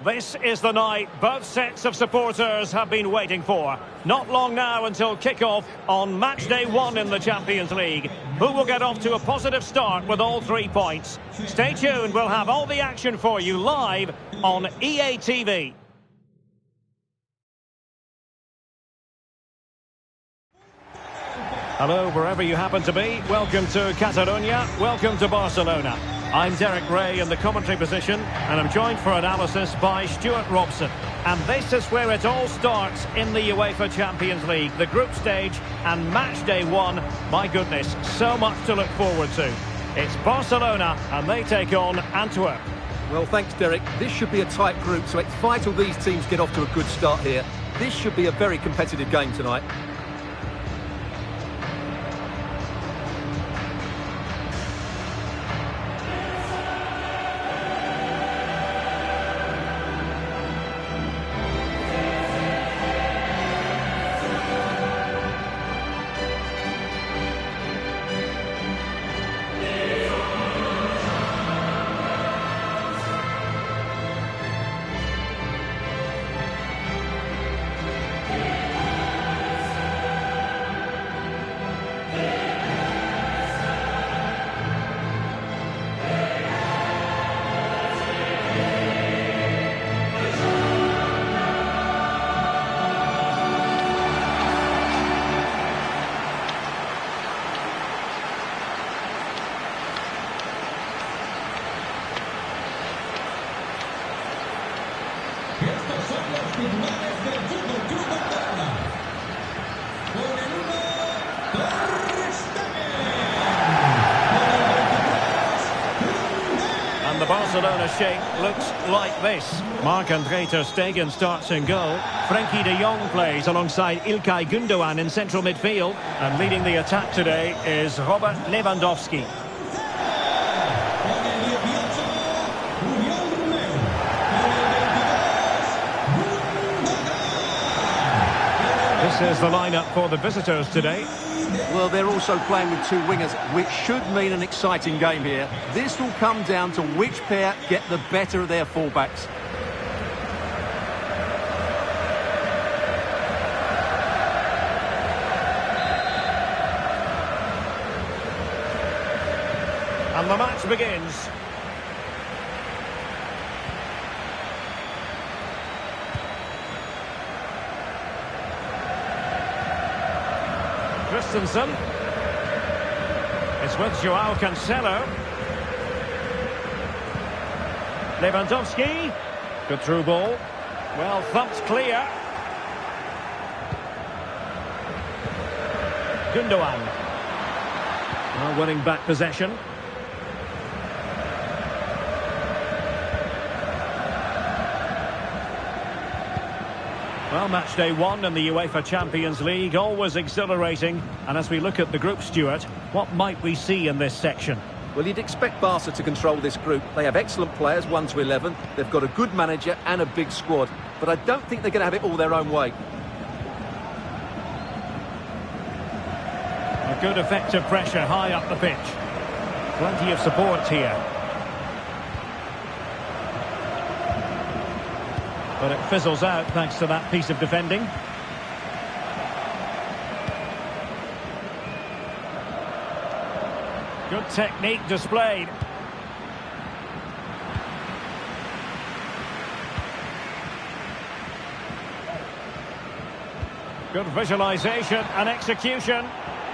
This is the night both sets of supporters have been waiting for. Not long now until kick-off on match day 1 in the Champions League. Who will get off to a positive start with all 3 points? Stay tuned, we'll have all the action for you live on EA TV. Hello, wherever you happen to be. Welcome to Catalonia. Welcome to Barcelona. I'm Derek Ray in the commentary position, and I'm joined for analysis by Stuart Robson. And this is where it all starts in the UEFA Champions League, the group stage and match day 1. My goodness, so much to look forward to. It's Barcelona, and they take on Antwerp. Well, thanks, Derek. This should be a tight group, so it's vital these teams get off to a good start here. This should be a very competitive game tonight. And the Barcelona shape looks like this. Marc-André ter Stegen starts in goal. Frenkie de Jong plays alongside İlkay Gündoğan in central midfield. And leading the attack today is Robert Lewandowski. This is the lineup for the visitors today. Well, they're also playing with 2 wingers, which should mean an exciting game here. This will come down to which pair get the better of their fullbacks. And the match begins. Christensen. It's with Joao Cancelo. Lewandowski. Good through ball. Well thumped clear. Gündoğan. Now winning back possession. Well, match day 1 in the UEFA Champions League, always exhilarating. And as we look at the group, Stuart, what might we see in this section? Well, you'd expect Barca to control this group. They have excellent players, 1 to 11. They've got a good manager and a big squad. But I don't think they're going to have it all their own way. A good effective pressure high up the pitch. Plenty of support here. But it fizzles out thanks to that piece of defending. Good technique displayed. Good visualization and execution.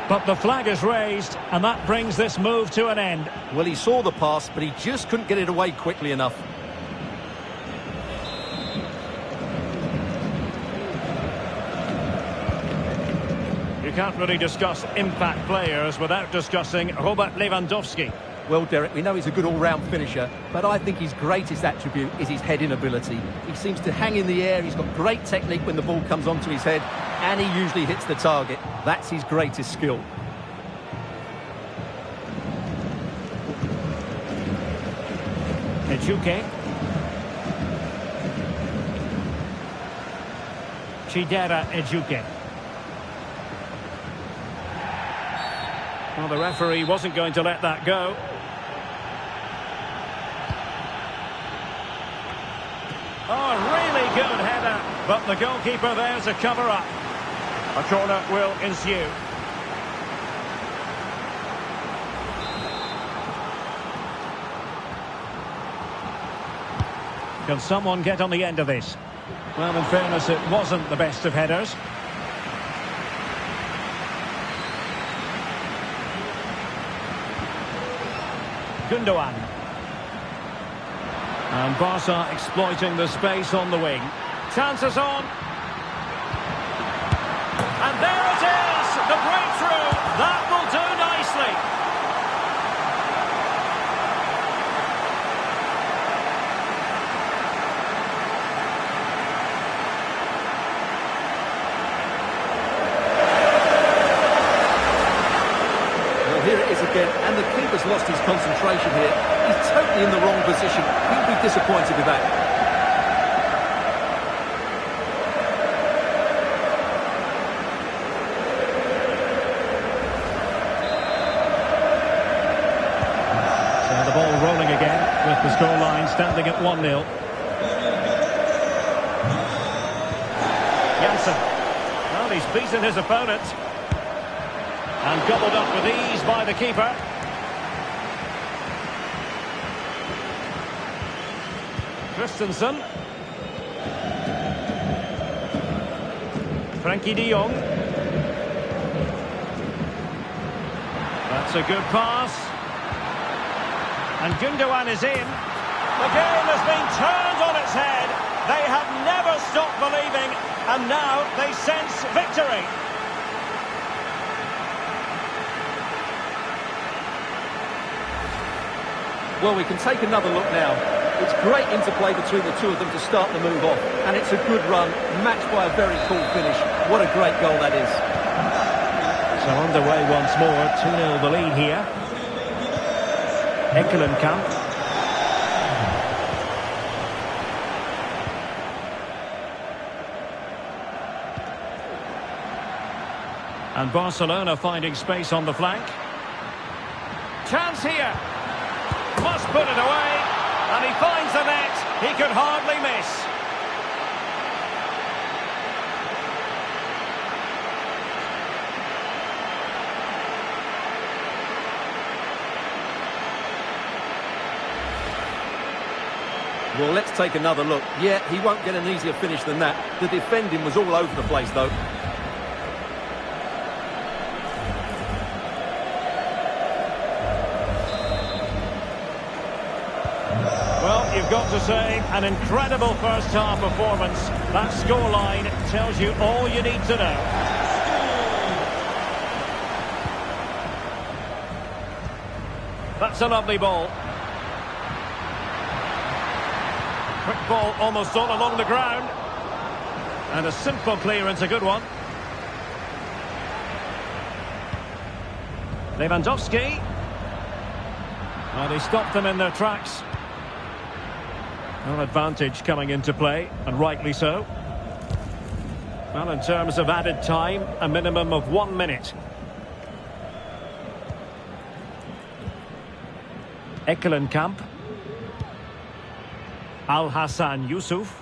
But the flag is raised, and that brings this move to an end. Well, he saw the pass, but he just couldn't get it away quickly enough. You can't really discuss impact players without discussing Robert Lewandowski. Well, Derek, we know he's a good all-round finisher, but I think his greatest attribute is his heading ability. He seems to hang in the air, he's got great technique when the ball comes onto his head, and he usually hits the target. That's his greatest skill. Ejuke. Chidera Ejuke. Well, the referee wasn't going to let that go. Oh, really good header, but the goalkeeper there's a cover-up. A corner will ensue. Can someone get on the end of this? Well, in fairness, it wasn't the best of headers. Gundogan. And Barca exploiting the space on the wing. Chances on. And there it is! The breakthrough! That will do nicely. Here it is again, and the keeper's lost his concentration here. He's totally in the wrong position. He'll be disappointed with that. So the ball rolling again, with the scoreline standing at 1-0. Janssen. Well, he's beaten his opponent. And gobbled up with ease by the keeper. Christensen. Frankie de Jong. That's a good pass. And Gundogan is in. The game has been turned on its head. They have never stopped believing, and now they sense victory. Well, we can take another look now. It's great interplay between the two of them to start the move off. And it's a good run, matched by a very cool finish. What a great goal that is. So underway once more, 2-0 the lead here. Camp. And Barcelona finding space on the flank. Chance here. Must put it away, and he finds the net. He could hardly miss. Well, let's take another look. Yeah, he won't get an easier finish than that. The defending was all over the place, though. Well, you've got to say, an incredible first-half performance. That scoreline tells you all you need to know. That's a lovely ball. Quick ball almost all along the ground. And a simple clearance, a good one. Lewandowski. Well, he stopped them in their tracks. An advantage coming into play, and rightly so. Well, in terms of added time, a minimum of 1 minute. Camp. Al-Hassan Yusuf.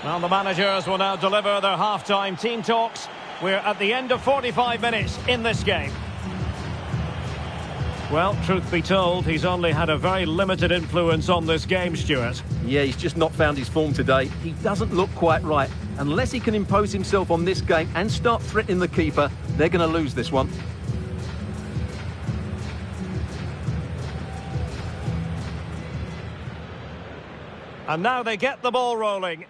Well, the managers will now deliver their half-time team talks. We're at the end of 45 minutes in this game. Well, truth be told, he's only had a very limited influence on this game, Stuart. Yeah, he's just not found his form today. He doesn't look quite right. Unless he can impose himself on this game and start threatening the keeper, they're going to lose this one. And now they get the ball rolling.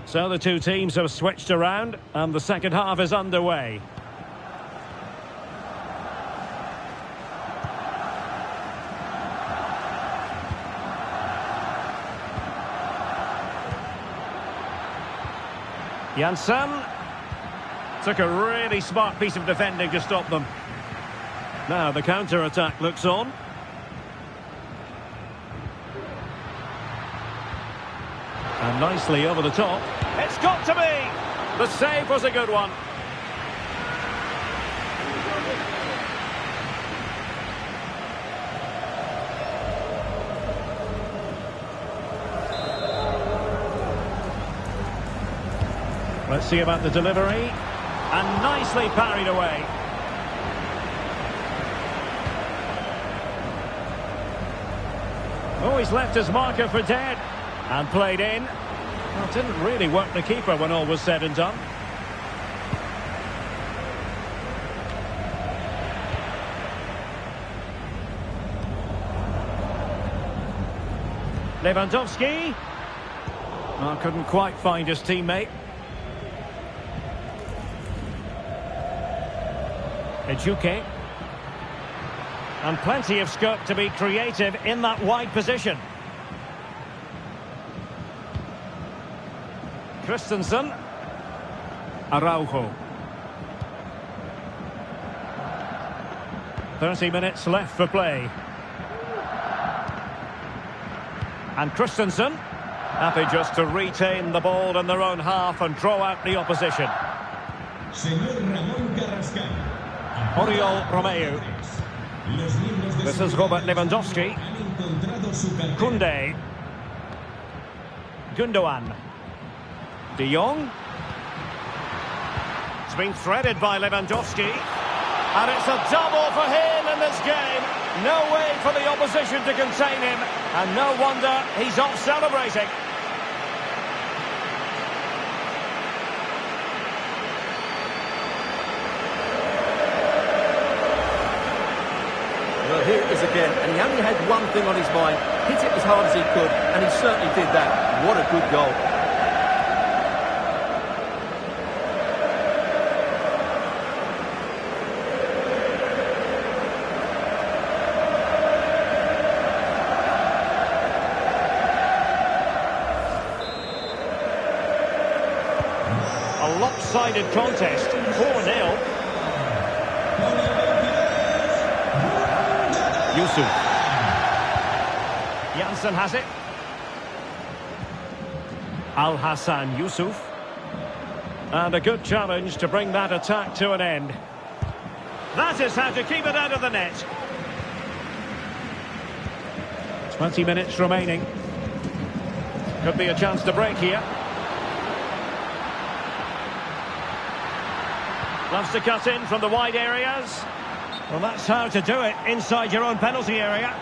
So the two teams have switched around, and the second half is underway. Janssen took a really smart piece of defending to stop them. Now the counter-attack looks on. And nicely over the top. It's got to be! The save was a good one. Let's see about the delivery. And nicely parried away. Oh, he's left his marker for dead. And played in. Well, didn't really work the keeper when all was said and done. Lewandowski. Oh, couldn't quite find his teammate. Ejuke. And plenty of scope to be creative in that wide position. Christensen. Araujo. 30 minutes left for play. And Christensen. Happy just to retain the ball in their own half and draw out the opposition. Oriol Romeu. This is Robert Lewandowski. Koundé. Gundogan. De Jong. It's been threaded by Lewandowski. And it's a double for him in this game. No way for the opposition to contain him. And no wonder he's off celebrating. Well, here it is again, and he only had one thing on his mind. Hit it as hard as he could, and he certainly did that. What a good goal. A lopsided contest, 4-0. Yusuf. Janssen has it. Al-Hassan Yusuf. And a good challenge to bring that attack to an end. That is how to keep it out of the net. 20 minutes remaining. Could be a chance to break here. Loves to cut in from the wide areas. Well, that's how to do it inside your own penalty area.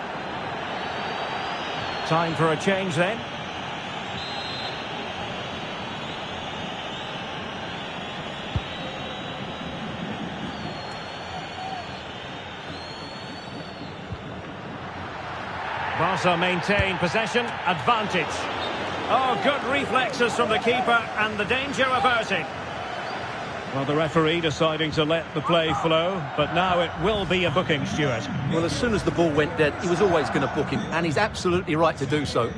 Time for a change then. Barca maintain possession, advantage. Oh, good reflexes from the keeper and the danger averted. Well, the referee deciding to let the play flow, but now it will be a booking, Stuart. Well, as soon as the ball went dead, he was always going to book him, and he's absolutely right to do so.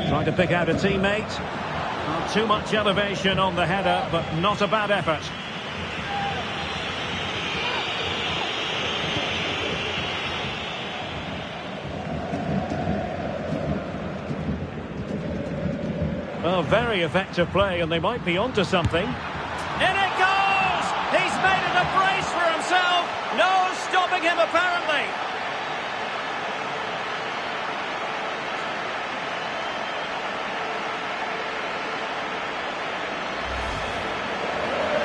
Trying to pick out a teammate. Not too much elevation on the header, but not a bad effort. Well, very effective play, and they might be onto something. In it goes! He's made it a brace for himself. No stopping him, apparently.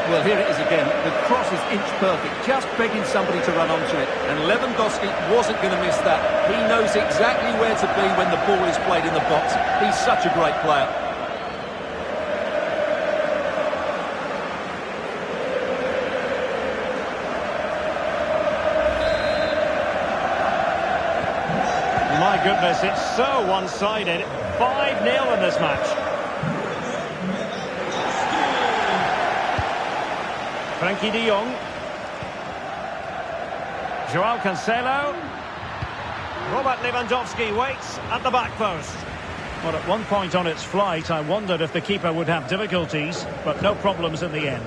Well, here it is again. The cross is inch perfect, just begging somebody to run onto it. And Lewandowski wasn't going to miss that. He knows exactly where to be when the ball is played in the box. He's such a great player. My goodness, it's so one-sided. 5-0 in this match. Frankie de Jong. Joao Cancelo. Robert Lewandowski waits at the back post. Well, at one point on its flight, I wondered if the keeper would have difficulties, but no problems in the end.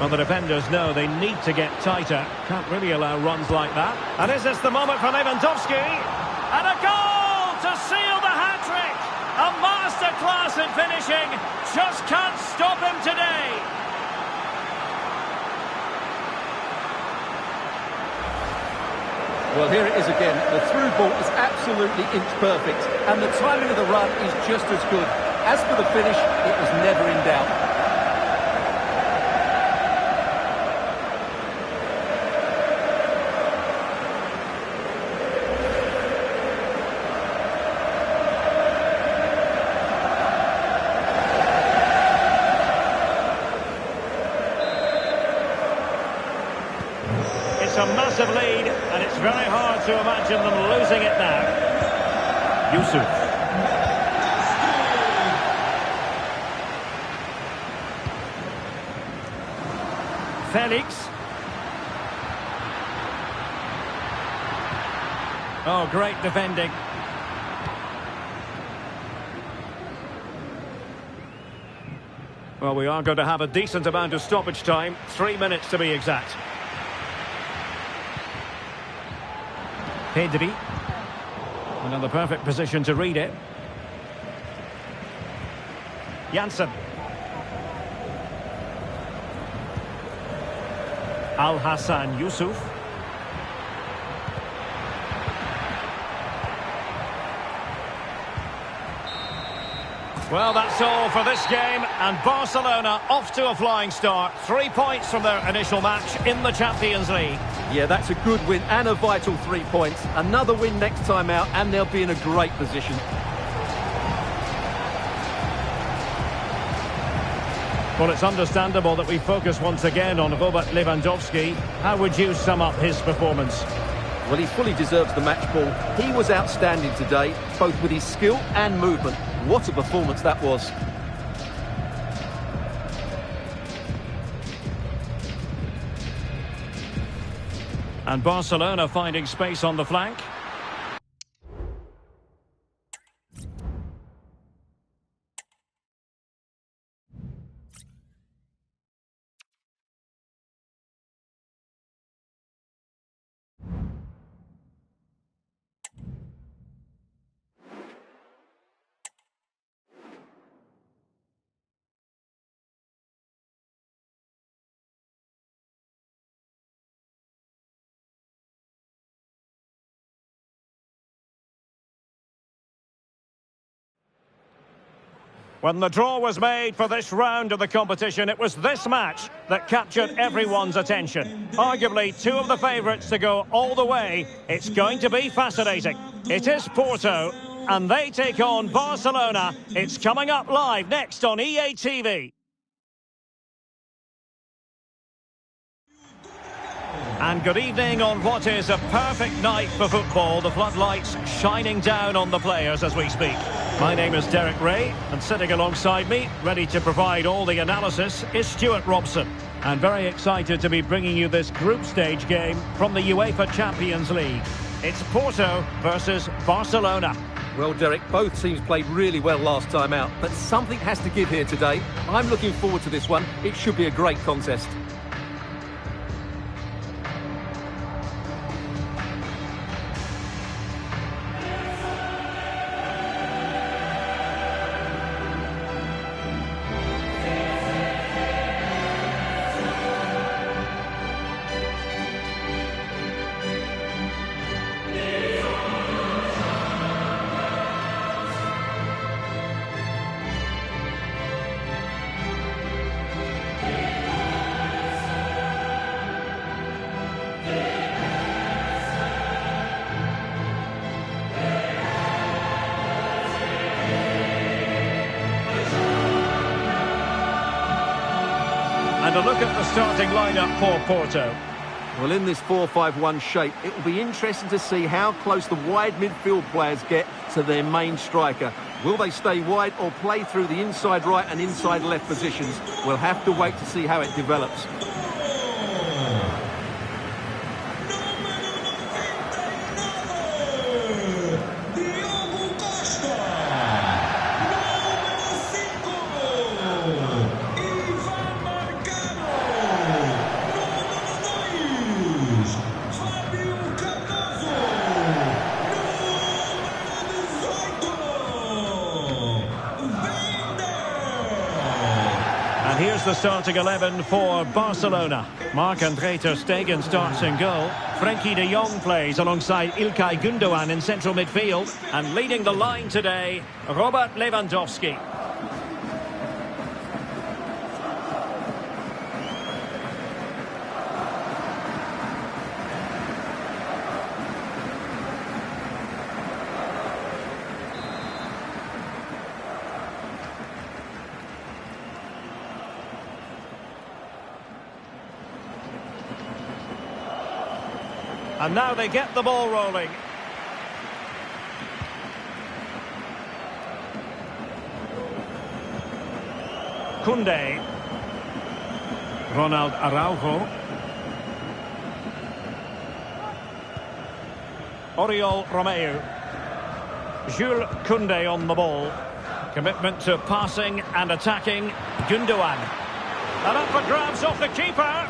Well, the defenders know they need to get tighter. Can't really allow runs like that. And is this the moment for Lewandowski? And a goal to seal the hat-trick! A masterclass in finishing. Just can't stop him today. Well, here it is again. The through ball is absolutely inch perfect, and the timing of the run is just as good. As for the finish, it was never in doubt. It's a massive lead, and it's very hard to imagine them losing it now. Yusuf. Felix. Oh, great defending. Well, we are going to have a decent amount of stoppage time. 3 minutes to be exact. Pedri. Another perfect position to read it. Janssen. Al-Hassan Yusuf. Well, that's all for this game, and Barcelona off to a flying start. 3 points from their initial match in the Champions League. Yeah, that's a good win and a vital 3 points. Another win next time out, and they'll be in a great position. Well, it's understandable that we focus once again on Robert Lewandowski. How would you sum up his performance? Well, he fully deserves the match ball. He was outstanding today, both with his skill and movement. What a performance that was. And Barcelona finding space on the flank. When the draw was made for this round of the competition, it was this match that captured everyone's attention. Arguably two of the favourites to go all the way. It's going to be fascinating. It is Porto, and they take on Barcelona. It's coming up live next on EA TV. And good evening on what is a perfect night for football. The floodlights shining down on the players as we speak. My name is Derek Ray, and sitting alongside me, ready to provide all the analysis, is Stuart Robson. And very excited to be bringing you this group stage game from the UEFA Champions League. It's Porto versus Barcelona. Well, Derek, both teams played really well last time out, but something has to give here today. I'm looking forward to this one. It should be a great contest. And a look at the starting lineup for Porto. Well, in this 4-5-1 shape, it will be interesting to see how close the wide midfield players get to their main striker. Will they stay wide or play through the inside right and inside left positions? We'll have to wait to see how it develops. Here's the starting 11 for Barcelona. Marc-André ter Stegen starts in goal. Frenkie de Jong plays alongside İlkay Gündoğan in central midfield. And leading the line today, Robert Lewandowski. And now they get the ball rolling. Koundé. Ronald Araujo. Oriol Romeu. Jules Koundé on the ball. Commitment to passing and attacking. Gündoğan. And up for grabs off the keeper.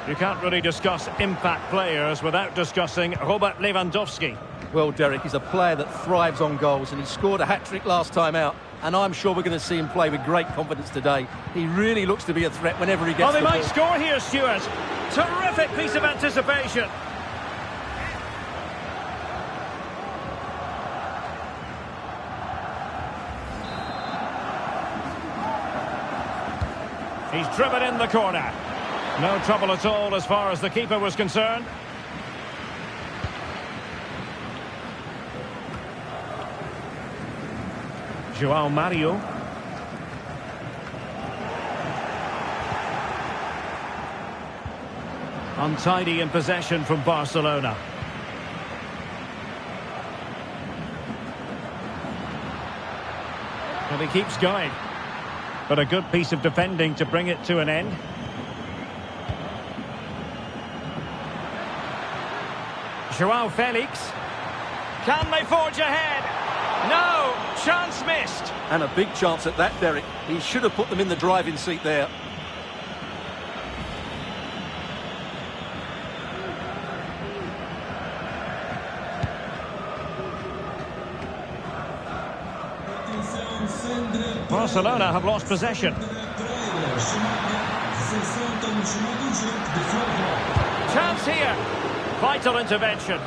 You can't really discuss impact players without discussing Robert Lewandowski. Well, Derek, he's a player that thrives on goals, and he scored a hat-trick last time out. And I'm sure we're going to see him play with great confidence today. He really looks to be a threat whenever he gets the ball. Oh, they might score here, Stuart. Terrific piece of anticipation. He's driven in the corner. No trouble at all as far as the keeper was concerned. João Mario. Untidy in possession from Barcelona. And he keeps going. But a good piece of defending to bring it to an end. João Felix. Can they forge ahead? No! Chance missed. And a big chance at that, Derek. He should have put them in the driving seat there. Barcelona have lost possession. Chance here. Vital intervention.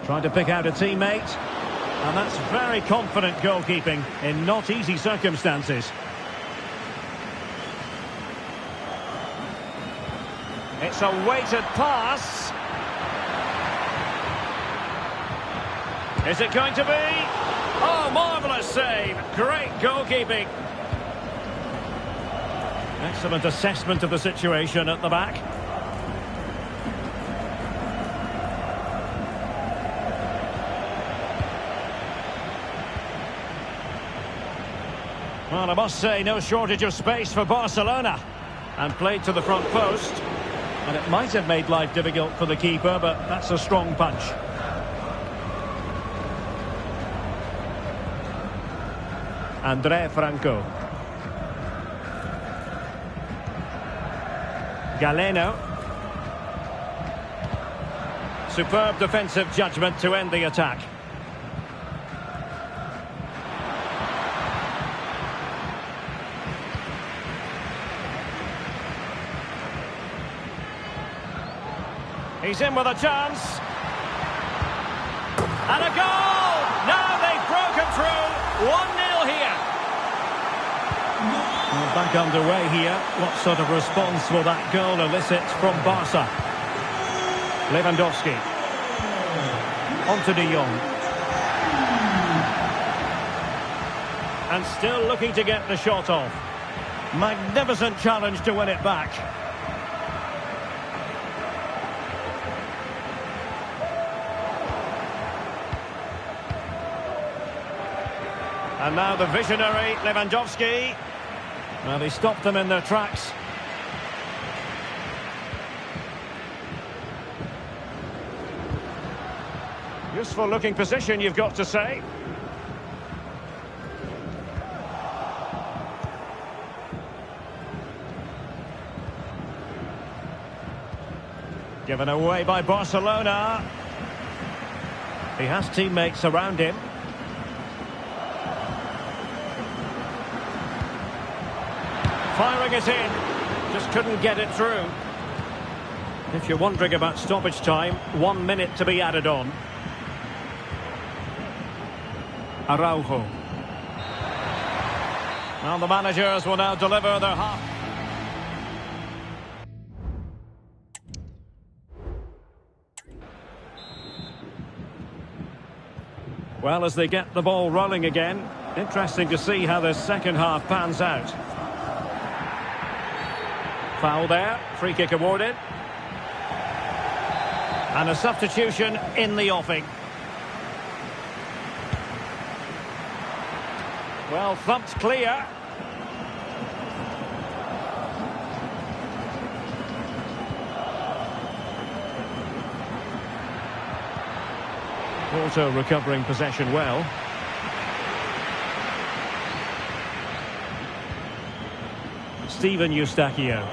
Trying to pick out a teammate. And that's very confident goalkeeping in not easy circumstances. It's a weighted pass. Is it going to be? Oh, marvellous save. Great goalkeeping. Excellent assessment of the situation at the back. Well, I must say, no shortage of space for Barcelona. And played to the front post. And it might have made life difficult for the keeper, but that's a strong punch. André Franco. Galeno. Superb defensive judgment to end the attack. He's in with a chance. And a goal! Now they've broken through. 1-0 here. Well, back underway here. What sort of response will that goal elicit from Barca? Lewandowski. On to de Jong. And still looking to get the shot off. Magnificent challenge to win it back. And now the visionary Lewandowski. Well, he stopped them in their tracks. Useful looking position, you've got to say. Given away by Barcelona. He has teammates around him. Firing it in. Just couldn't get it through. If you're wondering about stoppage time, 1 minute to be added on. Araujo. Well, the managers will now deliver their half. Well, as they get the ball rolling again, interesting to see how this second half pans out. Foul there, free kick awarded. And a substitution in the offing. Well, thumped clear. Also recovering possession well. Steven Eustachio.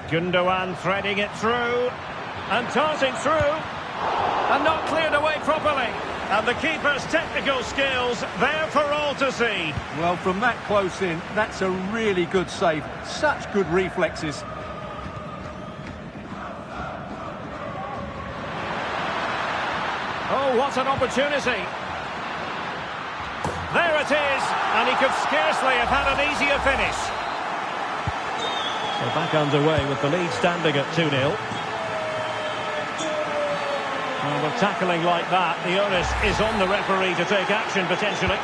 Gundogan threading it through. And tossing through. And not cleared away properly. And the keeper's technical skills there for all to see. Well, from that close in, that's a really good save. Such good reflexes. Oh, what an opportunity. There it is. And he could scarcely have had an easier finish. So back underway with the lead standing at 2-0. Well, with tackling like that, the onus is on the referee to take action potentially.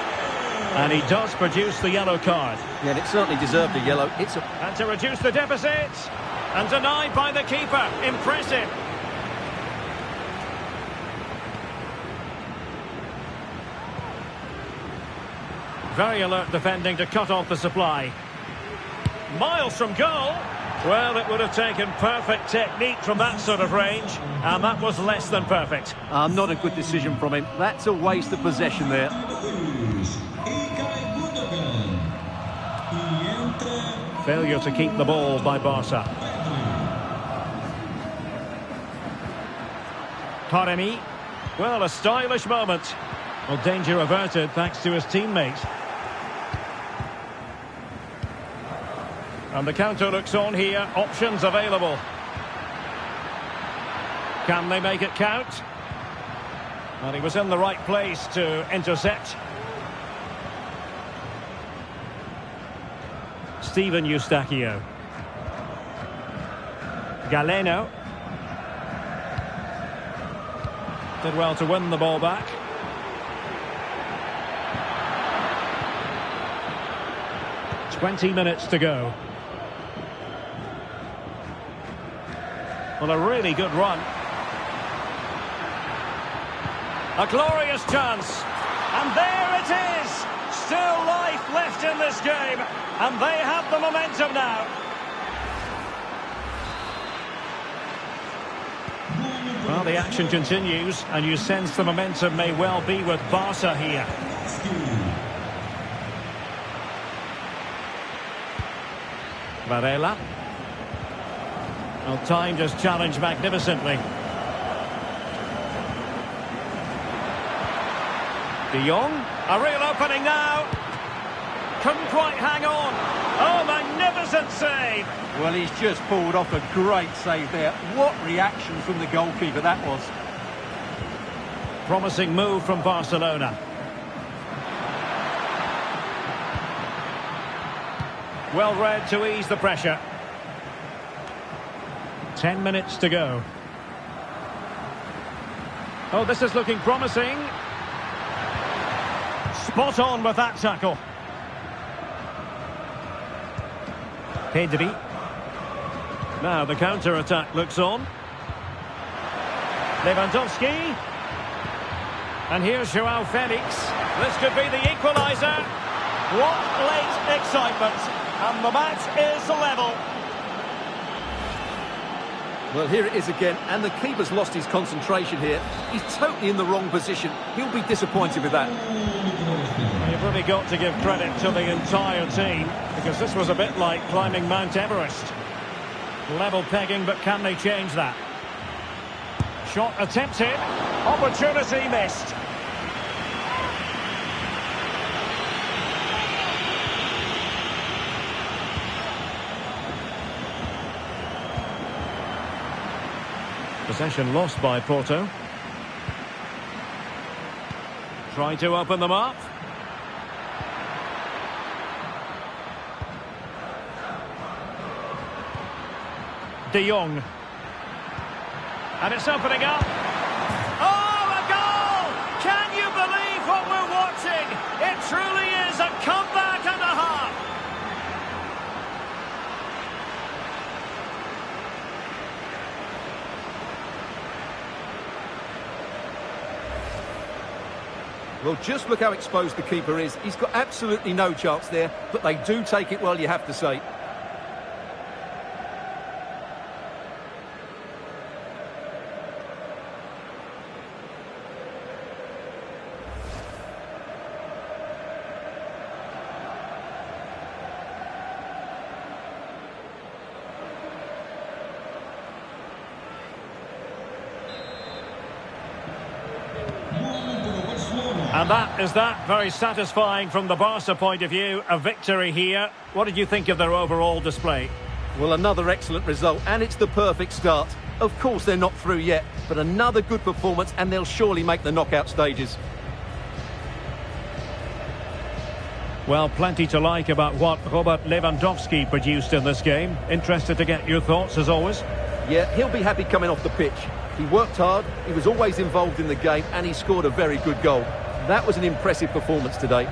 And he does produce the yellow card. Yeah, and it certainly deserved a yellow. And to reduce the deficit. And denied by the keeper. Impressive. Very alert defending to cut off the supply. Miles from goal. Well, it would have taken perfect technique from that sort of range, and that was less than perfect. Not a good decision from him. That's a waste of possession there. Failure to keep the ball by Barca. Taremi. Well, a stylish moment. Well, danger averted thanks to his teammate. And the counter looks on here. Options available. Can they make it count? Well, he was in the right place to intercept. Steven Eustachio. Galeno. Did well to win the ball back. "20 minutes to go. Well, a really good run. A glorious chance. And there it is. Still life left in this game. And they have the momentum now. Well, the action continues. And you sense the momentum may well be with Barca here. Varela. Well, time just challenged magnificently. De Jong, a real opening now. Couldn't quite hang on. Oh, magnificent save. Well, he's just pulled off a great save there. What reaction from the goalkeeper that was. Promising move from Barcelona. Well read to ease the pressure. 10 minutes to go. Oh, this is looking promising. Spot on with that tackle. Pedri. Now the counter-attack looks on. Lewandowski. And here's Joao Felix. This could be the equaliser. What late excitement. And the match is level. Well, here it is again, and the keeper's lost his concentration here. He's totally in the wrong position. He'll be disappointed with that. You've really got to give credit to the entire team, because this was a bit like climbing Mount Everest. Level pegging, but can they change that? Shot attempted. Opportunity missed. Possession lost by Porto. Trying to open them up. De Jong. And it's opening up. Oh, a goal! Can you believe what we're watching? It truly is a comeback and a half. Well, just look how exposed the keeper is. He's got absolutely no chance there, but they do take it well, you have to say. And that is that. Very satisfying from the Barca point of view. A victory here. What did you think of their overall display? Well, another excellent result, and it's the perfect start. Of course, they're not through yet, but another good performance, and they'll surely make the knockout stages. Well, plenty to like about what Robert Lewandowski produced in this game. Interested to get your thoughts, as always. Yeah, he'll be happy coming off the pitch. He worked hard, he was always involved in the game, and he scored a very good goal. That was an impressive performance today.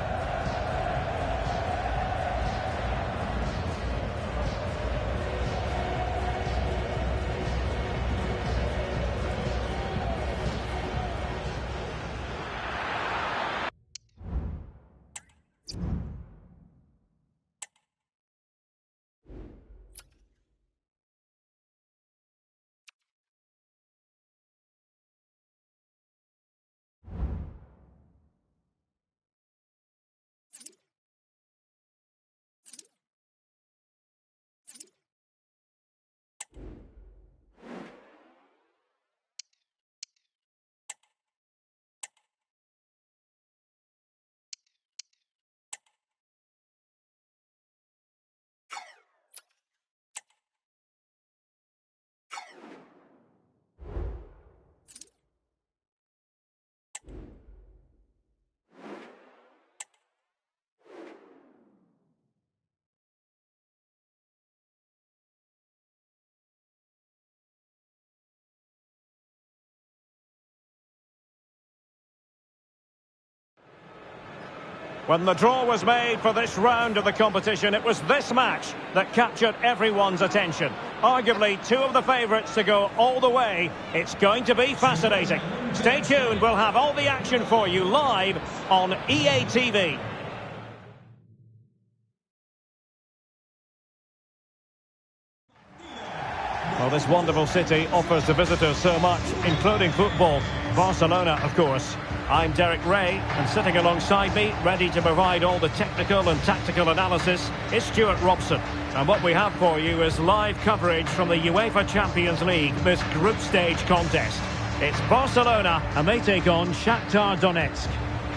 When the draw was made for this round of the competition, it was this match that captured everyone's attention. Arguably two of the favourites to go all the way. It's going to be fascinating. Stay tuned, we'll have all the action for you live on EA TV. Well, this wonderful city offers the visitors so much, including football. Barcelona, of course. I'm Derek Ray, and sitting alongside me, ready to provide all the technical and tactical analysis, is Stuart Robson. And what we have for you is live coverage from the UEFA Champions League, this group stage contest. It's Barcelona, and they take on Shakhtar Donetsk.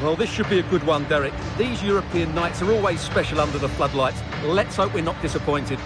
Well, this should be a good one, Derek. These European nights are always special under the floodlights. Let's hope we're not disappointed.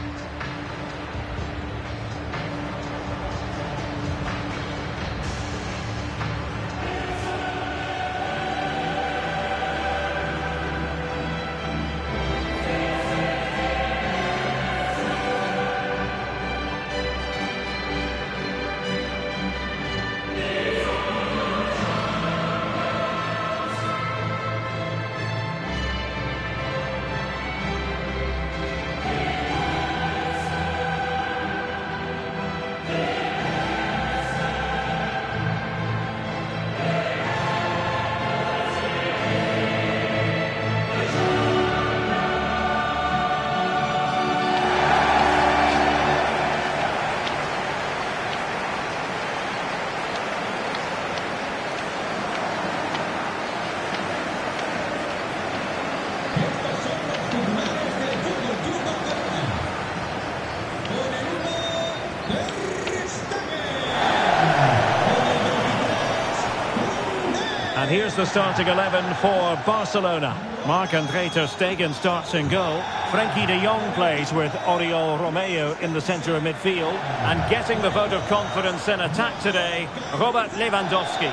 the starting 11 for Barcelona. Marc-André ter Stegen starts in goal. Frenkie de Jong plays with Oriol Romeu in the centre of midfield. And getting the vote of confidence in attack today, Robert Lewandowski.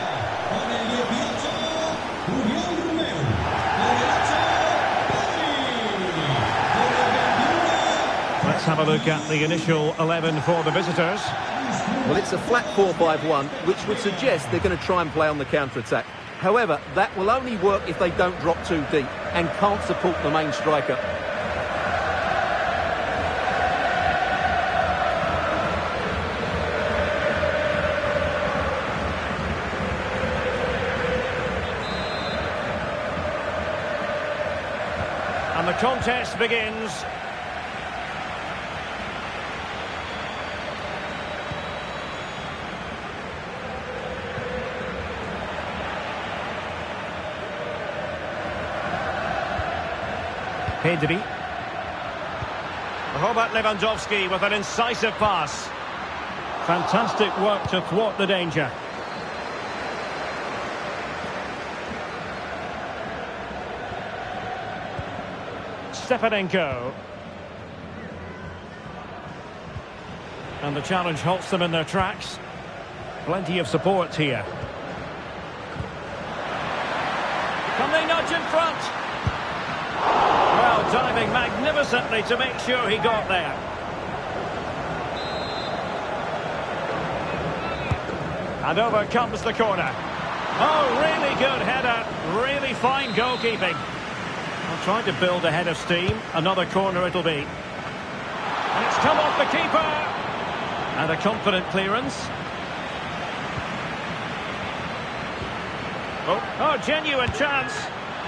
Let's have a look at the initial 11 for the visitors. Well, it's a flat 4-5-1, which would suggest they're going to try and play on the counter-attack. However, that will only work if they don't drop too deep and can't support the main striker. And the contest begins. Pedri. Robert Lewandowski with an incisive pass. Fantastic work to thwart the danger. Stepanenko. And the challenge halts them in their tracks. Plenty of support here. Can they nudge in front? Well, diving magnificently to make sure he got there. And over comes the corner. Oh, really good header. Really fine goalkeeping. Well, trying to build a head of steam. Another corner it'll be. And it's come off the keeper. And a confident clearance. Oh, genuine chance.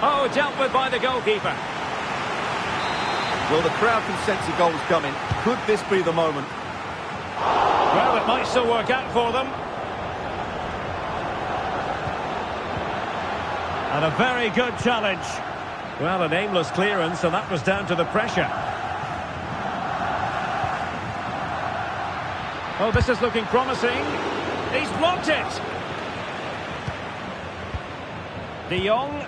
Oh, dealt with by the goalkeeper. Well, the crowd can sense the goal's coming. Could this be the moment? Well, it might still work out for them. And a very good challenge. Well, an aimless clearance, and that was down to the pressure. Oh, this is looking promising. He's blocked it. De Jong.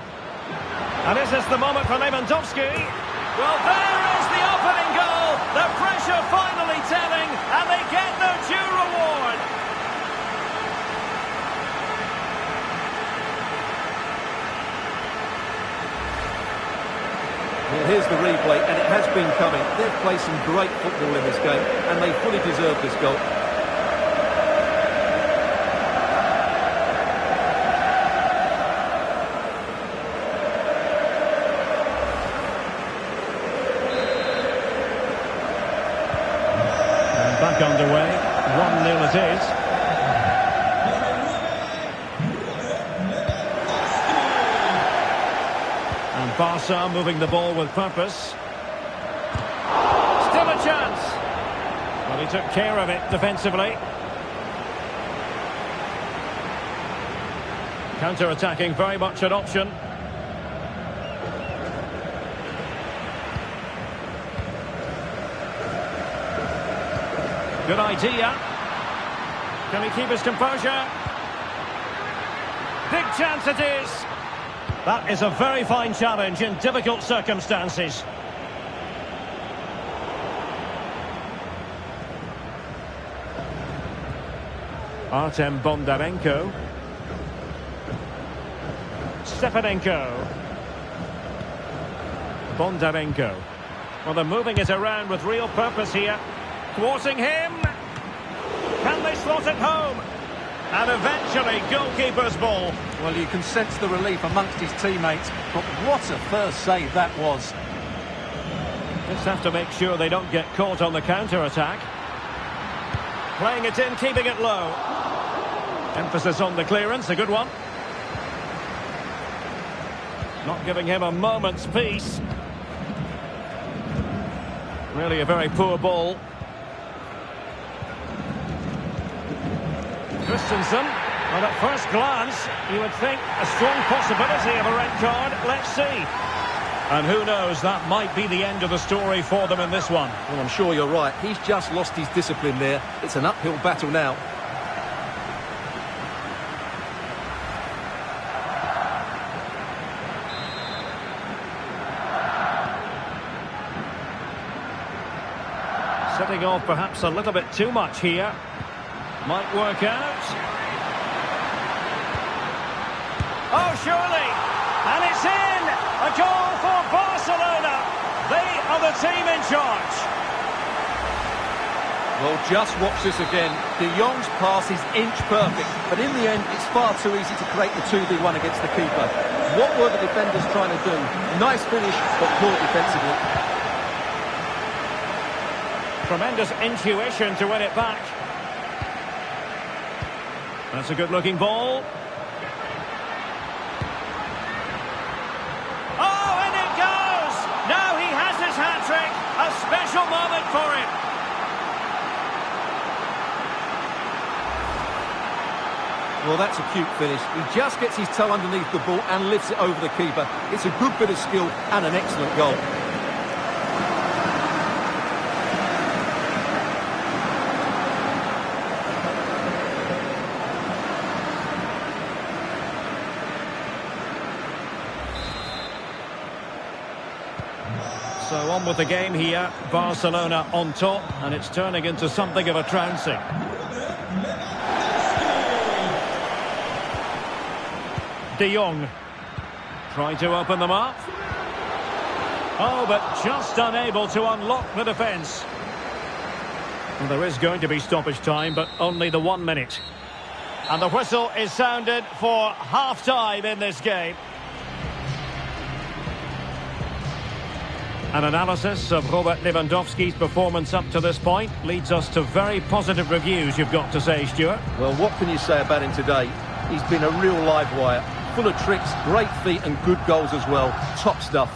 And this is the moment for Lewandowski. Well, there is the opening goal. The pressure finally telling, and they get their due reward. Well, here's the replay, and it has been coming. They've played some great football in this game, and they fully deserve this goal. Back underway, 1-0 it is. And Barca moving the ball with purpose. Still a chance. Well, he took care of it defensively. Counter-attacking, very much an option. Good idea. Can he keep his composure? Big chance it is. That is a very fine challenge in difficult circumstances. Artem Bondarenko. Stepanenko. Bondarenko. Well, they're moving it around with real purpose here. Thwarting him. Can they slot it home? And eventually, goalkeeper's ball. Well, you can sense the relief amongst his teammates, but what a first save that was. Just have to make sure they don't get caught on the counter-attack. Playing it in, keeping it low. Emphasis on the clearance, a good one. Not giving him a moment's peace. Really a very poor ball. Christensen, well, at first glance, you would think a strong possibility of a red card. Let's see. And who knows, that might be the end of the story for them in this one. Well, I'm sure you're right. He's just lost his discipline there. It's an uphill battle now. Setting off perhaps a little bit too much here. Might work out. Oh, surely! And it's in! A goal for Barcelona! They are the team in charge. Well, just watch this again. De Jong's pass is inch perfect, but in the end, it's far too easy to create the 2v1 against the keeper. What were the defenders trying to do? Nice finish, but poor defensively. Tremendous intuition to win it back. That's a good-looking ball. Oh, and it goes! Now he has his hat-trick. A special moment for him. Well, that's a cute finish. He just gets his toe underneath the ball and lifts it over the keeper. It's a good bit of skill and an excellent goal. So on with the game here. Barcelona on top, and it's turning into something of a trouncing. De Jong trying to open them up. Oh, but just unable to unlock the defence. Well, there is going to be stoppage time, but only the 1 minute. And the whistle is sounded for half-time in this game. An analysis of Robert Lewandowski's performance up to this point leads us to very positive reviews, you've got to say, Stuart. Well, what can you say about him today? He's been a real live wire. Full of tricks, great feet and good goals as well. Top stuff.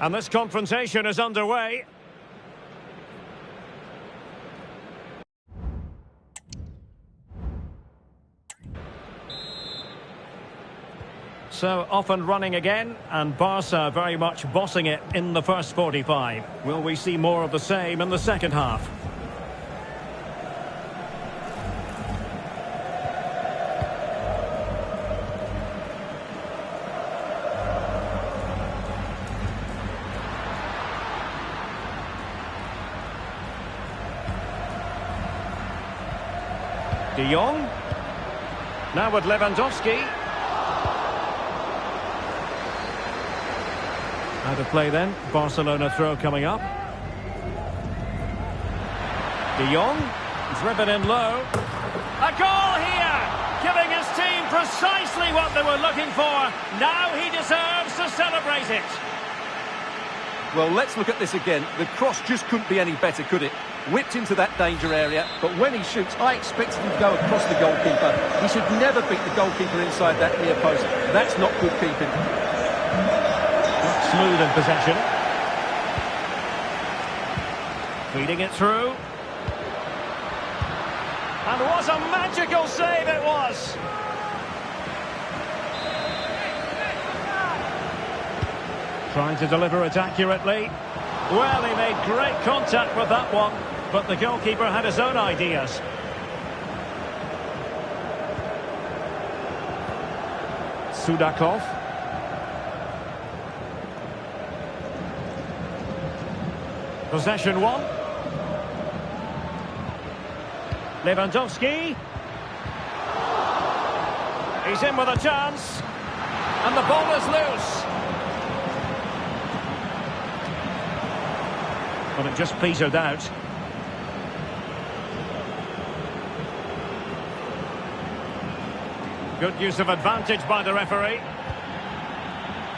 And this confrontation is underway. So off and running again, and Barca very much bossing it in the first 45. Will we see more of the same in the second half? De Jong. Now with Lewandowski. Out of play then. Barcelona throw coming up. De Jong. Driven in low. A goal here! Giving his team precisely what they were looking for. Now he deserves to celebrate it. Well, let's look at this again. The cross just couldn't be any better, could it? Whipped into that danger area, but when he shoots, I expected him to go across the goalkeeper. He should never beat the goalkeeper inside that near post. That's not good keeping. Smooth in possession. Feeding it through. And what a magical save it was! Trying to deliver it accurately. Well, he made great contact with that one, but the goalkeeper had his own ideas. Sudakov. Possession one. Lewandowski. He's in with a chance. And the ball is loose. But it just petered out. Good use of advantage by the referee.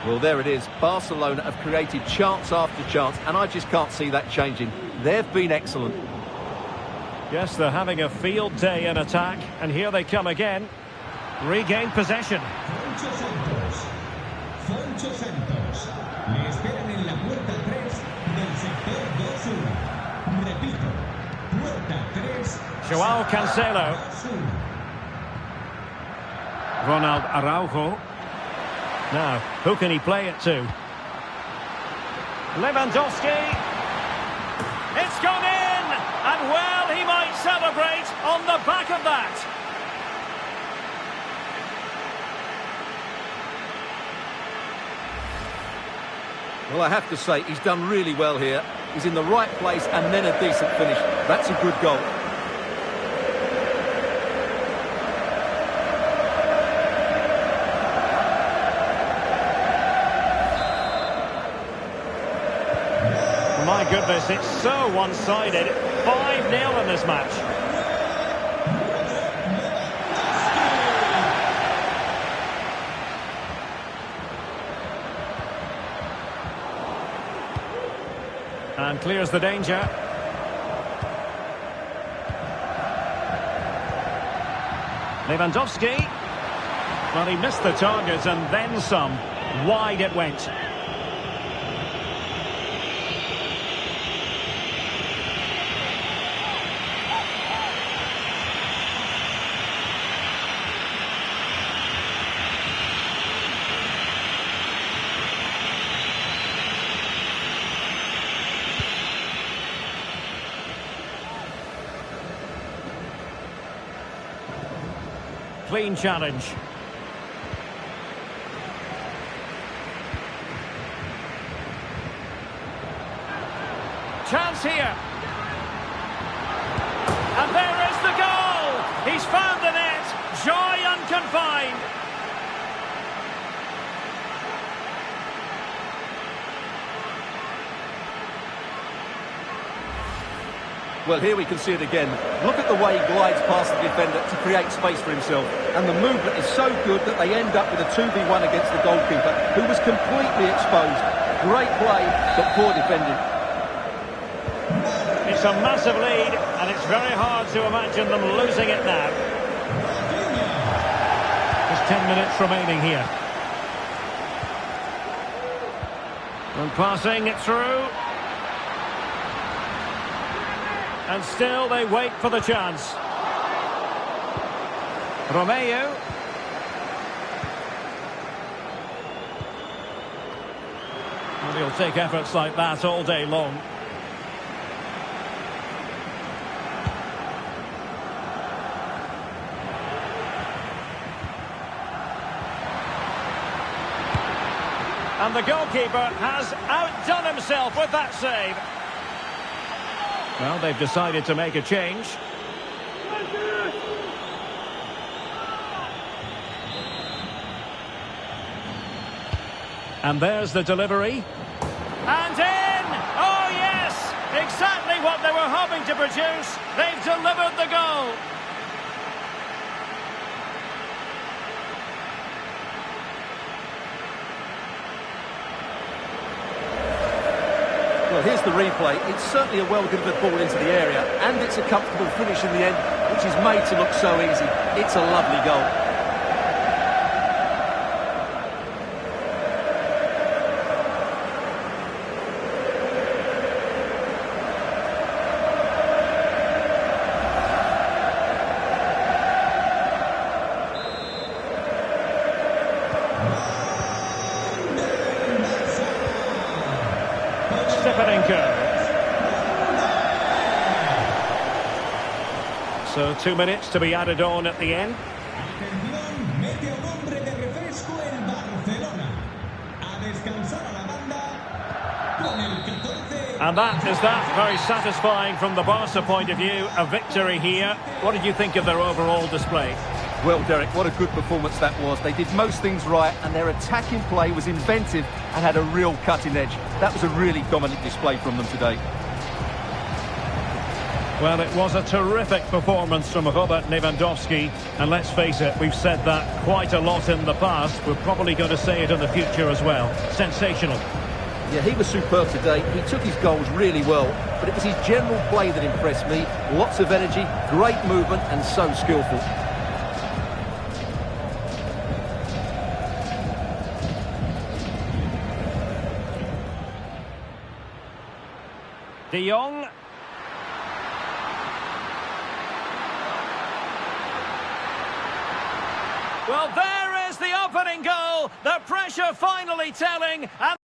Well, there it is. Barcelona have created chance after chance, and I just can't see that changing. They've been excellent. Yes, they're having a field day in attack, and here they come again. Regain possession. Foncho Santos. Le esperan en la puerta 3 del sector 2-1. Repito, puerta 3. Joao Cancelo. Ronald Araujo. Now, who can he play it to? Lewandowski. It's gone in! And well, he might celebrate on the back of that. Well, I have to say, he's done really well here. He's in the right place and then a decent finish. That's a good goal. My goodness, it's so one-sided. 5-0 in this match. And clears the danger. Lewandowski. Well, he missed the target and then some. Wide it went. Clean challenge. Chance here. And there is the goal! He's found the net. Joy unconfined. Well, here we can see it again. Look at the way he glides past the defender to create space for himself. And the movement is so good that they end up with a 2v1 against the goalkeeper, who was completely exposed. Great play, but poor defending. It's a massive lead, and it's very hard to imagine them losing it now. Just 10 minutes remaining here. And passing it through. And still they wait for the chance. Romeo. Well, he'll take efforts like that all day long. And the goalkeeper has outdone himself with that save. Well, they've decided to make a change. And there's the delivery. And in! Oh, yes! Exactly what they were hoping to produce. They've delivered the goal. Well, here's the replay. It's certainly a well-delivered ball into the area, and it's a comfortable finish in the end, which is made to look so easy. It's a lovely goal. So 2 minutes to be added on at the end. Atención, mete un hombre de refresco el Barcelona. A descansar a la banda con el 14. And that is that. Very satisfying from the Barca point of view. A victory here. What did you think of their overall display? Well, Derek, what a good performance that was. They did most things right, and their attacking play was inventive and had a real cutting edge. That was a really dominant display from them today. Well, it was a terrific performance from Robert Lewandowski, and let's face it, we've said that quite a lot in the past. We're probably going to say it in the future as well. Sensational. Yeah, he was superb today. He took his goals really well, but it was his general play that impressed me. Lots of energy, great movement, and so skillful. De Jong. Well, there is the opening goal. The pressure finally telling. And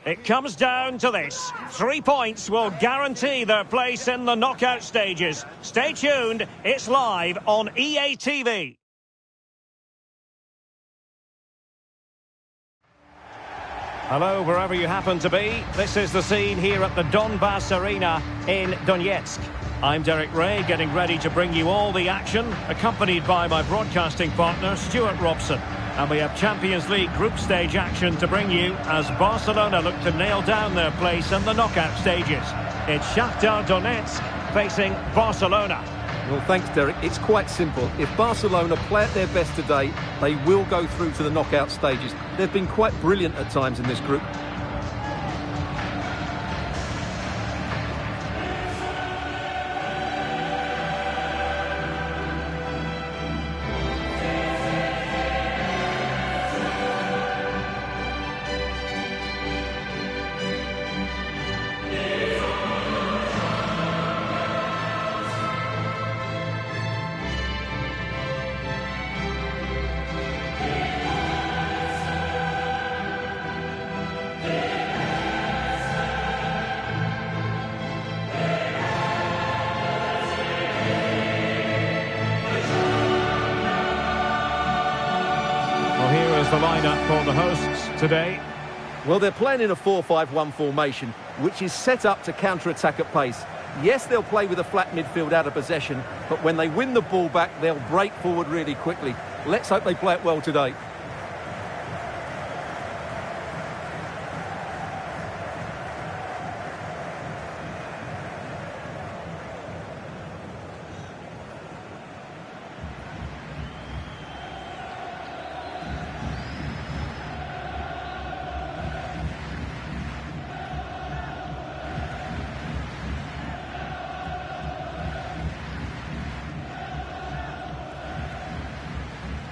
It comes down to this. 3 points will guarantee their place in the knockout stages. Stay tuned, it's live on EA TV. Hello, wherever you happen to be. This is the scene here at the Donbass Arena in Donetsk. I'm Derek Ray, getting ready to bring you all the action, accompanied by my broadcasting partner, Stuart Robson. And we have Champions League group stage action to bring you as Barcelona look to nail down their place in the knockout stages. It's Shakhtar Donetsk facing Barcelona. Well, thanks, Derek. It's quite simple. If Barcelona play at their best today, they will go through to the knockout stages. They've been quite brilliant at times in this group. The lineup for the hosts today. Well, they're playing in a 4-5-1 formation, which is set up to counter-attack at pace. Yes, they'll play with a flat midfield out of possession, but when they win the ball back, they'll break forward really quickly. Let's hope they play it well today.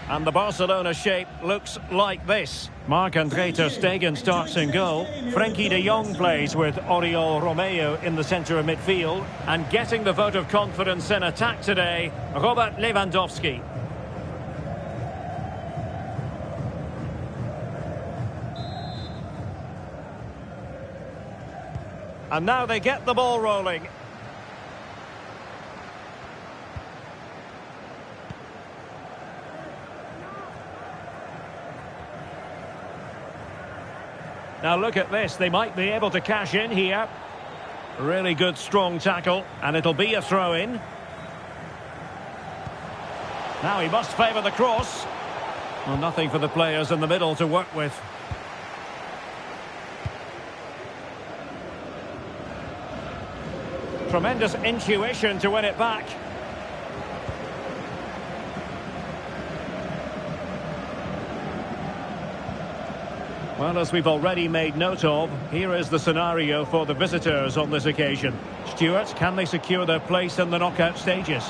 And the Barcelona shape looks like this. Marc-Andre ter Stegen starts in goal. Frenkie de Jong plays with Oriol Romeu in the centre of midfield. And getting the vote of confidence in attack today, Robert Lewandowski. And now they get the ball rolling. Now look at this, they might be able to cash in here. Really good strong tackle, and it'll be a throw-in. Now he must favour the cross. Well, nothing for the players in the middle to work with. Tremendous intuition to win it back. Well, as we've already made note of, here is the scenario for the visitors on this occasion. Stuart, can they secure their place in the knockout stages?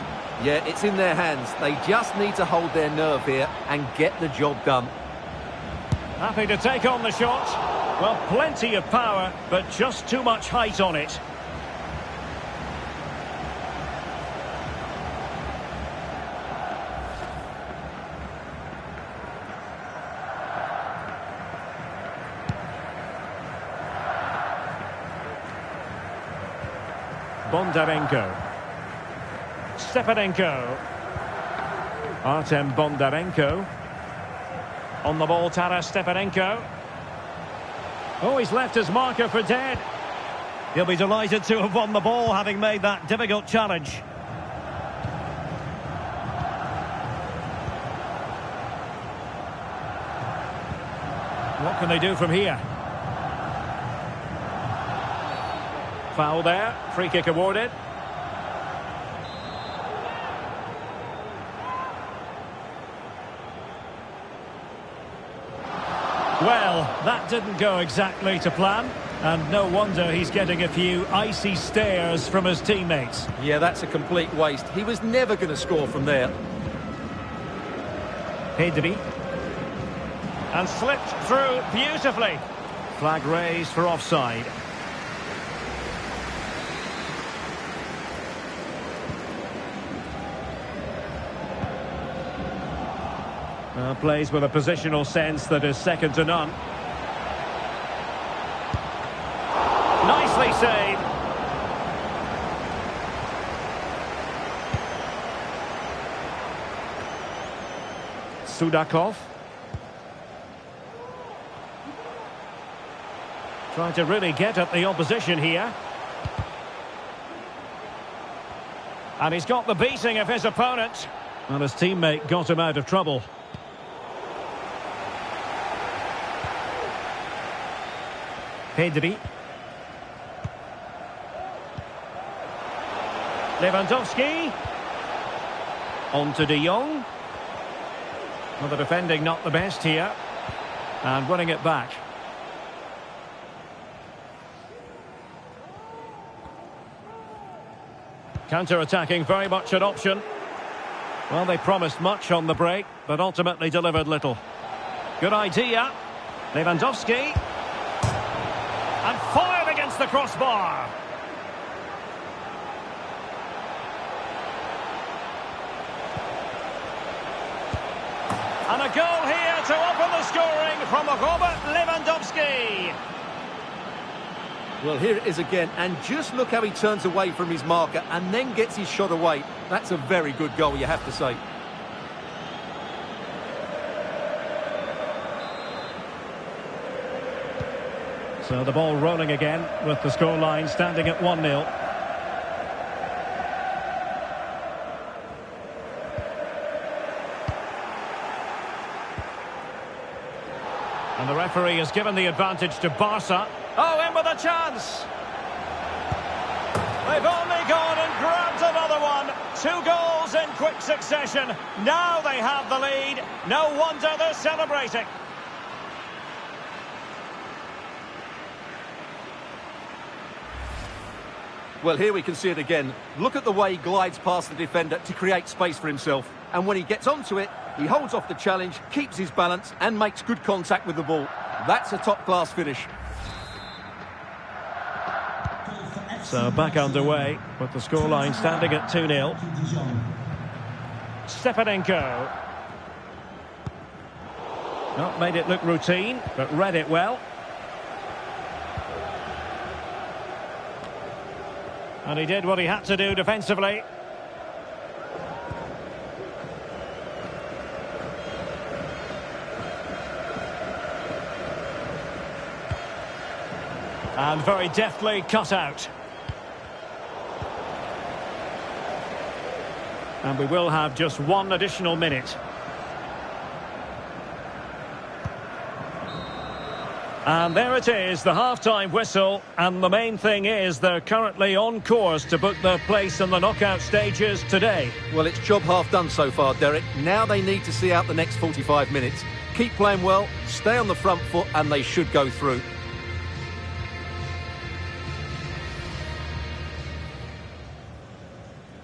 Yeah, it's in their hands. They just need to hold their nerve here and get the job done. Happy to take on the shot. Well, plenty of power, but just too much height on it. Bondarenko. Stepanenko. Artem Bondarenko. On the ball, Taras Stepanenko. Oh, he's left his marker for dead. He'll be delighted to have won the ball, having made that difficult challenge. What can they do from here? Foul there, free kick awarded. Well, that didn't go exactly to plan, and no wonder he's getting a few icy stares from his teammates. Yeah, that's a complete waste. He was never going to score from there. Pedri. And slipped through beautifully. Flag raised for offside. Plays with a positional sense that is second to none. save. Sudakov. Trying to really get at the opposition here. And he's got the beating of his opponent. And his teammate got him out of trouble. Pedri. Lewandowski. On to De Jong. Well, the defending not the best here. And winning it back. Counter-attacking, very much an option. Well, they promised much on the break, but ultimately delivered little. Good idea. Lewandowski. And fired against the crossbar. And a goal here to open the scoring from Robert Lewandowski. Well, here it is again, and just look how he turns away from his marker and then gets his shot away. That's a very good goal, you have to say. So the ball rolling again with the scoreline standing at 1-0. And the referee has given the advantage to Barca. Oh, in with a chance! They've only gone and grabbed another one. 2 goals in quick succession. Now they have the lead. No wonder they're celebrating. Well, here we can see it again. Look at the way he glides past the defender to create space for himself. And when he gets onto it, he holds off the challenge, keeps his balance and makes good contact with the ball. That's a top-class finish. So back underway with the scoreline standing at 2-0. Stepanenko. Not made it look routine, but read it well. And he did what he had to do defensively. And very deftly cut out. And we will have just 1 additional minute. And there it is, the half-time whistle. And the main thing is they're currently on course to book their place in the knockout stages today. Well, it's job half done so far, Derek. Now they need to see out the next 45 minutes. Keep playing well, stay on the front foot, and they should go through.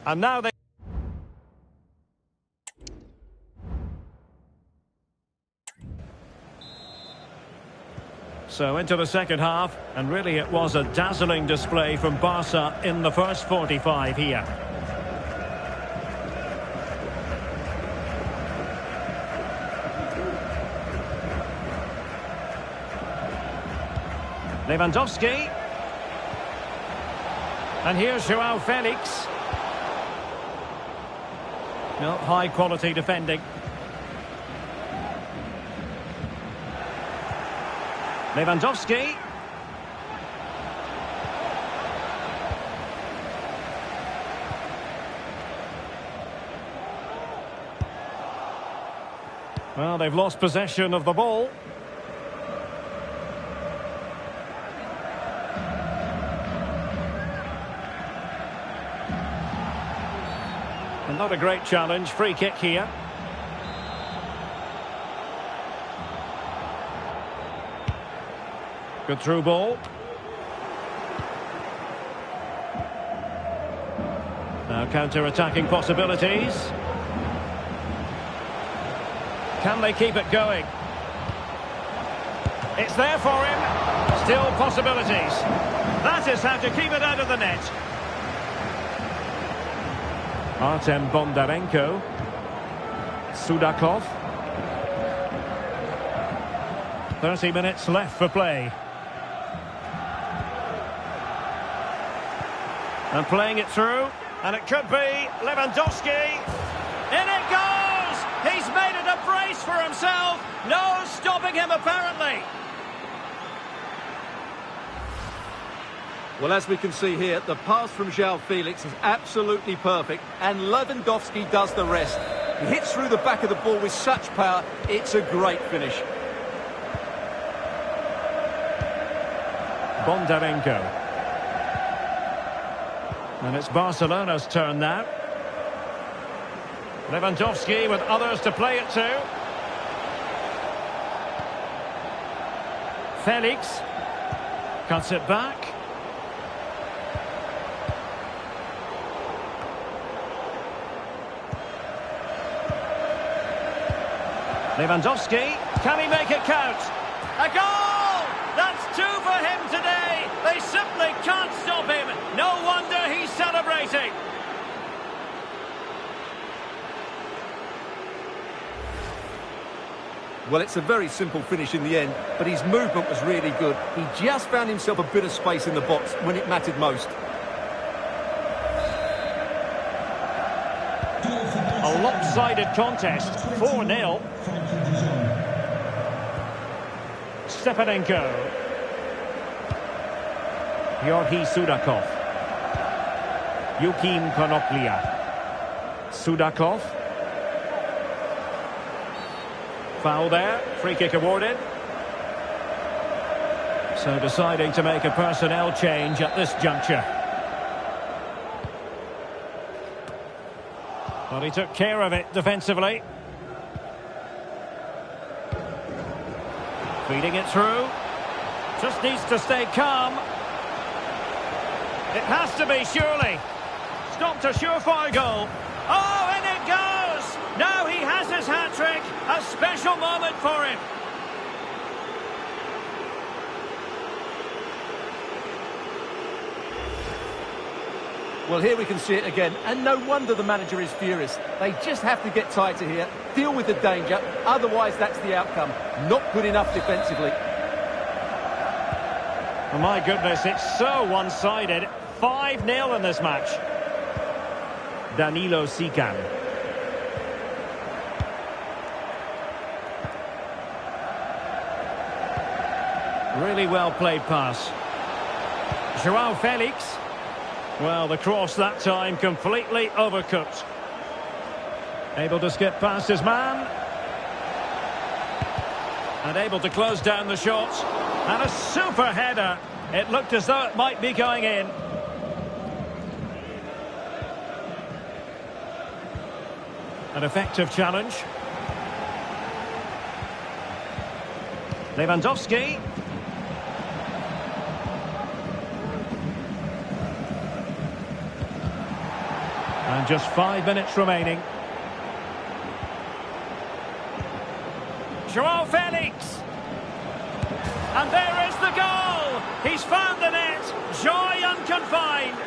And now they... So into the second half, and really it was a dazzling display from Barca in the first 45 here. Lewandowski. And here's Joao Felix. No, high quality defending. Lewandowski. Well, they've lost possession of the ball. And not a great challenge. Free kick here. Good through ball. Now counter-attacking possibilities. Can they keep it going? It's there for him. Still possibilities. That is how to keep it out of the net. Artem Bondarenko. Sudakov. 30 minutes left for play. And playing it through, and it could be Lewandowski. In it goes! He's made it a brace for himself. No stopping him, apparently. Well, as we can see here, the pass from João Felix is absolutely perfect, and Lewandowski does the rest. He hits through the back of the ball with such power, it's a great finish. Bondarenko. And it's Barcelona's turn now. Lewandowski with others to play it to. Felix cuts it back. Lewandowski, can he make it count? A goal! That's two for him today. They simply can't stop him. No wonder he's celebrating. Well, it's a very simple finish in the end, but his movement was really good. He just found himself a bit of space in the box when it mattered most. A lopsided contest, 4-0. Stepanenko. Georgi Sudakov. Joachim Konoplia. Sudakov. Foul there, free kick awarded. So deciding to make a personnel change at this juncture. Well, he took care of it defensively. Feeding it through. Just needs to stay calm. It has to be, surely. Stopped a surefire goal. Oh, in it goes! Now he has his hat-trick. A special moment for him. Well, here we can see it again, and no wonder the manager is furious. They just have to get tighter here, deal with the danger, otherwise that's the outcome. Not good enough defensively. Oh, my goodness, it's so one-sided. 5-0 in this match. Danilo Sican. Really well played pass. João Felix. Well, the cross that time completely overcooked. Able to skip past his man. And able to close down the shot. And a super header. It looked as though it might be going in. An effective challenge. Lewandowski. And just 5 minutes remaining. João Felix. And there is the goal. He's found the net. Joy unconfined.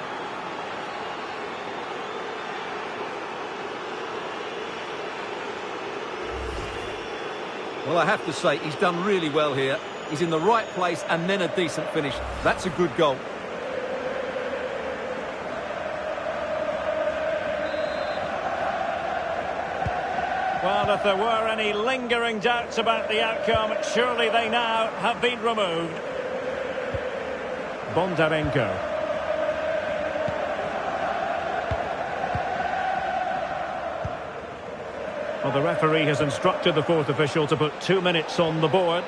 Well, I have to say, he's done really well here. He's in the right place and then a decent finish. That's a good goal. Well, if there were any lingering doubts about the outcome, surely they now have been removed. Bondarenko. Well, the referee has instructed the fourth official to put 2 minutes on the board.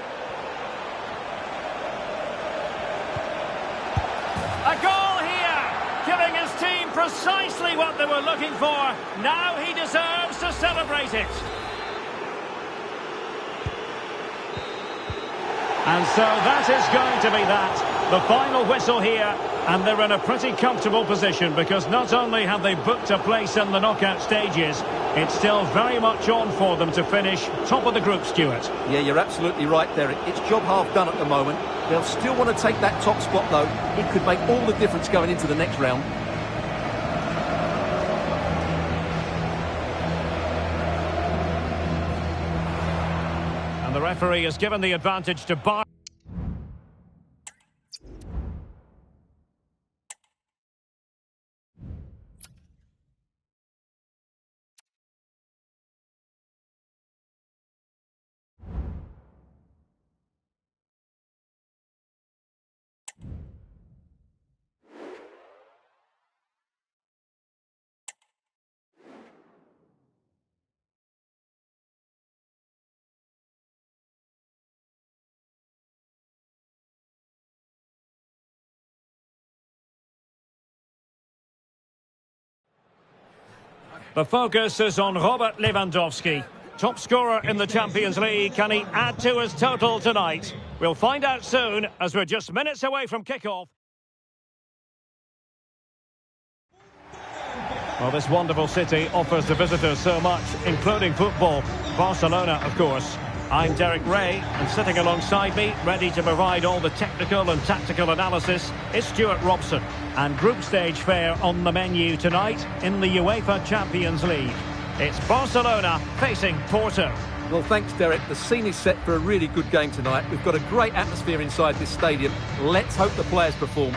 A goal here, giving his team precisely what they were looking for. Now he deserves to celebrate it. And so that is going to be that. The final whistle here, and they're in a pretty comfortable position because not only have they booked a place in the knockout stages, it's still very much on for them to finish top of the group, Stuart. Yeah, you're absolutely right, Derek. It's job half done at the moment. They'll still want to take that top spot, though. It could make all the difference going into the next round. And the referee has given the advantage to Barcelona. The focus is on Robert Lewandowski. Top scorer in the Champions League. Can he add to his total tonight? We'll find out soon as we're just minutes away from kickoff. Well, this wonderful city offers the visitors so much, including football. Barcelona, of course. I'm Derek Ray, and sitting alongside me, ready to provide all the technical and tactical analysis, is Stuart Robson. And group stage fare on the menu tonight in the UEFA Champions League. It's Barcelona facing Porto. Well, thanks, Derek. The scene is set for a really good game tonight. We've got a great atmosphere inside this stadium. Let's hope the players perform.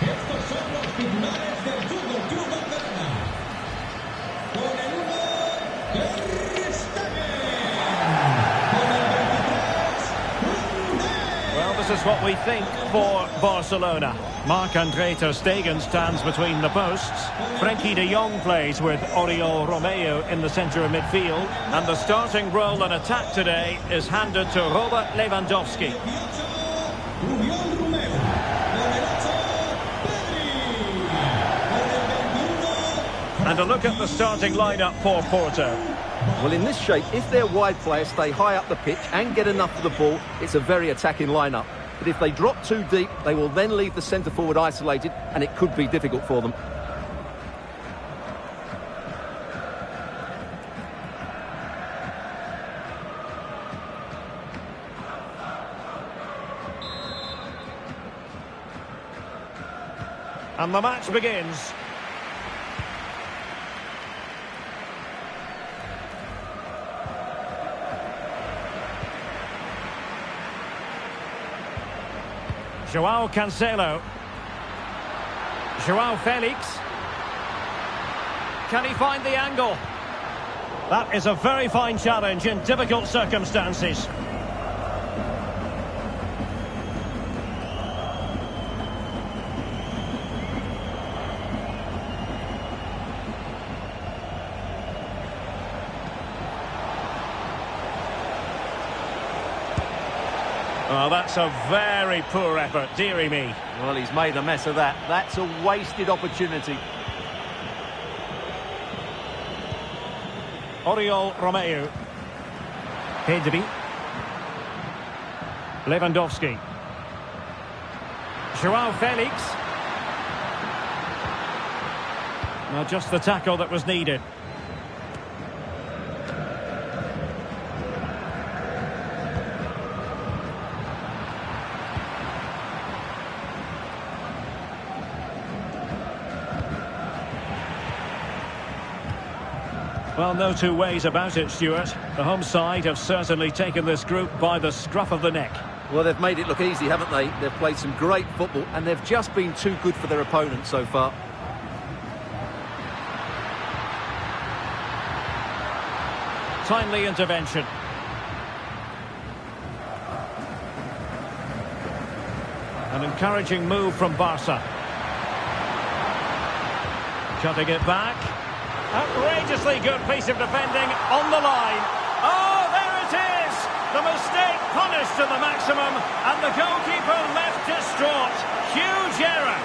Estos son los titulares del Fútbol Club Barcelona. Con el 1, Ter Stegen. Con el 23, Koundé. Well, this is what we think for Barcelona. Marc-Andre Ter Stegen stands between the posts. Frenkie de Jong plays with Oriol Romeu in the centre of midfield. And the starting role in attack today is handed to Robert Lewandowski. Oriol Romeu. Con el 8, Pedri. Con el 21, And a look at the starting lineup for Porto. Well, in this shape, if their wide players stay high up the pitch and get enough of the ball, it's a very attacking lineup. But if they drop too deep, they will then leave the centre-forward isolated, and it could be difficult for them. And the match begins. Joao Cancelo. Joao Felix. Can he find the angle? That is a very fine challenge in difficult circumstances. Oh, that's a very poor effort, dearie me. Well, he's made a mess of that. That's a wasted opportunity. Oriol Romeu. Pedri. Lewandowski. Joao Felix. Well, just the tackle that was needed. Well, no two ways about it, Stuart. The home side have certainly taken this group by the scruff of the neck. Well, they've made it look easy, haven't they? They've played some great football, and they've just been too good for their opponents so far. Timely intervention. An encouraging move from Barca. Cutting it back. Outrageously good piece of defending on the line. Oh, there it is! The mistake punished to the maximum, and the goalkeeper left distraught. Huge error.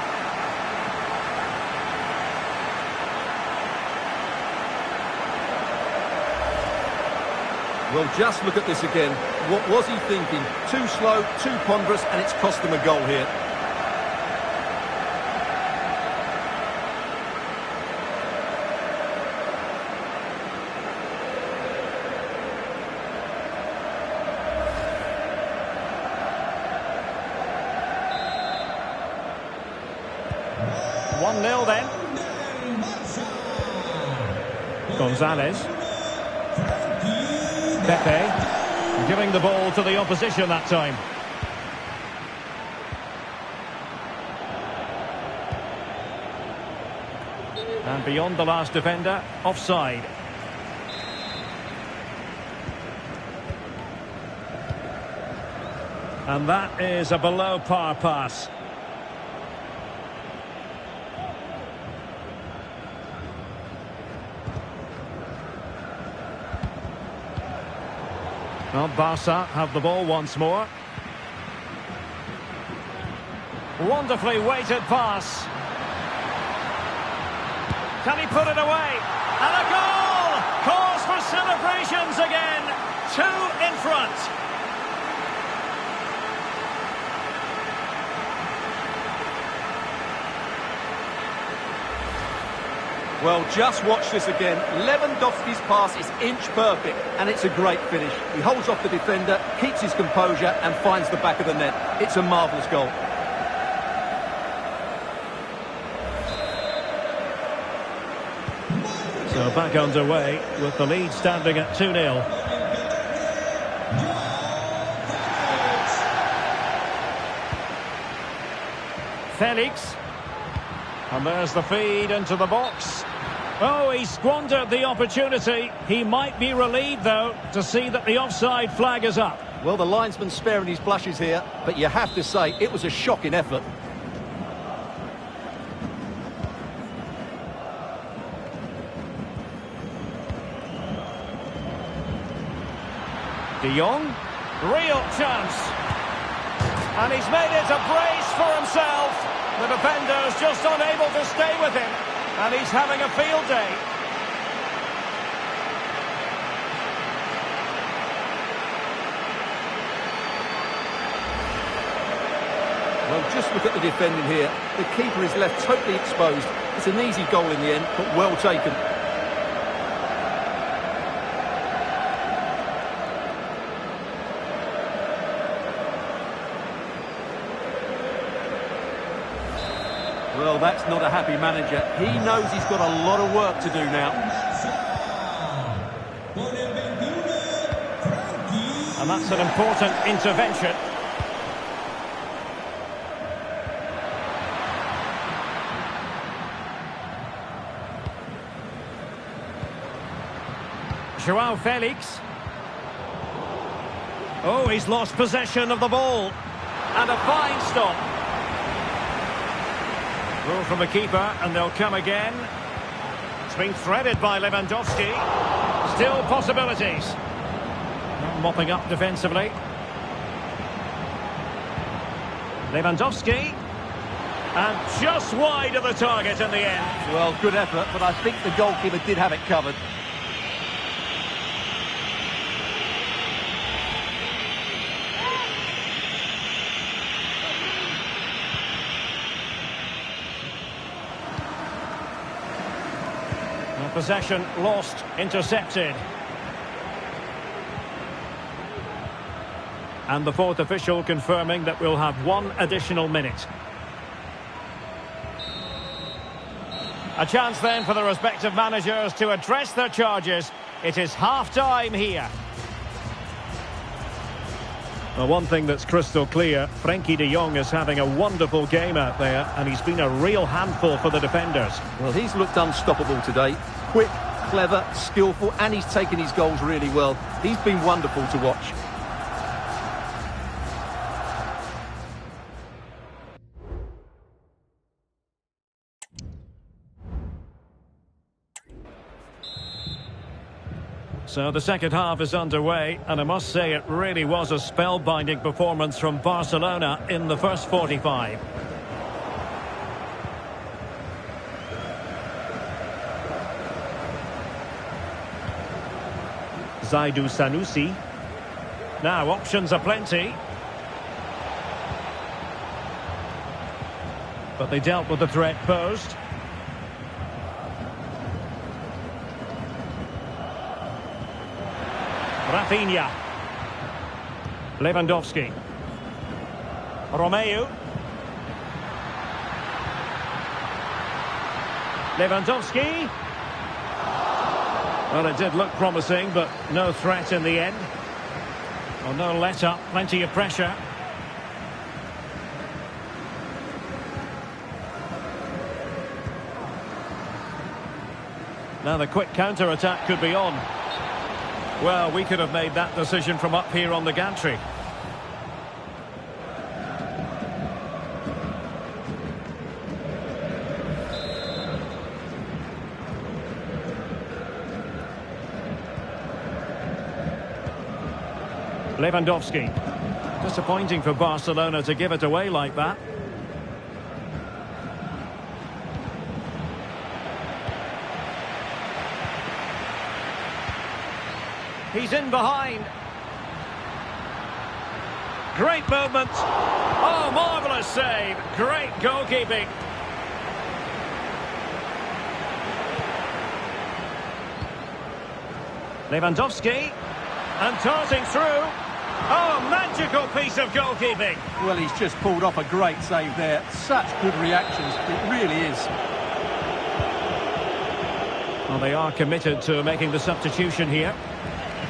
Well, just look at this again. What was he thinking? Too slow, too ponderous, and it's cost them a goal here. 1-0 then. Gonzalez. Pepe. Giving the ball to the opposition that time. And beyond the last defender, offside. And that is a below par pass. Well, Barca have the ball once more. Wonderfully weighted pass. Can he put it away? And a goal! Cause for celebrations again. 2 in front. Well, just watch this again. Lewandowski's pass is inch perfect, and it's a great finish. He holds off the defender, keeps his composure, and finds the back of the net. It's a marvellous goal. So back underway with the lead standing at 2-0. Felix. And there's the feed into the box. Oh, he squandered the opportunity. He might be relieved, though, to see that the offside flag is up. Well, the linesman's sparing his blushes here, but you have to say it was a shocking effort. De Jong, real chance. And he's made it a brace for himself. The defender's just unable to stay with him. And he's having a field day. Well, just look at the defending here. The keeper is left totally exposed. It's an easy goal in the end, but well taken. Well, that's not a happy manager. He knows he's got a lot of work to do now. And that's an important intervention. Joao Felix. Oh, he's lost possession of the ball. And a fine stop. Goal from the keeper, and they'll come again. It's been threaded by Lewandowski. Still possibilities. Not mopping up defensively. Lewandowski. And just wide of the target in the end. Well, good effort, but I think the goalkeeper did have it covered. Possession lost, intercepted. And the fourth official confirming that we'll have 1 additional minute. A chance then for the respective managers to address their charges. It is half-time here. Well, one thing that's crystal clear, Frenkie de Jong is having a wonderful game out there, and he's been a real handful for the defenders. Well, he's looked unstoppable today. Quick, clever, skillful, and he's taken his goals really well. He's been wonderful to watch. So the second half is underway, and I must say it really was a spellbinding performance from Barcelona in the first 45. Zaidu Sanusi. Now options are plenty. But they dealt with the threat posed. Rafinha. Lewandowski. Romeu. Lewandowski. Well, it did look promising, but no threat in the end. Well, no let-up, plenty of pressure. Now the quick counter-attack could be on. Well, we could have made that decision from up here on the gantry. Lewandowski. Disappointing for Barcelona to give it away like that. He's in behind. Great movement. Oh, marvellous save. Great goalkeeping. Lewandowski. And darting through. Oh, magical piece of goalkeeping. Well, he's just pulled off a great save there. Such good reactions. It really is. Well, they are committed to making the substitution here.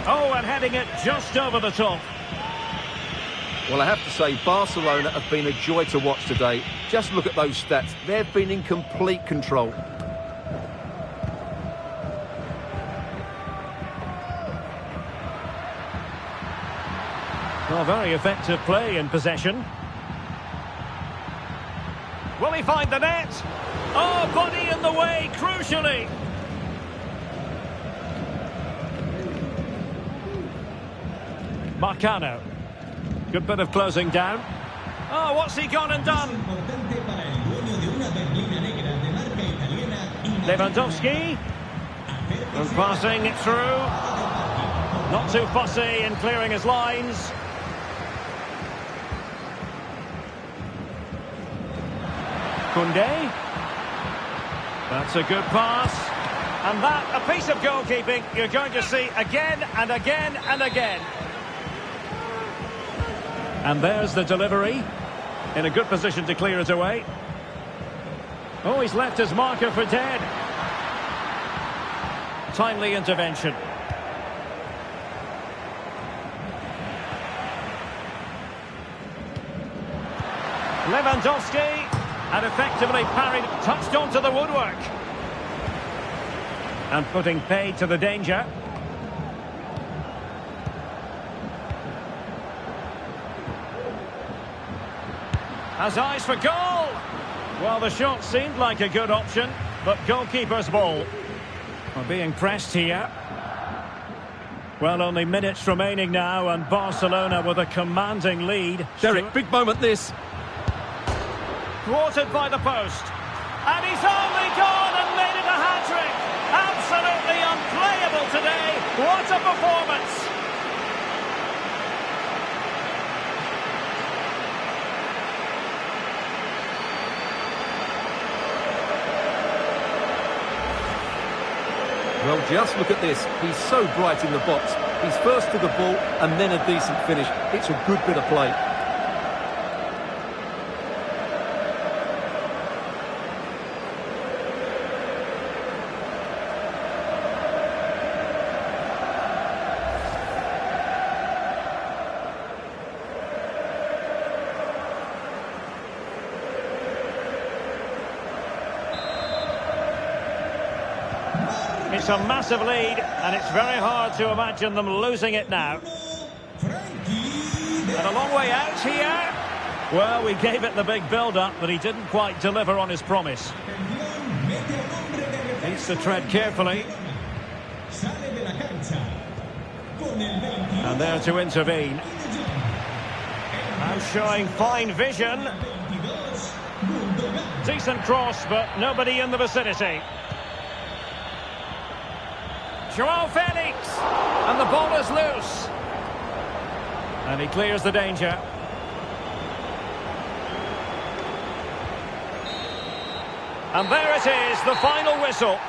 Oh, and heading it just over the top. Well, I have to say, Barcelona have been a joy to watch today. Just look at those stats. They've been in complete control. Well, very effective play in possession. Will he find the net? Oh, body in the way, crucially. Marcano. Good bit of closing down. Oh, what's he gone and done? Lewandowski. And passing it through. Not too fussy in clearing his lines. Koundé. That's a good pass. And that, a piece of goalkeeping you're going to see again and again and again. And there's the delivery. In a good position to clear it away. Oh, he's left his marker for dead. Timely intervention. Lewandowski. And effectively parried, touched onto the woodwork. And putting paid to the danger. Has eyes for goal. Well, the shot seemed like a good option, but goalkeeper's ball. We're being pressed here. Well, only minutes remaining now, and Barcelona with a commanding lead. Derek, big moment this. Thwarted by the post. And he's only gone and made it a hat-trick. Absolutely unplayable today. What a performance. Well, just look at this. He's so bright in the box. He's first to the ball and then a decent finish. It's a good bit of play. It's a massive lead, and it's very hard to imagine them losing it now. And a long way out here. Well, we gave it the big build-up, but he didn't quite deliver on his promise. Needs to tread carefully. And there to intervene. And showing fine vision. Decent cross, but nobody in the vicinity. Joao Felix, and the ball is loose. And he clears the danger. And there it is, the final whistle.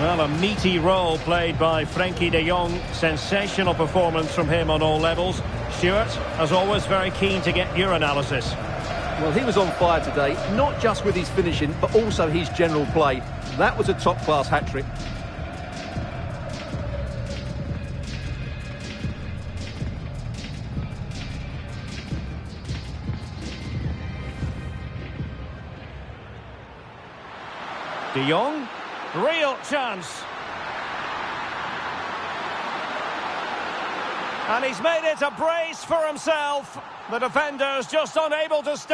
Well, a meaty role played by Frenkie de Jong. Sensational performance from him on all levels. Stuart, as always, very keen to get your analysis. Well, he was on fire today, not just with his finishing, but also his general play. That was a top-class hat-trick. De Jong, real chance. And he's made it a brace for himself. The defender's just unable to stay.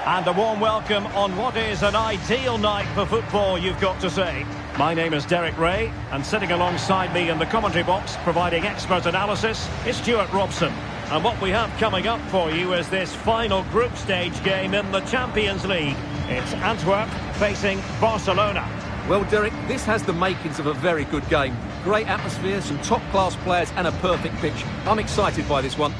And a warm welcome on what is an ideal night for football, you've got to say. My name is Derek Ray, and sitting alongside me in the commentary box, providing expert analysis, is Stuart Robson. And what we have coming up for you is this final group stage game in the Champions League. It's Antwerp facing Barcelona. Well, Derek, this has the makings of a very good game. Great atmosphere, some top-class players and a perfect pitch. I'm excited by this one.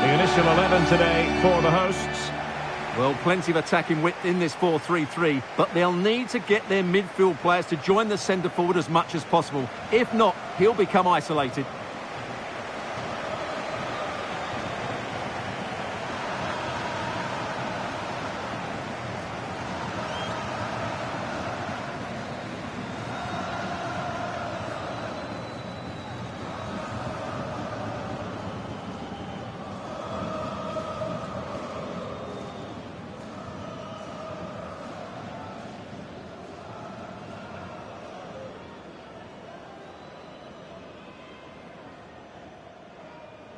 Initial 11 today for the hosts. Well, plenty of attacking width in this 4-3-3, but they'll need to get their midfield players to join the centre forward as much as possible. If not, he'll become isolated.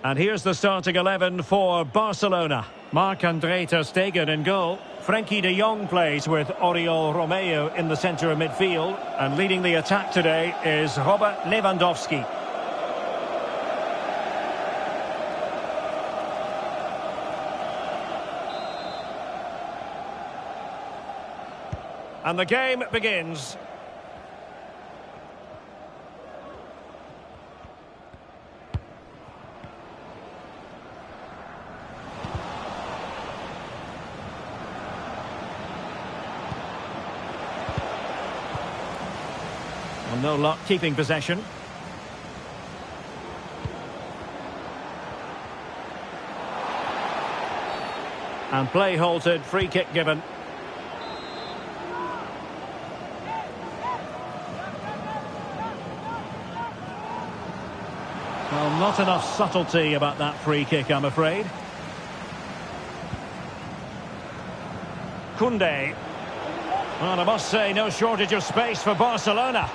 And here's the starting 11 for Barcelona. Marc-Andre ter Stegen in goal. Frenkie de Jong plays with Oriol Romeo in the centre of midfield. And leading the attack today is Robert Lewandowski. And the game begins. Well, no luck keeping possession. And play halted, free kick given. Well, not enough subtlety about that free kick, I'm afraid. Koundé. Well, I must say, no shortage of space for Barcelona.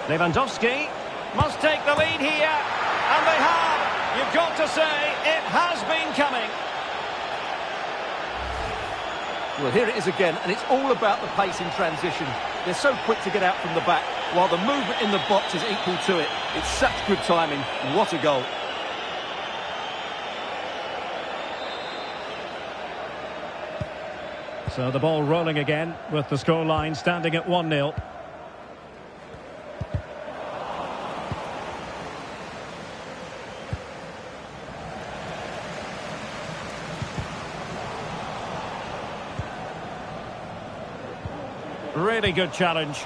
Lewandowski must take the lead here, and they have. You've got to say, it has been coming. Well, here it is again, and it's all about the pace in transition. They're so quick to get out from the back, while the movement in the box is equal to it. It's such good timing. What a goal. So the ball rolling again with the scoreline standing at 1-0. Really good challenge.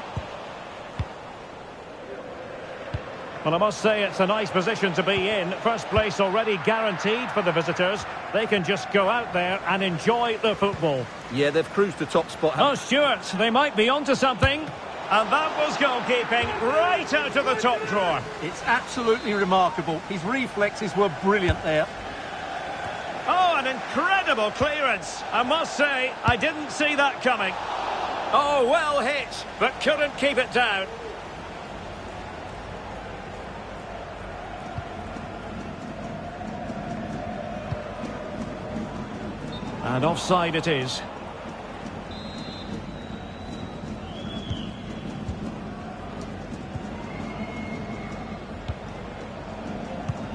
Well, I must say it's a nice position to be in. First place already guaranteed for the visitors. They can just go out there and enjoy the football. Yeah, they've cruised the top spot. Oh, Stuart, they might be onto something. And that was goalkeeping right out of the top drawer. It's absolutely remarkable. His reflexes were brilliant there. Oh, an incredible clearance. I must say, I didn't see that coming. Oh, well hit, but couldn't keep it down. And offside it is.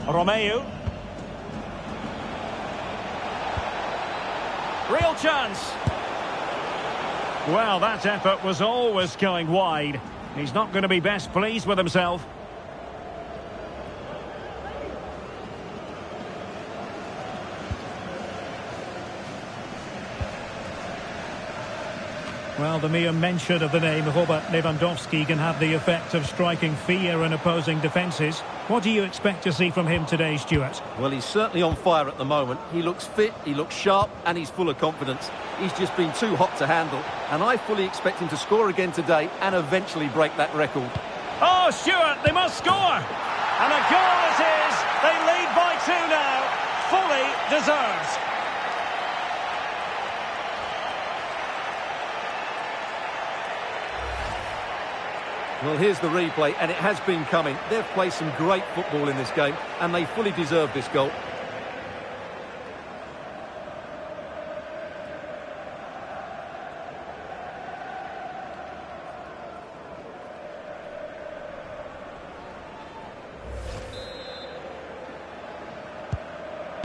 Romeu. Real chance. Well, that effort was always going wide. He's not going to be best pleased with himself. Well, the mere mention of the name of Robert Lewandowski can have the effect of striking fear in opposing defences. What do you expect to see from him today, Stuart? Well, he's certainly on fire at the moment. He looks fit, he looks sharp, and he's full of confidence. He's just been too hot to handle, and I fully expect him to score again today and eventually break that record. Oh, Stuart, they must score! And a goal it is! They lead by 2 now. Fully deserves. Well, here's the replay, and it has been coming. They've played some great football in this game, and they fully deserve this goal.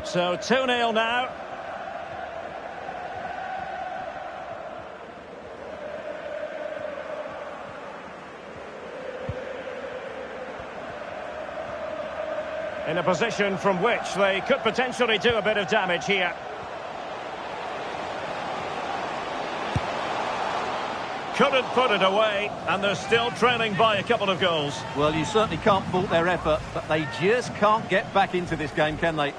So 2-0 now. In a position from which they could potentially do a bit of damage here. Couldn't put it away, and they're still trailing by a couple of goals. Well, you certainly can't fault their effort, but they just can't get back into this game, can they?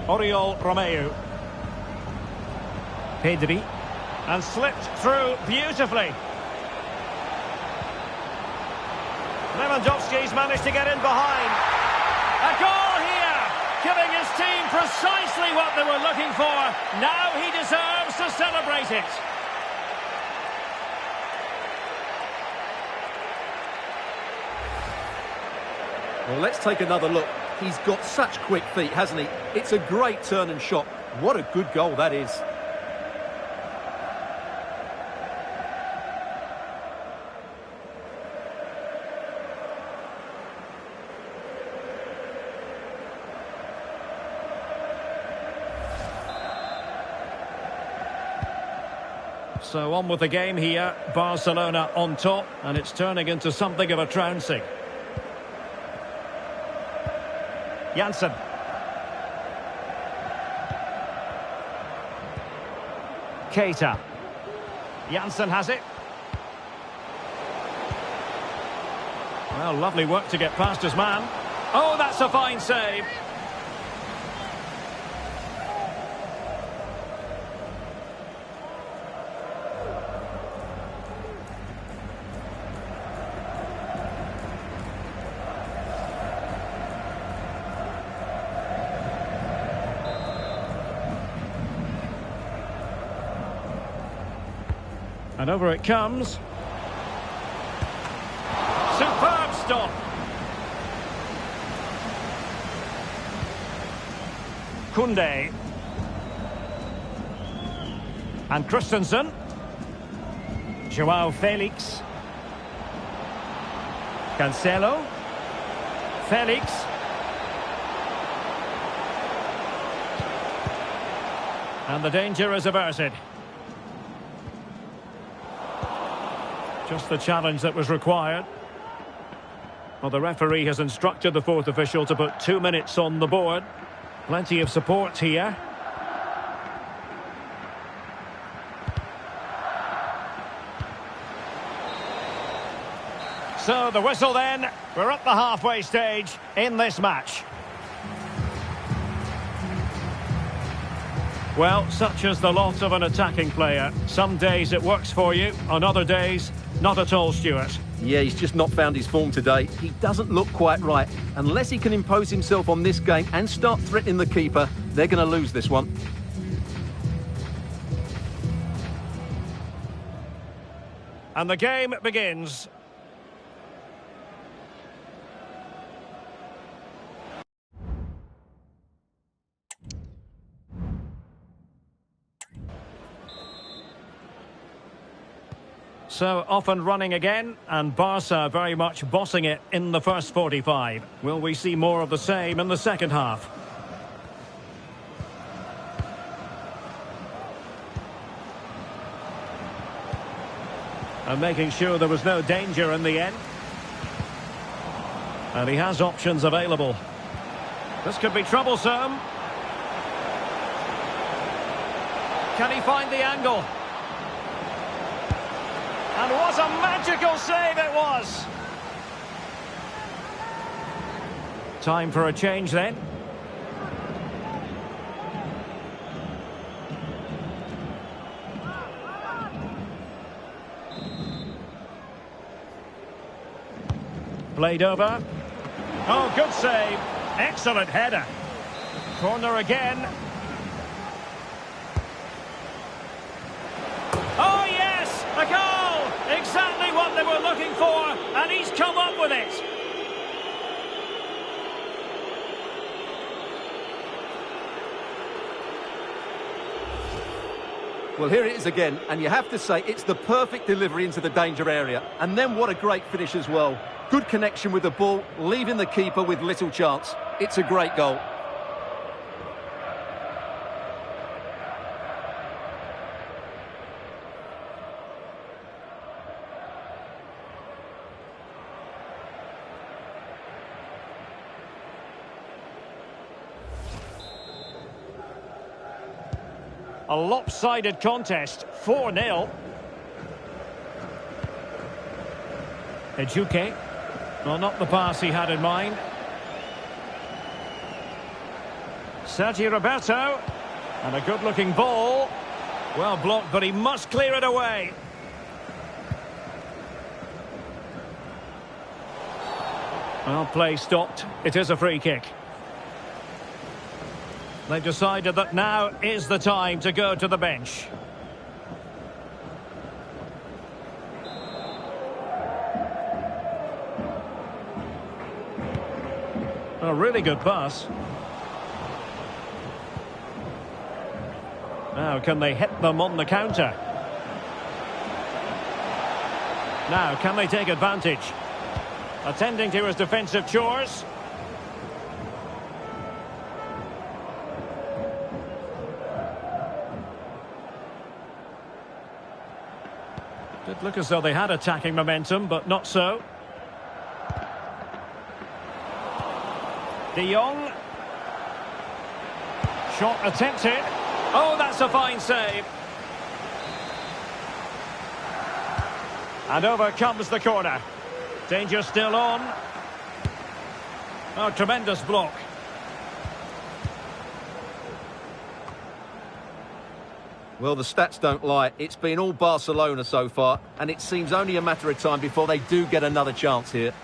Oriol Romeu. Pedri. And slipped through beautifully. Lewandowski's managed to get in behind. A goal here, giving his team precisely what they were looking for. Now he deserves to celebrate it. Well, let's take another look. He's got such quick feet, hasn't he? It's a great turn and shot. What a good goal that is. So on with the game here. Barcelona on top, and it's turning into something of a trouncing. Janssen. Keita. Janssen has it. Well, lovely work to get past his man. Oh, that's a fine save. And over it comes. Superb stop. Koundé. And Christensen. Joao Felix. Cancelo. Felix. And the danger is averted. Just the challenge that was required. Well, the referee has instructed the fourth official to put 2 minutes on the board. Plenty of support here. So the whistle then. We're at the halfway stage in this match. Well, such is the lot of an attacking player. Some days it works for you, on other days, not at all, Stuart. Yeah, he's just not found his form today. He doesn't look quite right. Unless he can impose himself on this game and start threatening the keeper, they're going to lose this one. And the game begins. So, off and running again, and Barca very much bossing it in the first 45. Will we see more of the same in the second half? And making sure there was no danger in the end. And he has options available. This could be troublesome. Can he find the angle? And what a magical save it was! Time for a change then. Played over. Oh, good save. Excellent header. Corner again. Oh, yes! A goal! Exactly what they were looking for, and he's come up with it. Well, here it is again, and you have to say it's the perfect delivery into the danger area. And then what a great finish as well. Good connection with the ball, leaving the keeper with little chance. It's a great goal. A lopsided contest, 4-0. Ejuke. Well, not the pass he had in mind. Sergio Roberto. And a good-looking ball. Well blocked, but he must clear it away. Well, play stopped. It is a free kick. They've decided that now is the time to go to the bench. A really good pass. Now, can they hit them on the counter? Now, can they take advantage? Attending to his defensive chores. Did look as though they had attacking momentum, but not so. De Jong. Shot attempted. Oh, that's a fine save. And over comes the corner. Danger still on. Oh, tremendous block. Well, the stats don't lie. It's been all Barcelona so far, and it seems only a matter of time before they do get another chance here.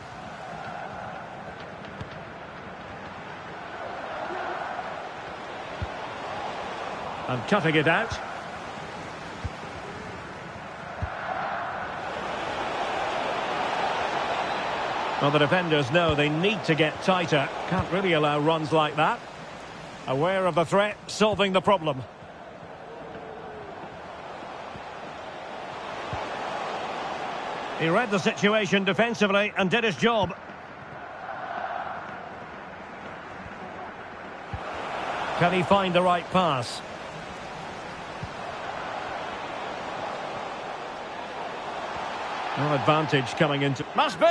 And cutting it out. Well, the defenders know they need to get tighter. Can't really allow runs like that. Aware of the threat, solving the problem. He read the situation defensively and did his job. Can he find the right pass? No advantage coming into... Must be!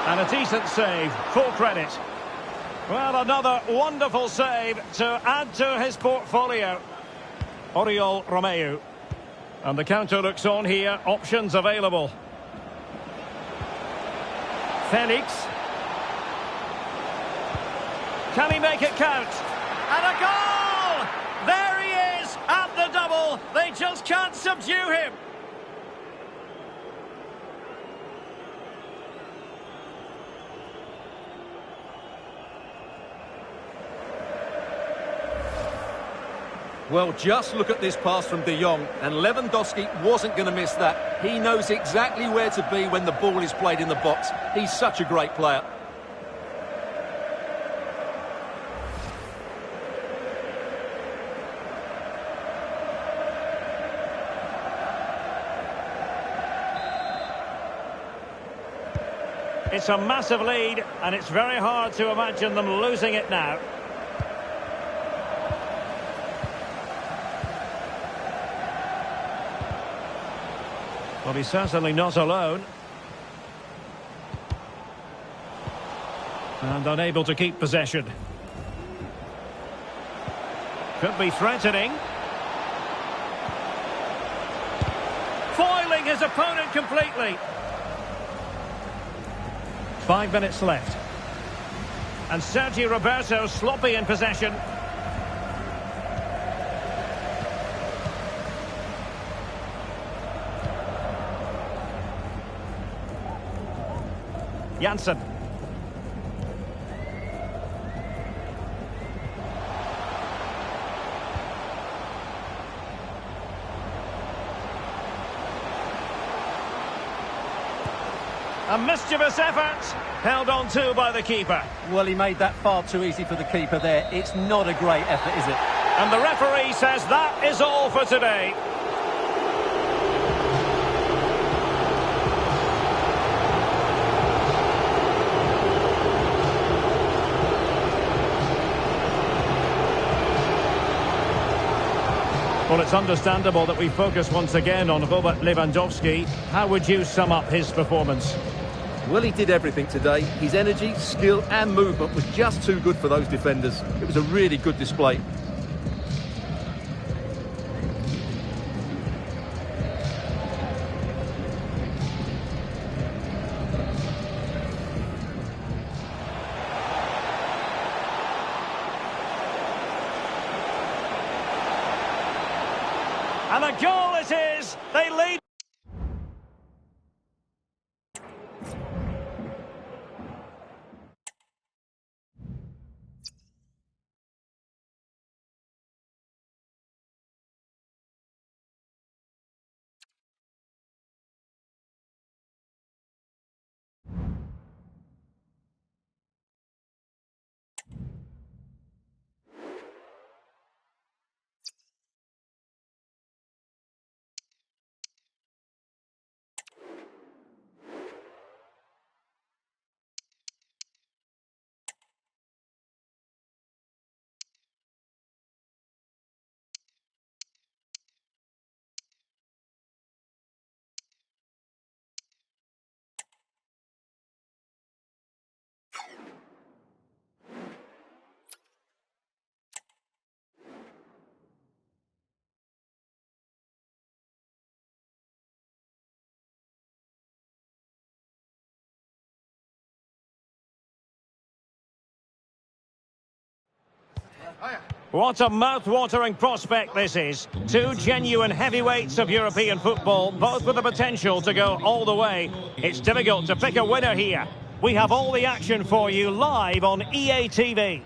And a decent save, full credit. Well, another wonderful save to add to his portfolio. Oriol Romeu. And the counter looks on here, options available. Felix. Can he make it count? And a goal! There he is at the double. They just can't subdue him. Well, just look at this pass from De Jong, and Lewandowski wasn't going to miss that. He knows exactly where to be when the ball is played in the box. He's such a great player. It's a massive lead, and it's very hard to imagine them losing it now. Well, he's certainly not alone. And unable to keep possession. Could be threatening. Foiling his opponent completely. 5 minutes left. And Sergio Roberto sloppy in possession. Janssen. A mischievous effort, held on to by the keeper. Well, he made that far too easy for the keeper there. It's not a great effort, is it? And the referee says that is all for today. Well, it's understandable that we focus once again on Robert Lewandowski. How would you sum up his performance? Well, he did everything today. His energy, skill and movement was just too good for those defenders. It was a really good display. And a goal it is! They lead! What a mouth-watering prospect this is. Two genuine heavyweights of European football, both with the potential to go all the way. It's difficult to pick a winner here. We have all the action for you live on EA TV.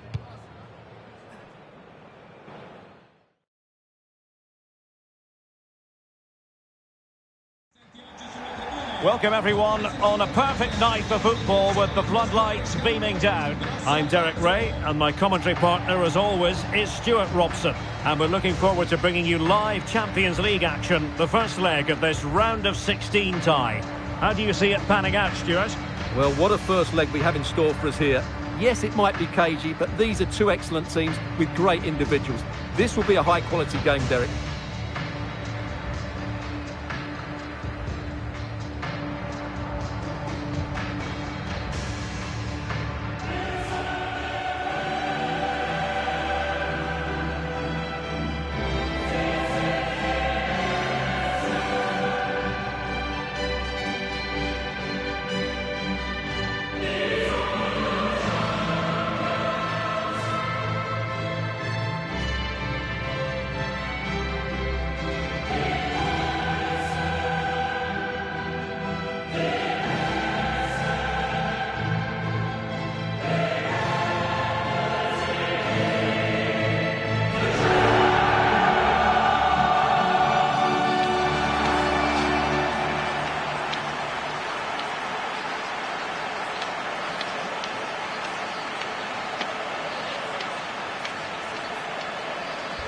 Welcome everyone on a perfect night for football with the floodlights beaming down. I'm Derek Ray and my commentary partner as always is Stuart Robson. And we're looking forward to bringing you live Champions League action, the first leg of this round of 16 tie. How do you see it panning out, Stuart? Well, what a first leg we have in store for us here. Yes, it might be cagey, but these are two excellent teams with great individuals. This will be a high-quality game, Derek.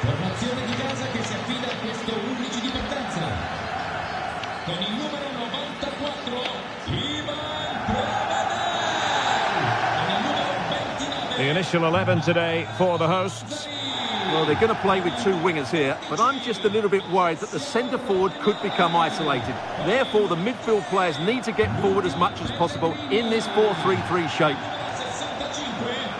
Formazione di casa che si affida a questo 11 di partenza. Con il numero 94, Ivan Con il numero 29. The initial 11 today for the hosts. Well, they're going to play with two wingers here, but I'm just a little bit worried that the centre-forward could become isolated. Therefore, the midfield players need to get forward as much as possible in this 4-3-3 shape. 65,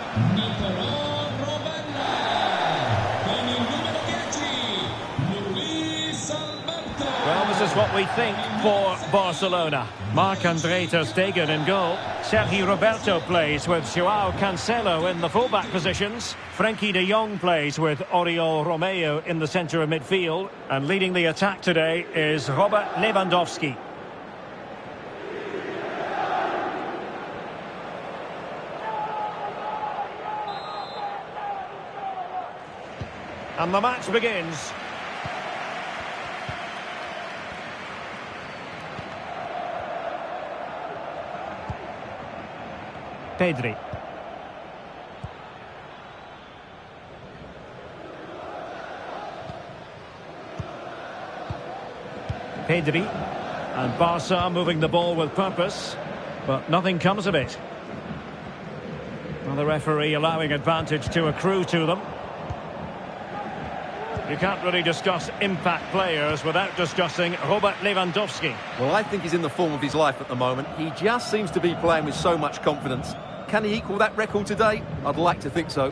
Well, this is what we think for Barcelona. Marc-Andre ter Stegen in goal. Sergi Roberto plays with Joao Cancelo in the fullback positions. Frenkie de Jong plays with Oriol Romeo in the centre of midfield. And leading the attack today is Robert Lewandowski. And the match begins. Pedri. And Barca moving the ball with purpose, but nothing comes of it. Well, the referee allowing advantage to accrue to them. You can't really discuss impact players without discussing Robert Lewandowski. Well, I think he's in the form of his life at the moment. He just seems to be playing with so much confidence. Can he equal that record today? I'd like to think so.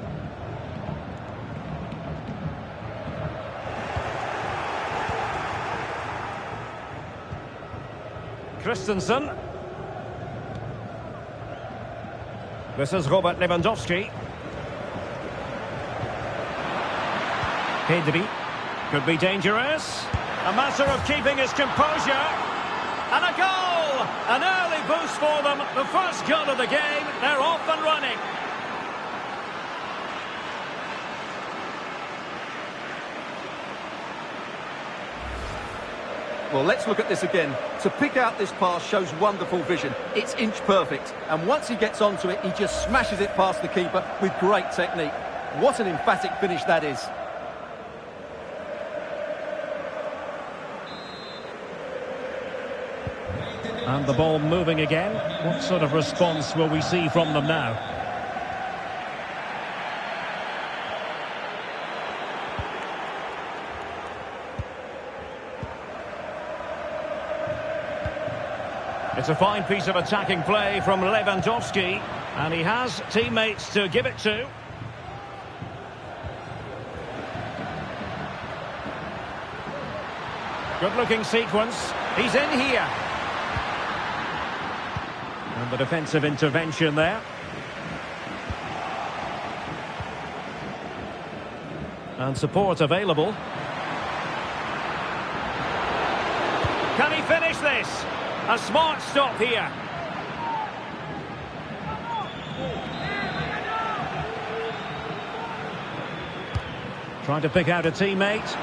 Christensen. This is Robert Lewandowski. Pedri. Could be dangerous. A matter of keeping his composure. And a goal! An early boost for them. The first goal of the game. They're off and running. Well, let's look at this again. To pick out this pass shows wonderful vision. It's inch perfect. And once he gets onto it, he just smashes it past the keeper with great technique. What an emphatic finish that is. And the ball moving again. What sort of response will we see from them now? It's a fine piece of attacking play from Lewandowski, and he has teammates to give it to. Good-looking sequence. He's in here. And the defensive intervention there. And support available. Can he finish this? A smart stop here. Trying to pick out a teammate.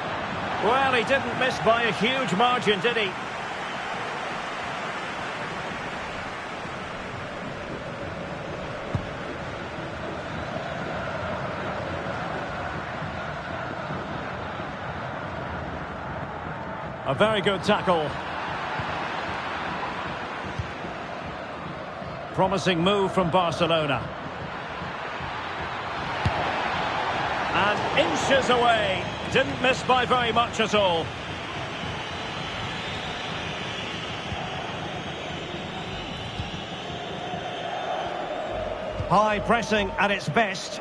Well, he didn't miss by a huge margin, did he? A very good tackle. Promising move from Barcelona. And inches away. Didn't miss by very much at all. High pressing at its best.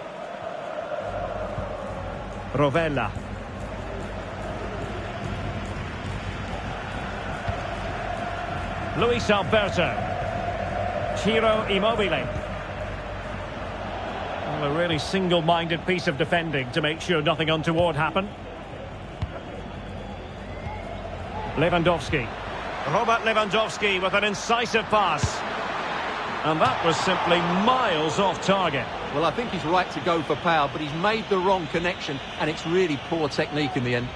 Rovella. Luis Alberto. Ciro Immobile. Well, a really single-minded piece of defending to make sure nothing untoward happened. Lewandowski. Robert Lewandowski with an incisive pass. And that was simply miles off target. Well, I think he's right to go for power, but he's made the wrong connection, and it's really poor technique in the end.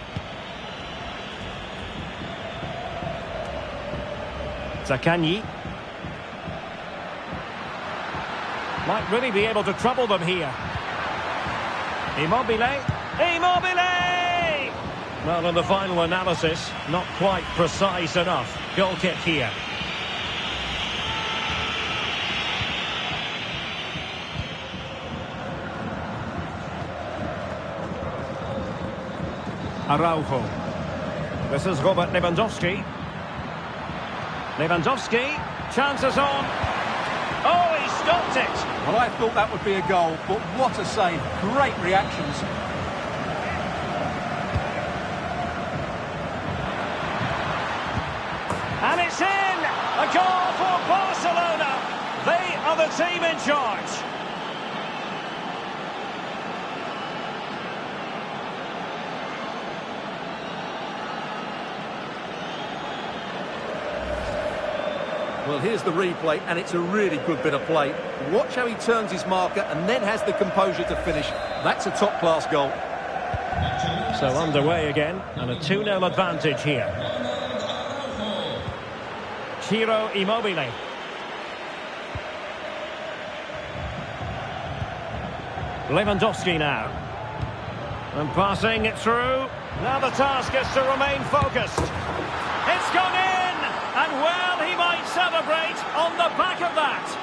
Zaccagni. Might really be able to trouble them here. Immobile. Immobile! Well, in the final analysis, not quite precise enough. Goal kick here. Araujo. This is Robert Lewandowski. Lewandowski. Chances on. Oh, he stopped it. Well, I thought that would be a goal, but what a save. Great reactions. And it's in! A goal for Barcelona. They are the team in charge. Well, here's the replay, and it's a really good bit of play. Watch how he turns his marker and then has the composure to finish. That's a top-class goal. So underway again, and a 2-0 advantage here. Ciro Immobile. Lewandowski now. And passing it through. Now the task is to remain focused. It's gone in! And well, he might celebrate on the back of that.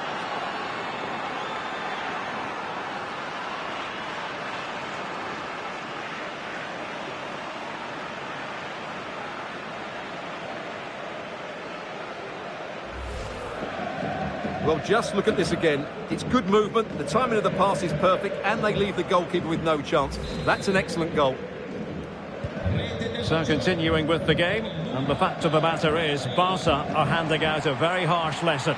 Well, just look at this again. It's good movement, the timing of the pass is perfect, and they leave the goalkeeper with no chance. That's an excellent goal. So continuing with the game, and the fact of the matter is Barca are handing out a very harsh lesson.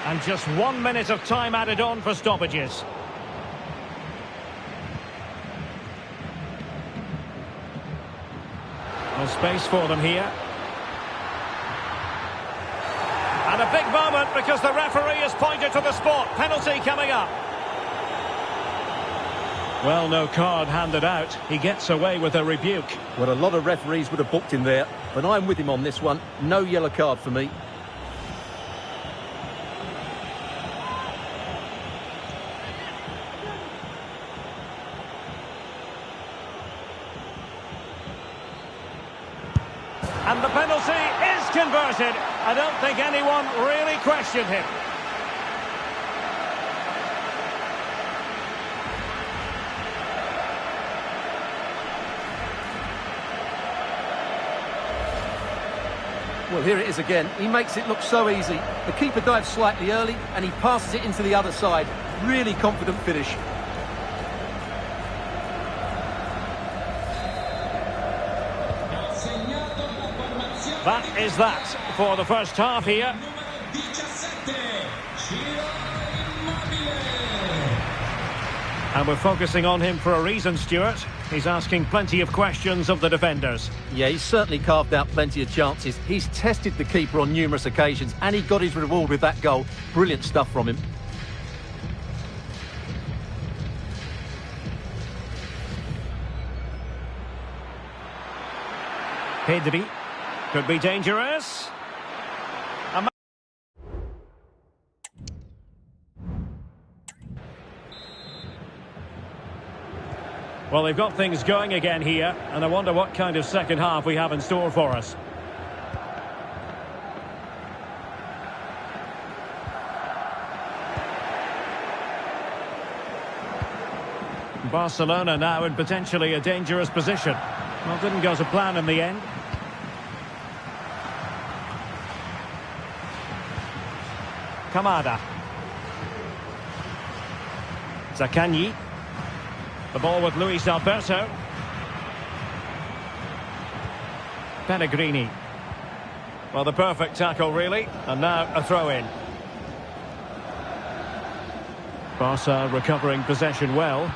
And just 1 minute of time added on for stoppages. There's space for them here. And a big moment because the referee has pointed to the spot. Penalty coming up. Well, no card handed out. He gets away with a rebuke. Well, a lot of referees would have booked him there, but I'm with him on this one. No yellow card for me. And the penalty is converted. I don't think anyone really questioned him. Well, here it is again. He makes it look so easy. The keeper dives slightly early, and he passes it into the other side. Really confident finish. That is that for the first half here. And we're focusing on him for a reason, Stuart. He's asking plenty of questions of the defenders. Yeah, he's certainly carved out plenty of chances. He's tested the keeper on numerous occasions, and he got his reward with that goal. Brilliant stuff from him. Pedri. Could be dangerous. Well, they've got things going again here, and I wonder what kind of second half we have in store for us. Barcelona now in potentially a dangerous position. Well, didn't go to plan in the end. Kamada. Zaccagni. The ball with Luis Alberto. Pellegrini. Well, the perfect tackle, really. And now a throw-in. Barca recovering possession well.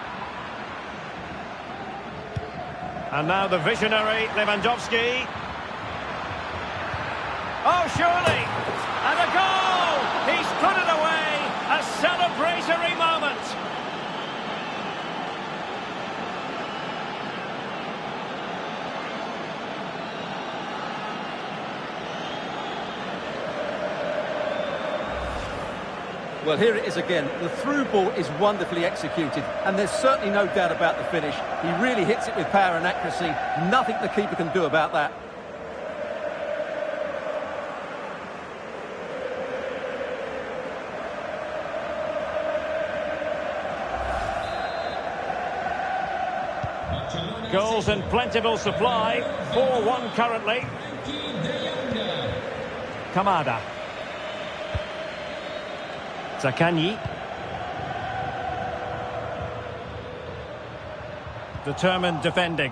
And now the visionary Lewandowski. Oh, surely! And a goal! He's put it away! A celebratory moment! Well, here it is again. The through ball is wonderfully executed, and there's certainly no doubt about the finish. He really hits it with power and accuracy. Nothing the keeper can do about that. Goals in plentiful supply. 4-1 currently. Kamada. Zaccagni. Determined defending.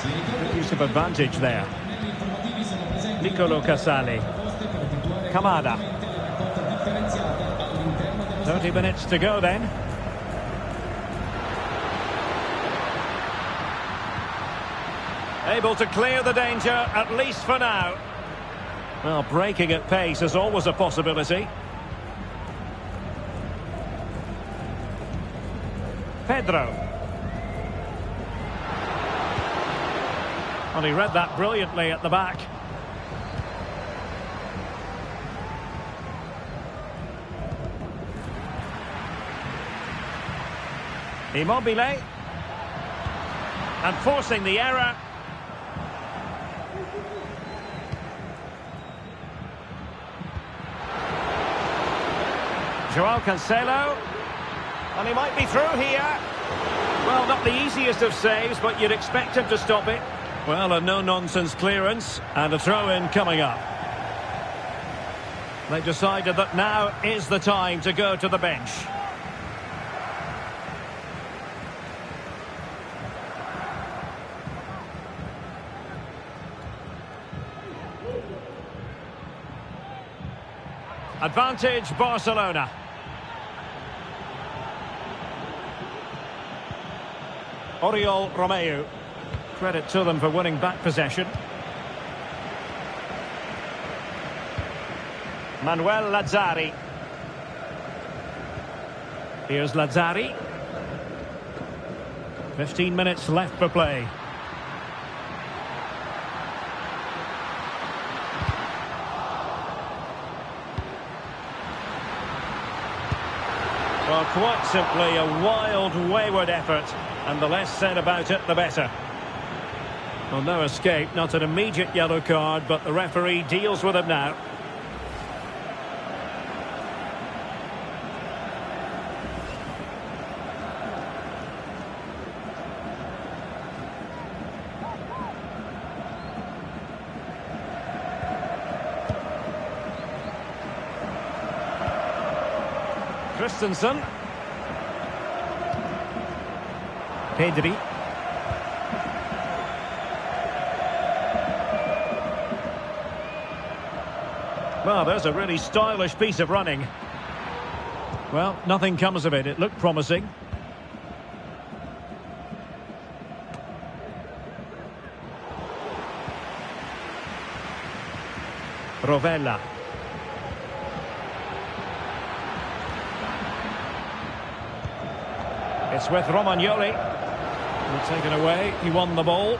Good use of advantage there. Nicolo Casali. Kamada. 30 minutes to go then. Able to clear the danger, at least for now. Well, breaking at pace is always a possibility. Pedro. Well, he read that brilliantly at the back. Immobile. And forcing the error. Joao Cancelo. And he might be through here. Well, not the easiest of saves, but you'd expect him to stop it. Well, a no-nonsense clearance and a throw-in coming up. They've decided that now is the time to go to the bench. Advantage Barcelona. Oriol Romeu. Credit to them for winning back possession. Manuel Lazzari. Here's Lazzari. 15 minutes left for play. Well, quite simply a wild, wayward effort, and the less said about it, the better. Well, no escape, not an immediate yellow card, but the referee deals with it now. Christensen. Pedri. Well, there's a really stylish piece of running. Well, nothing comes of it. It looked promising. Rovella. It's with Romagnoli. Taken away. He won the ball.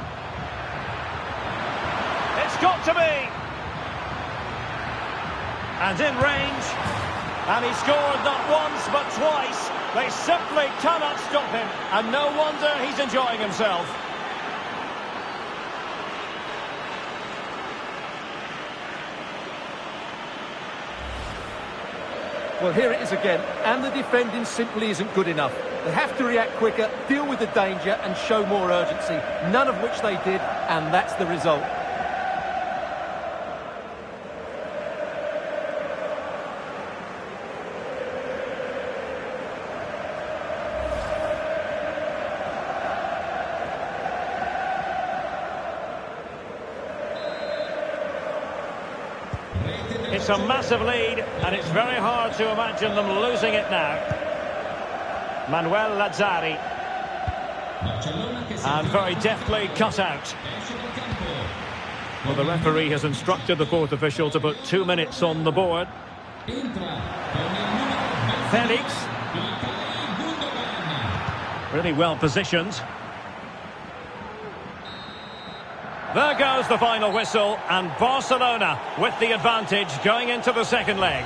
It's got to be. And in range. And he scored not once but twice. They simply cannot stop him. And no wonder he's enjoying himself. Well, here it is again, and the defending simply isn't good enough. They have to react quicker, deal with the danger, and show more urgency, none of which they did, and that's the result. It's a massive lead, and it's very hard to imagine them losing it now. Manuel Lazzari. And very deftly cut out. Well, the referee has instructed the fourth official to put 2 minutes on the board. Felix. Really well positioned. There goes the final whistle, and Barcelona with the advantage going into the second leg.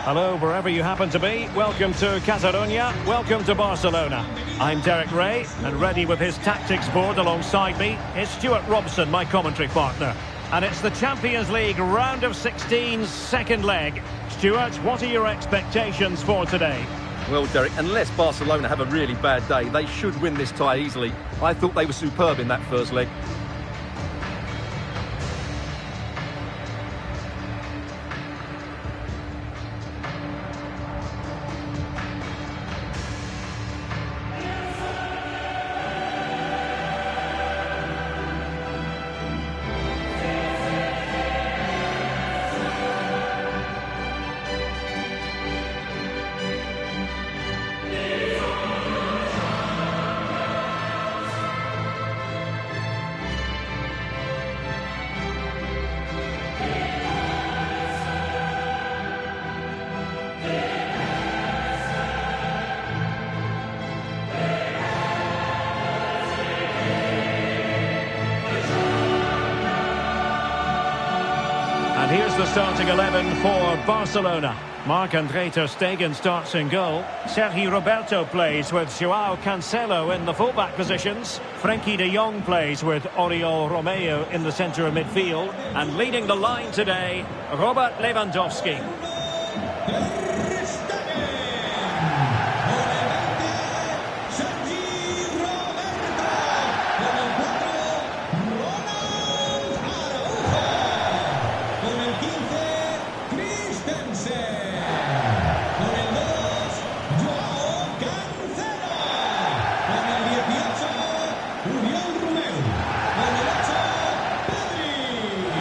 Hello, wherever you happen to be. Welcome to Catalonia. Welcome to Barcelona. I'm Derek Ray, and ready with his tactics board alongside me is Stuart Robson, my commentary partner. And it's the Champions League round of 16's second leg. Stuart, what are your expectations for today? Well, Derek, unless Barcelona have a really bad day, they should win this tie easily. I thought they were superb in that first leg. And here's the starting 11 for Barcelona. Marc-André ter Stegen starts in goal. Sergi Roberto plays with Joao Cancelo in the fullback positions. Frenkie de Jong plays with Oriol Romeo in the centre of midfield. And leading the line today, Robert Lewandowski.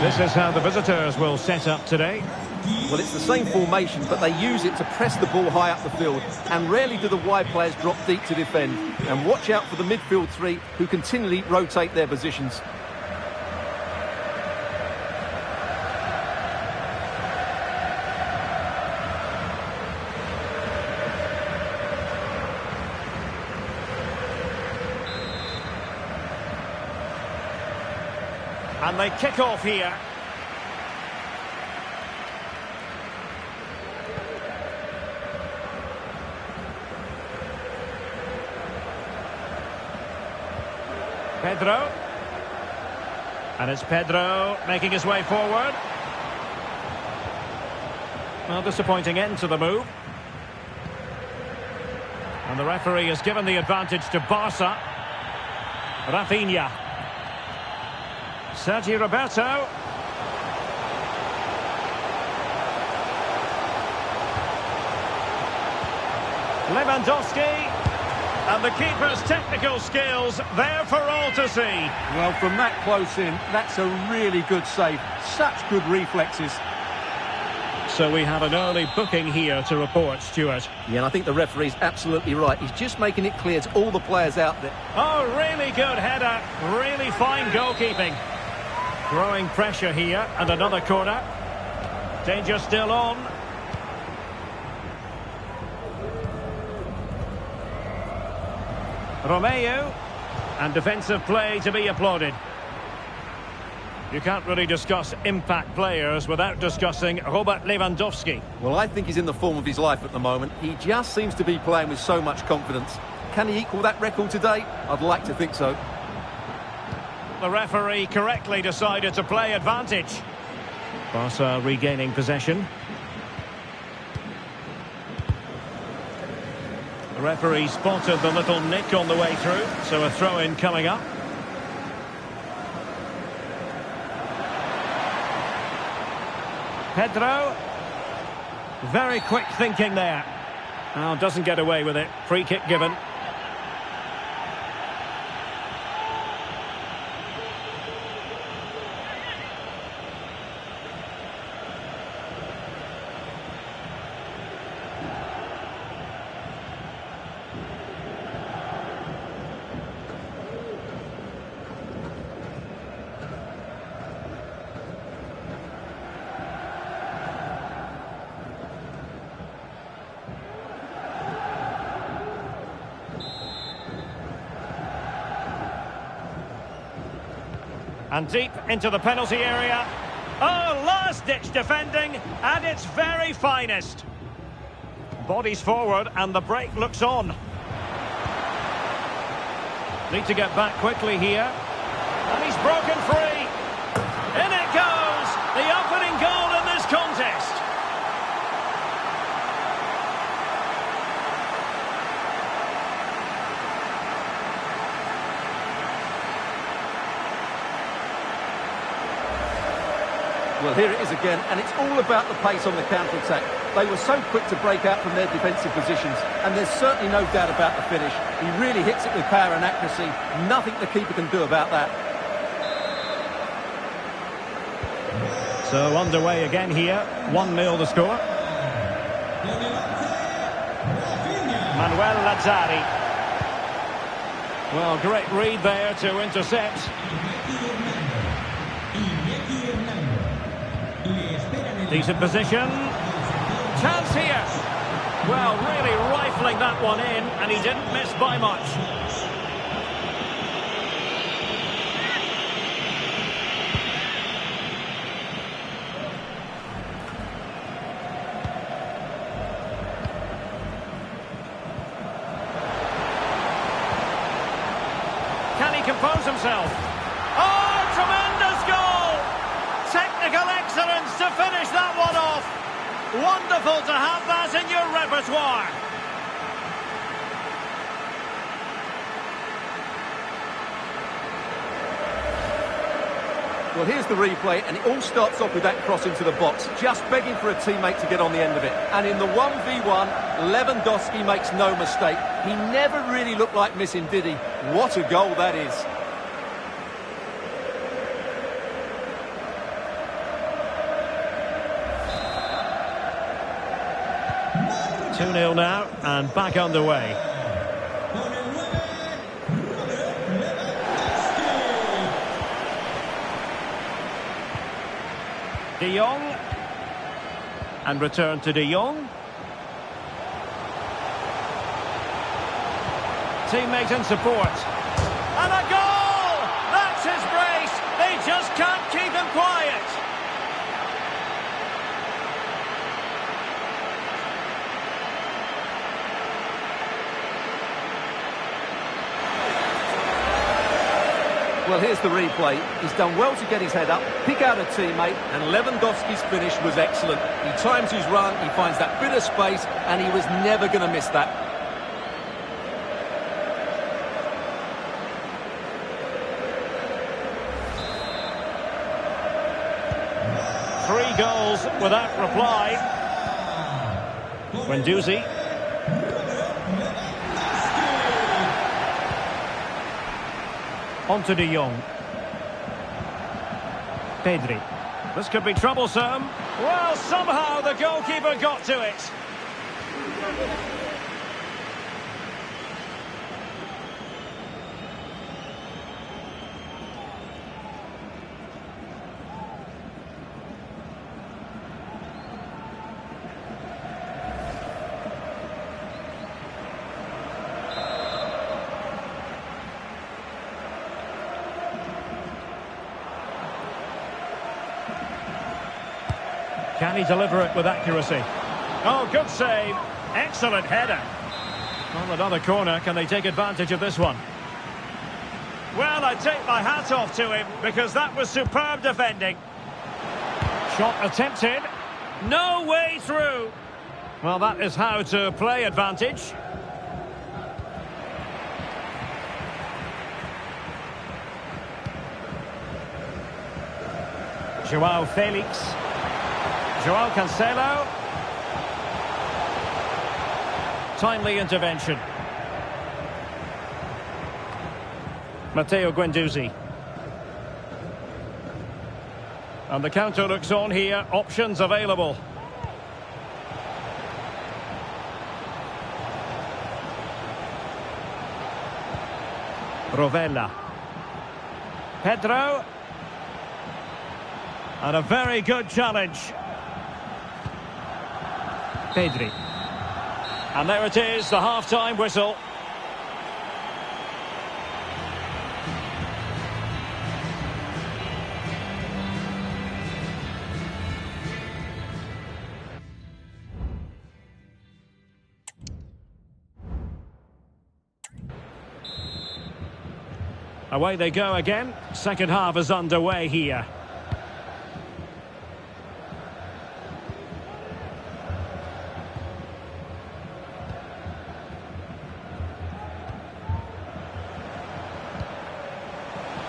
This is how the visitors will set up today. Well, it's the same formation, but they use it to press the ball high up the field, and rarely do the wide players drop deep to defend. And watch out for the midfield three, who continually rotate their positions. And they kick off here. Pedro. And it's Pedro making his way forward. Well, disappointing end to the move. And the referee has given the advantage to Barca. Rafinha. Sergi Roberto. Lewandowski. And the keeper's technical skills there for all to see. Well, from that close in, that's a really good save. Such good reflexes. So we have an early booking here to report, Stuart. Yeah, and I think the referee's absolutely right. He's just making it clear to all the players out there. Oh, really good header. Really fine goalkeeping. Growing pressure here, and another corner. Danger still on. Romeo, and defensive play to be applauded. You can't really discuss impact players without discussing Robert Lewandowski. Well, I think he's in the form of his life at the moment. He just seems to be playing with so much confidence. Can he equal that record today? I'd like to think so. The referee correctly decided to play advantage. Barca regaining possession. The referee spotted the little nick on the way through, so a throw-in coming up. Pedro. Very quick thinking there. Oh, doesn't get away with it. Free kick given. And deep into the penalty area. Oh, last-ditch defending at its very finest. Bodies forward and the break looks on. Need to get back quickly here. And he's broken free. In it goes! The opening goal in this contest. Well, here it is again, and it's all about the pace on the counter-attack. They were so quick to break out from their defensive positions, and there's certainly no doubt about the finish. He really hits it with power and accuracy. Nothing the keeper can do about that. So underway again here. 1-0 the score. Manuel Lazzari. Well, great read there to intercept. Decent position. Chance here. Well, really rifling that one in, and he didn't miss by much. Can he compose himself? Oh, tremendous goal! Technical excellence to finish that one off. Wonderful to have that in your repertoire. Well, here's the replay, and it all starts off with that cross into the box, just begging for a teammate to get on the end of it. And in the 1v1, Lewandowski makes no mistake. He never really looked like missing, did he? What a goal that is. 2-0 now, and back underway. De Jong. And return to De Jong. Teammate and support. And a goal! That's his brace! They just can't keep him quiet. Well, here's the replay. He's done well to get his head up, pick out a teammate, and Lewandowski's finish was excellent. He times his run, he finds that bit of space, and he was never going to miss that. Three goals without reply. Guendouzi. On to De Jong. Pedri. This could be troublesome. Well, somehow the goalkeeper got to it. Can he deliver it with accuracy? Oh, good save. Excellent header. On another corner, can they take advantage of this one? Well, I take my hat off to him because that was superb defending. Shot attempted. No way through. Well, that is how to play advantage. Joao Felix. Joao Cancelo. Timely intervention. Matteo Guendouzi. And the counter looks on here. Options available. Rovella. Pedro. And a very good challenge. Pedri. And there it is, the half-time whistle. Away they go again. Second half is underway here.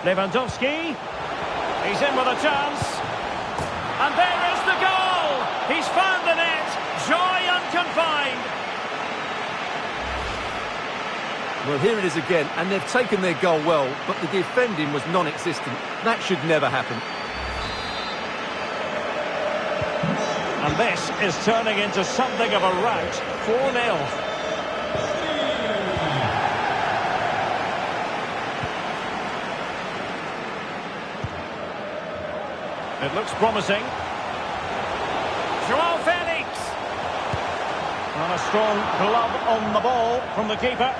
Lewandowski, he's in with a chance, and there is the goal! He's found the net, joy unconfined! Well, here it is again, and they've taken their goal well, but the defending was non-existent. That should never happen. And this is turning into something of a rout, 4-0. It looks promising. Joao Felix. And a strong glove on the ball from the keeper.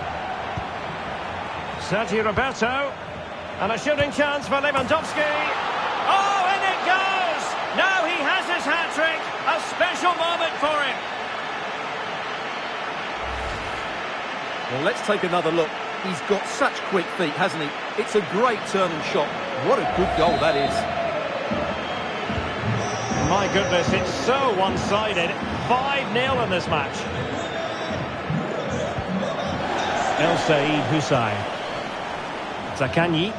Sergio Roberto. And a shooting chance for Lewandowski. Oh, in it goes! Now he has his hat-trick. A special moment for him. Well, let's take another look. He's got such quick feet, hasn't he? It's a great turn and shot. What a good goal that is. My goodness, it's so one-sided. 5-0 in this match. El Said Hussein. Zakanyi.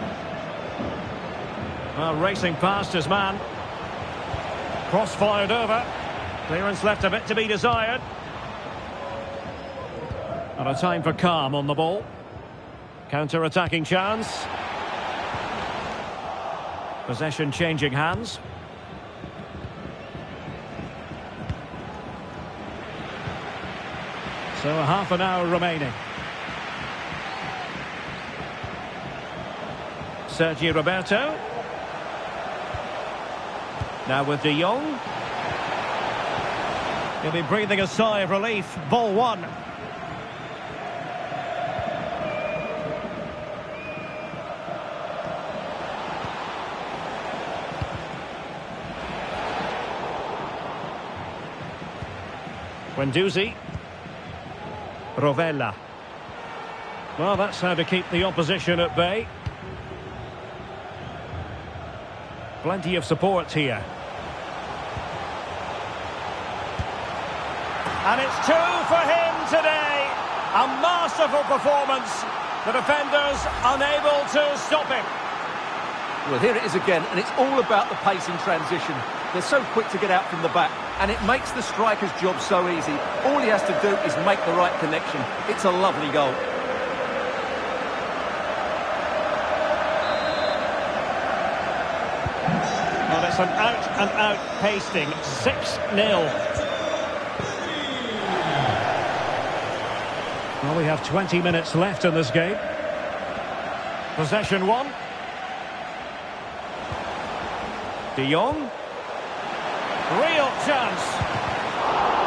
Racing past his man. Cross fired over. Clearance left a bit to be desired. And a time for calm on the ball. Counter-attacking chance. Possession changing hands. So half an hour remaining. Sergio Roberto. Now with De Jong. He'll be breathing a sigh of relief. Ball one. Guendouzi. Rovella. Well, that's how to keep the opposition at bay. Plenty of support here. And it's 2 for him today. A masterful performance. The defenders unable to stop him. Well, here it is again, and it's all about the pace in transition. They're so quick to get out from the back, and it makes the striker's job so easy. All he has to do is make the right connection. It's a lovely goal. Well, it's an out-and-out pasting. 6-0. Well, we have 20 minutes left in this game. Possession 1. De Jong. Real chance.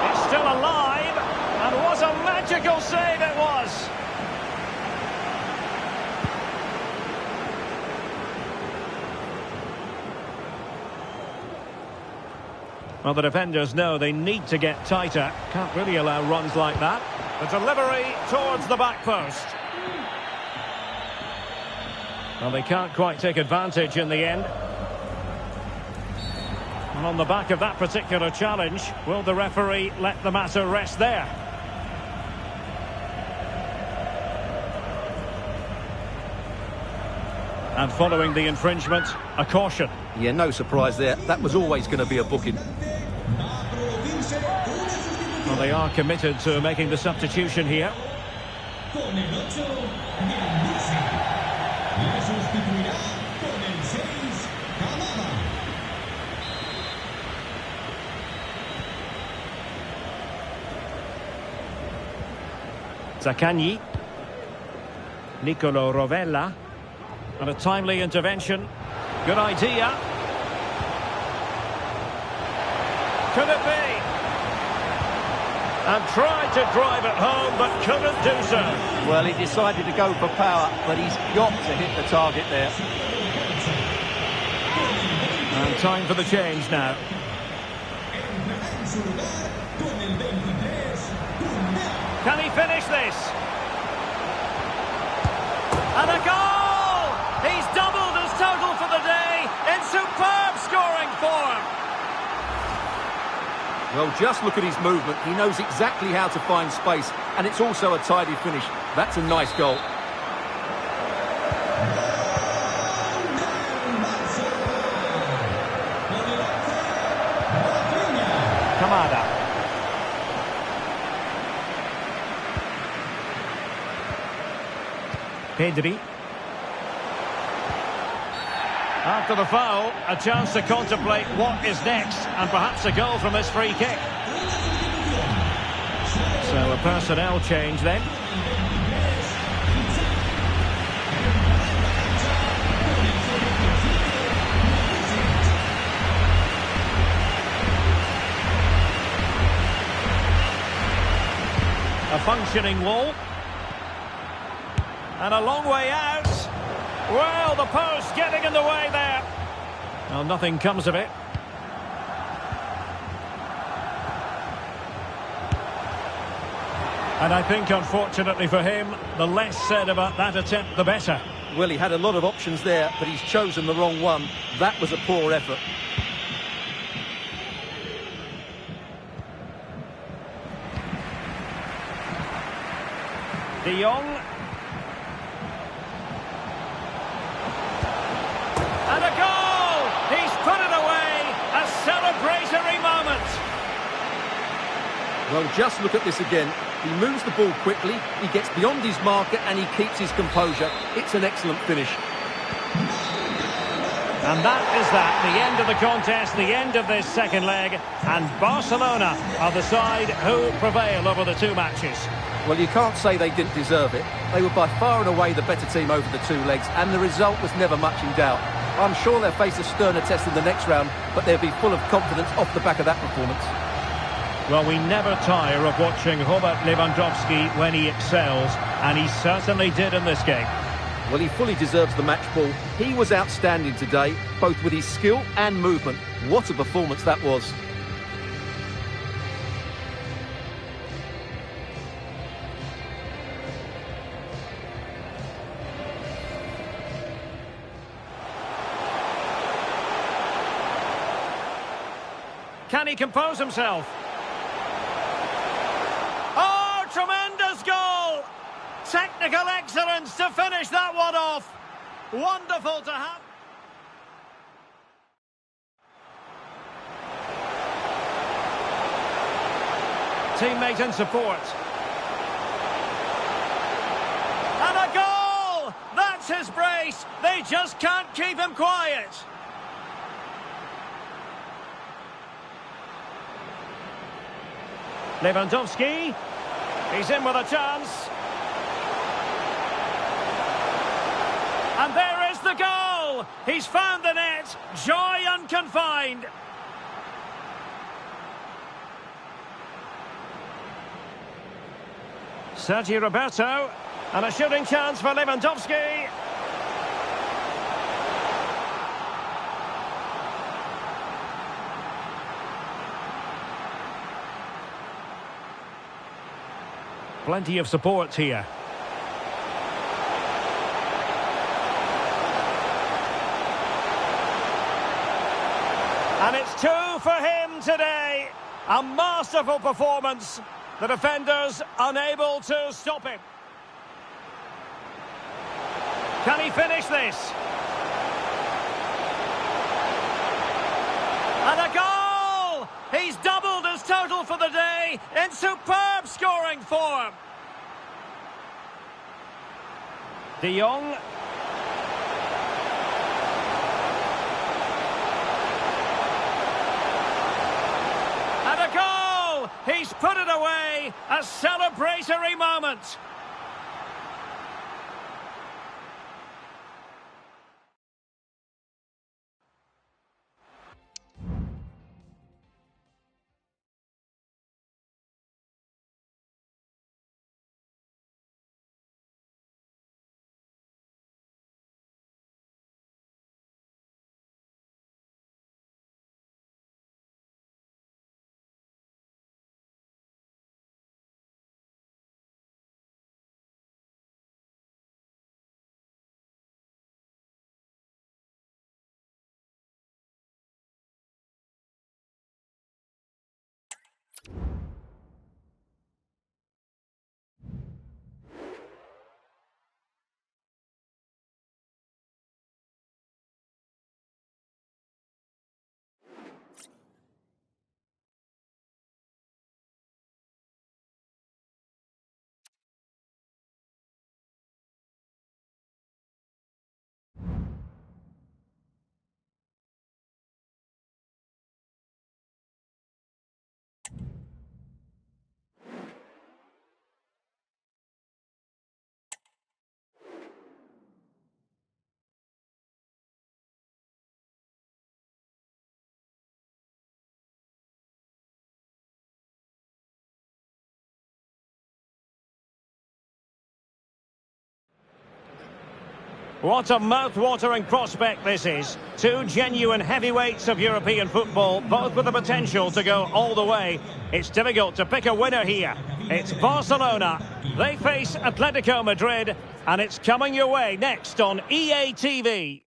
It's still alive. And what a magical save it was. Well, the defenders know they need to get tighter. Can't really allow runs like that. The delivery towards the back post. Well, they can't quite take advantage in the end. And on the back of that particular challenge, will the referee let the matter rest there? And following the infringement, a caution. Yeah, no surprise there. That was always going to be a booking. Well, they are committed to making the substitution here. Con el 8, Guendouzi. Le sustituirá con el 6, Kamada. Zaccagni. Nicolo Rovella. And a timely intervention. Good idea. Could it be? And tried to drive it home, but couldn't do so. Well, he decided to go for power, but he's got to hit the target there. And time for the change now. Can he finish this? And a goal! He's doubled his total for the day in superb scoring form. Well, just look at his movement. He knows exactly how to find space, and it's also a tidy finish. That's a nice goal. Kamada. Pedri. After the foul, a chance to contemplate what is next, and perhaps a goal from this free kick. So a personnel change then. A functioning wall. And a long way out. Well, the post getting in the way there. Well, nothing comes of it. And I think, unfortunately for him, the less said about that attempt, the better. Well, he had a lot of options there, but he's chosen the wrong one. That was a poor effort. De Jong. And a goal! He's put it away! A celebratory moment! Well, just look at this again. He moves the ball quickly, he gets beyond his marker, and he keeps his composure. It's an excellent finish. And that is that, the end of the contest, the end of this second leg, and Barcelona are the side who prevail over the two matches. Well, you can't say they didn't deserve it. They were by far and away the better team over the two legs, and the result was never much in doubt. I'm sure they'll face a sterner test in the next round, but they'll be full of confidence off the back of that performance. Well, we never tire of watching Robert Lewandowski when he excels, and he certainly did in this game. Well, he fully deserves the match ball. He was outstanding today, both with his skill and movement. What a performance that was. Can he compose himself? Oh, tremendous goal! Technical excellence to finish that one off. Wonderful to have. Teammate in support. And a goal! That's his brace. They just can't keep him quiet. Lewandowski. He's in with a chance. And there is the goal! He's found the net. Joy unconfined. Sergio Roberto, and a shooting chance for Lewandowski. Plenty of support here. And it's 2 for him today. A masterful performance. The defenders unable to stop him. Can he finish this? And a goal! He's doubled his total for the day in superb scoring form. De Jong. And a goal! He's put it away. A celebratory moment. What a mouth-watering prospect this is. 2 genuine heavyweights of European football, both with the potential to go all the way. It's difficult to pick a winner here. It's Barcelona. They face Atletico Madrid, and it's coming your way next on EA TV.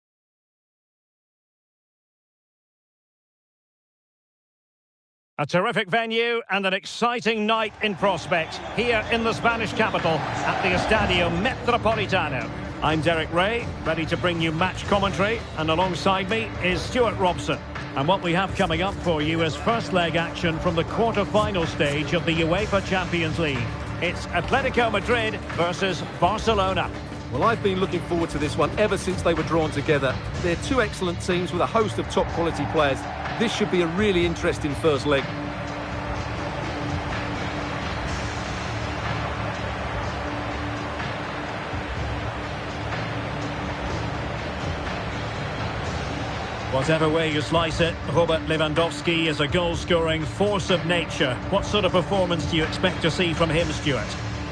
A terrific venue and an exciting night in prospect here in the Spanish capital at the Estadio Metropolitano. I'm Derek Ray, ready to bring you match commentary, and alongside me is Stuart Robson. And what we have coming up for you is first leg action from the quarter-final stage of the UEFA Champions League. It's Atletico Madrid versus Barcelona. Well, I've been looking forward to this one ever since they were drawn together. They're 2 excellent teams with a host of top-quality players. This should be a really interesting first leg. Whatever way you slice it, Robert Lewandowski is a goal-scoring force of nature. What sort of performance do you expect to see from him, Stuart?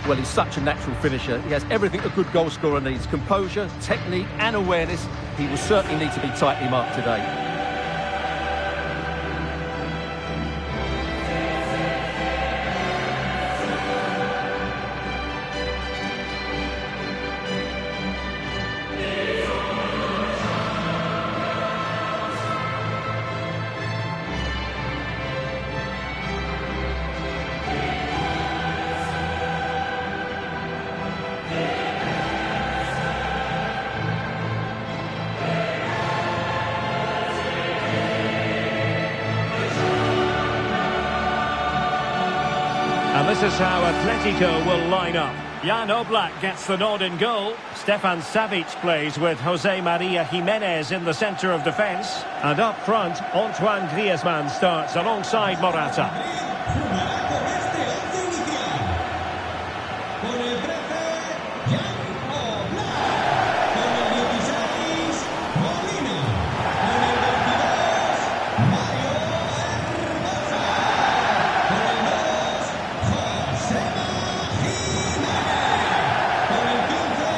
Well, he's such a natural finisher. He has everything a good goal scorer needs. Composure, technique and awareness. He will certainly need to be tightly marked today. And this is how Atletico will line up. Jan Oblak gets the nod in goal. Stefan Savic plays with Jose Maria Jimenez in the centre of defence. And up front, Antoine Griezmann starts alongside Morata. Jugará con este once inicial. Con el 13, Jan Oblak. Con el 16, Molina. Con el 22, Mario Hermoso. Con el 2, Josema Jiménez. Con el 15,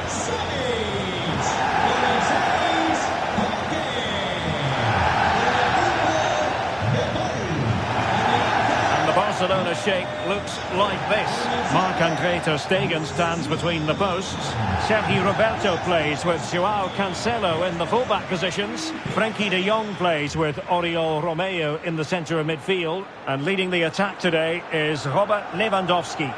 Savic. Con el 6, Koke. Con el 5, De Paul. And the Barcelona shape looks like this. Marc-Andre ter Stegen stands between the posts. Sergi Roberto plays with Joao Cancelo in the fullback positions. Frenkie de Jong plays with Oriol Romeo in the centre of midfield. And leading the attack today is Robert Lewandowski.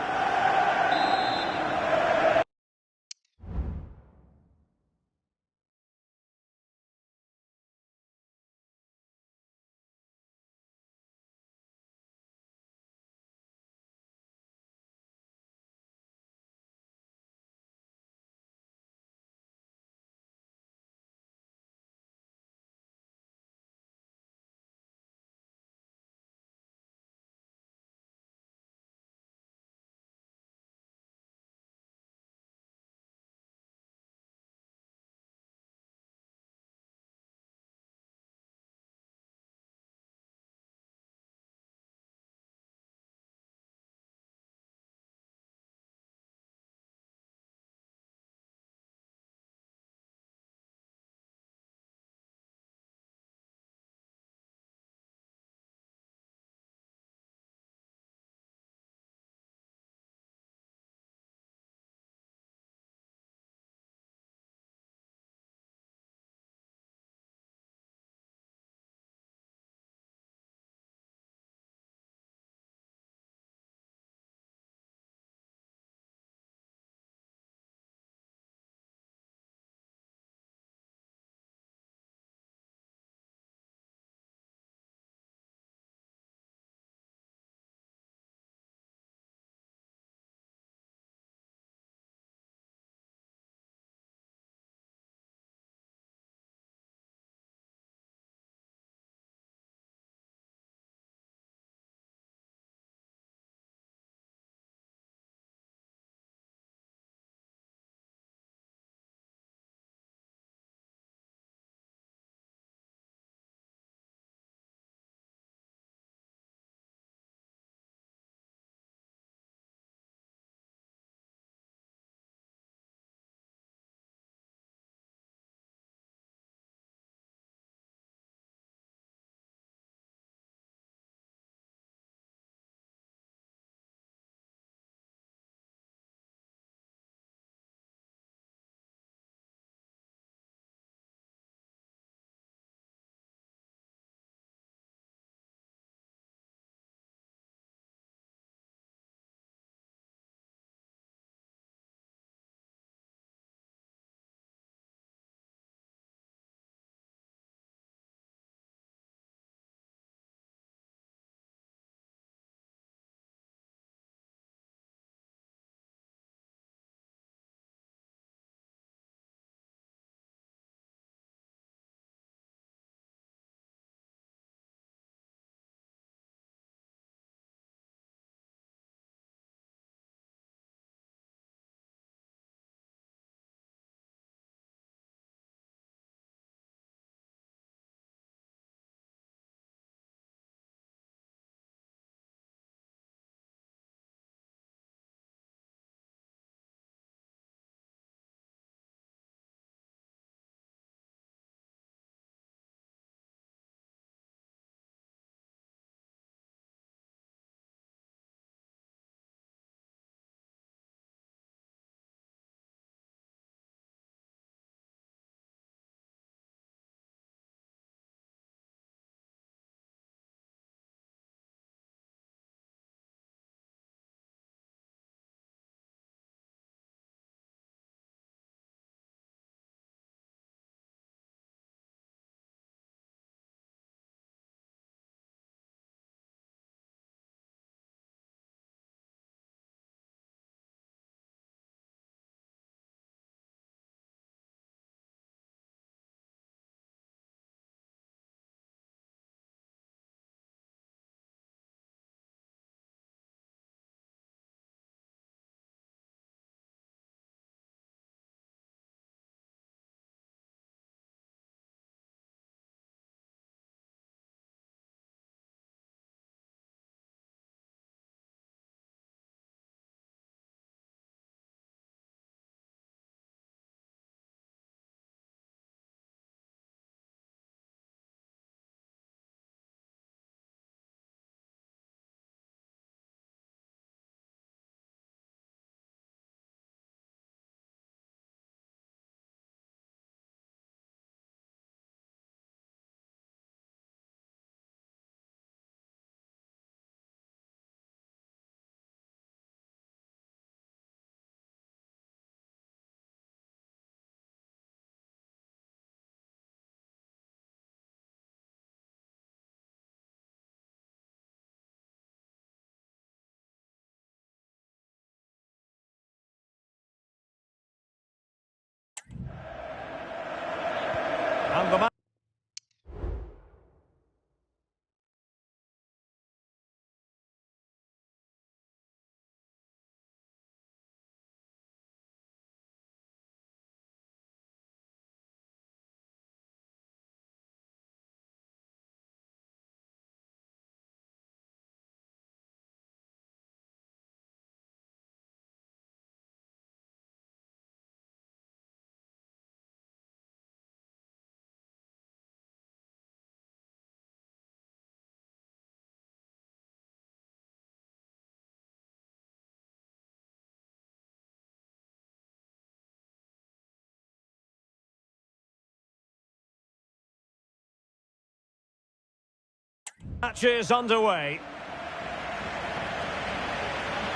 Match is underway.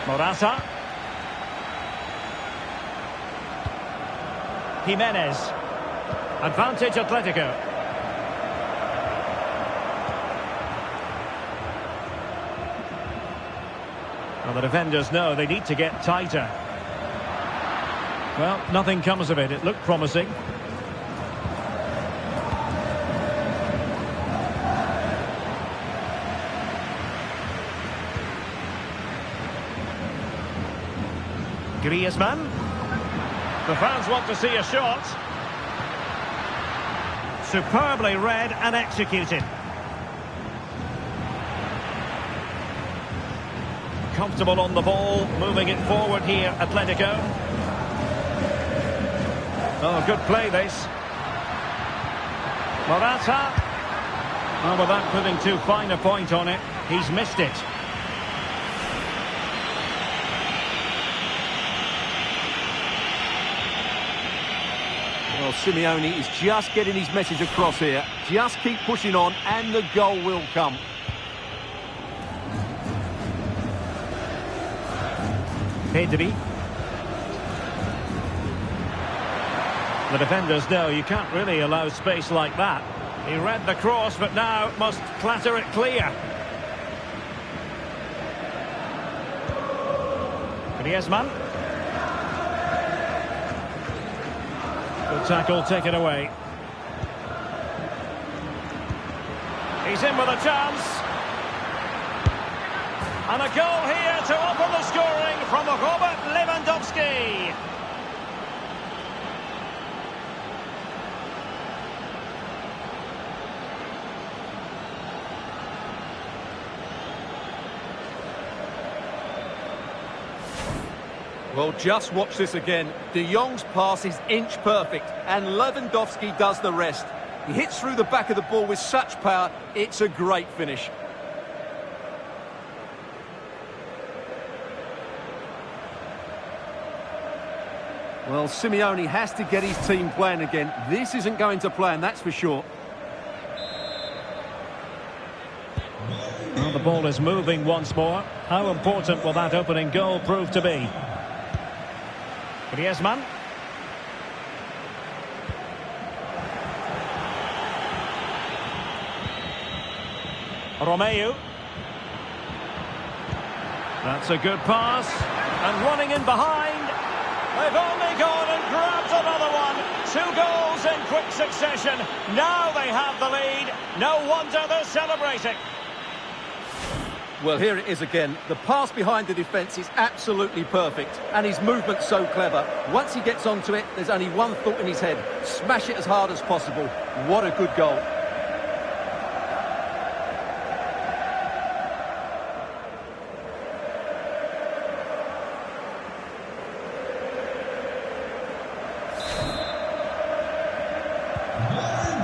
Morata. Jimenez. Advantage Atletico. Well, the defenders know they need to get tighter. Well, nothing comes of it. It looked promising. Griezmann. The fans want to see a shot. Superbly read and executed. Comfortable on the ball, moving it forward here, Atletico. Oh, good play this. Morata. Oh, without putting too fine a point on it, he's missed it. Well, Simeone is just getting his message across here. Just keep pushing on and the goal will come. Pedri. The defenders know you can't really allow space like that. He read the cross, but now must clatter it clear. Griezmann. Good tackle, taken away. He's in with a chance. And a goal here to open the scoring from Robert Lewandowski. Well, just watch this again. De Jong's pass is inch perfect, and Lewandowski does the rest. He hits through the back of the ball with such power, it's a great finish. Well, Simeone has to get his team playing again. This isn't going to plan, that's for sure. Well, the ball is moving once more. How important will that opening goal prove to be? Griezmann. Romeu. That's a good pass. And running in behind. They've only gone and grabbed another one. 2 goals in quick succession. Now they have the lead. No wonder they're celebrating. Well, here it is again. The pass behind the defence is absolutely perfect. And his movement's so clever. Once he gets onto it, there's only one thought in his head. Smash it as hard as possible. What a good goal.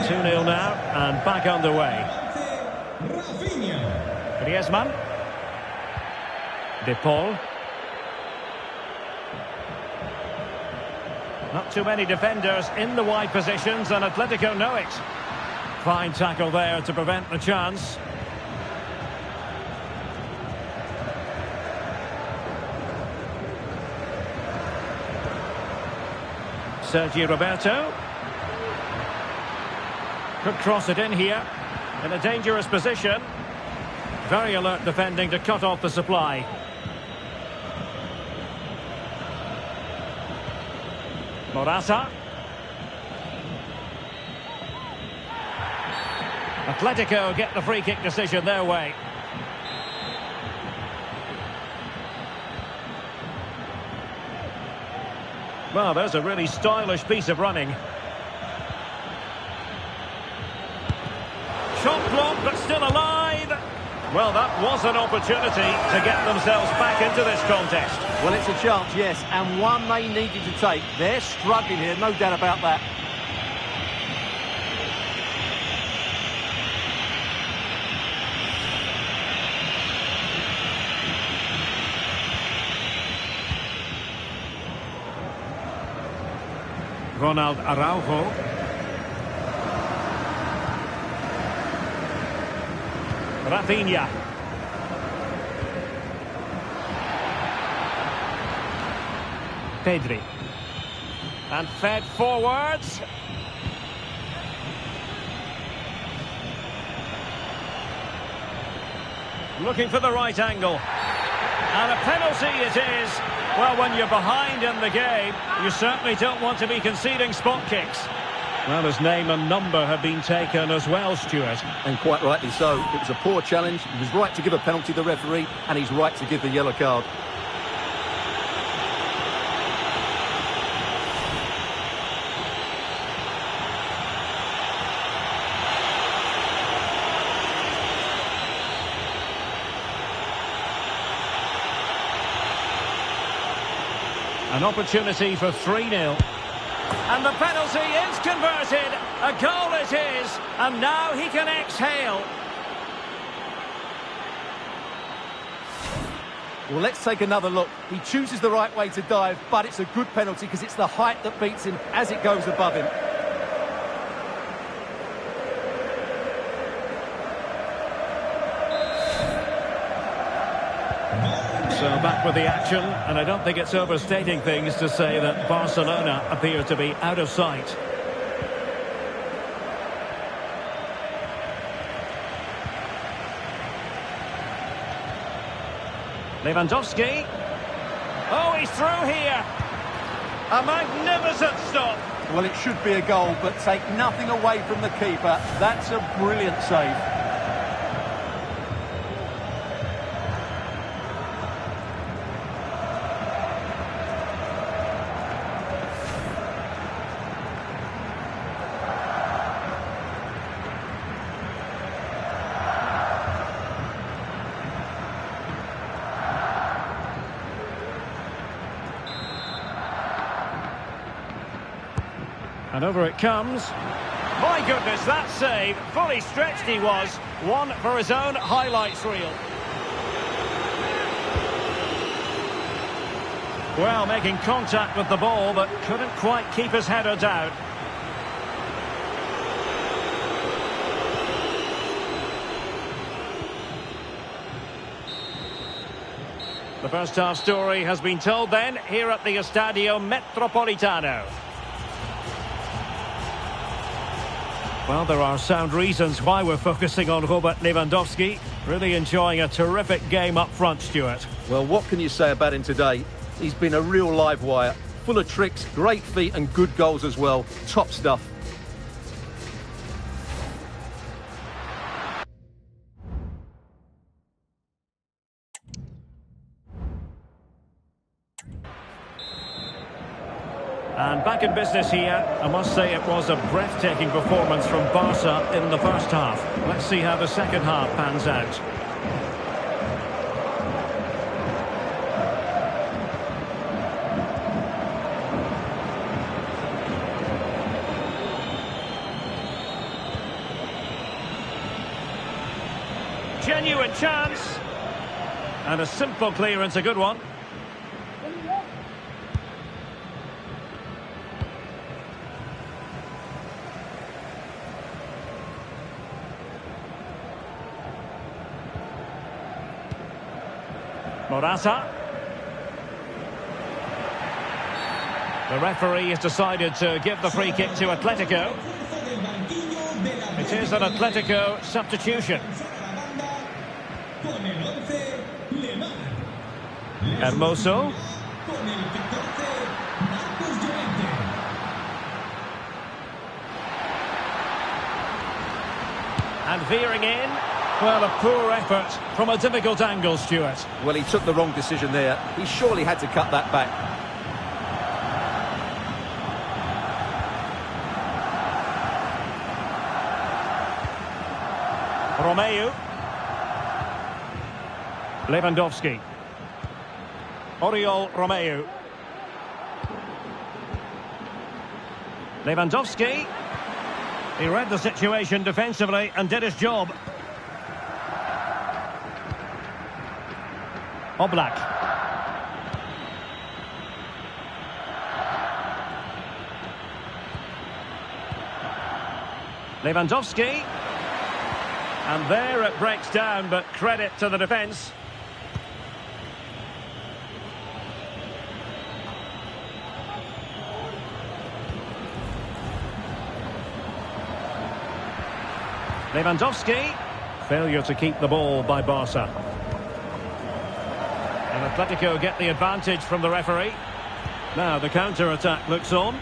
Two-nil now, and back underway. Griezmann. De Paul. Not too many defenders in the wide positions, and Atletico know it. Fine tackle there to prevent the chance. Sergio Roberto. Could cross it in here. In a dangerous position. Very alert defending to cut off the supply. Morata. Atletico get the free kick decision their way. Well, there's a really stylish piece of running. Shot blocked, but still alive. Well, that was an opportunity to get themselves back into this contest. Well, it's a chance, yes, and one they needed to take. They're struggling here, no doubt about that. Ronald Araujo. Rafinha. Pedri. And fed forwards. Looking for the right angle. And a penalty it is. Well, when you're behind in the game, you certainly don't want to be conceding spot kicks. Well, his name and number have been taken as well, Stuart. And quite rightly so. It was a poor challenge. He was right to give a penalty to the referee, and he's right to give the yellow card. An opportunity for 3-0. And the penalty is converted. A goal it is. And now he can exhale. Well, let's take another look. He chooses the right way to dive, but it's a good penalty because it's the height that beats him as it goes above him. So back with the action, and I don't think it's overstating things to say that Barcelona appear to be out of sight. Lewandowski. Oh, he's through here. A magnificent stop. Well, it should be a goal, but take nothing away from the keeper. That's a brilliant save. And over it comes. My goodness, that save. Fully stretched he was. One for his own highlights reel. Well, making contact with the ball, but couldn't quite keep his header down. The first half story has been told then, here at the Estadio Metropolitano. Well, there are sound reasons why we're focusing on Robert Lewandowski. Really enjoying a terrific game up front, Stuart. Well, what can you say about him today? He's been a real live wire. Full of tricks, great feet and good goals as well. Top stuff. And back in business here. I must say it was a breathtaking performance from Barca in the first half. Let's see how the second half pans out. Genuine chance. And a simple clearance, a good one. Morata. The referee has decided to give the free kick to Atletico. It is an Atletico substitution. Hermoso. And veering in. Well, a poor effort from a difficult angle, Stuart. Well, he took the wrong decision there. He surely had to cut that back. Romeu. Lewandowski. Oriol Romeu. Lewandowski. He read the situation defensively and did his job. Oblak. Lewandowski. And there it breaks down, but credit to the defence. Lewandowski. Failure to keep the ball by Barca. And Atletico get the advantage from the referee. Now the counter-attack looks on.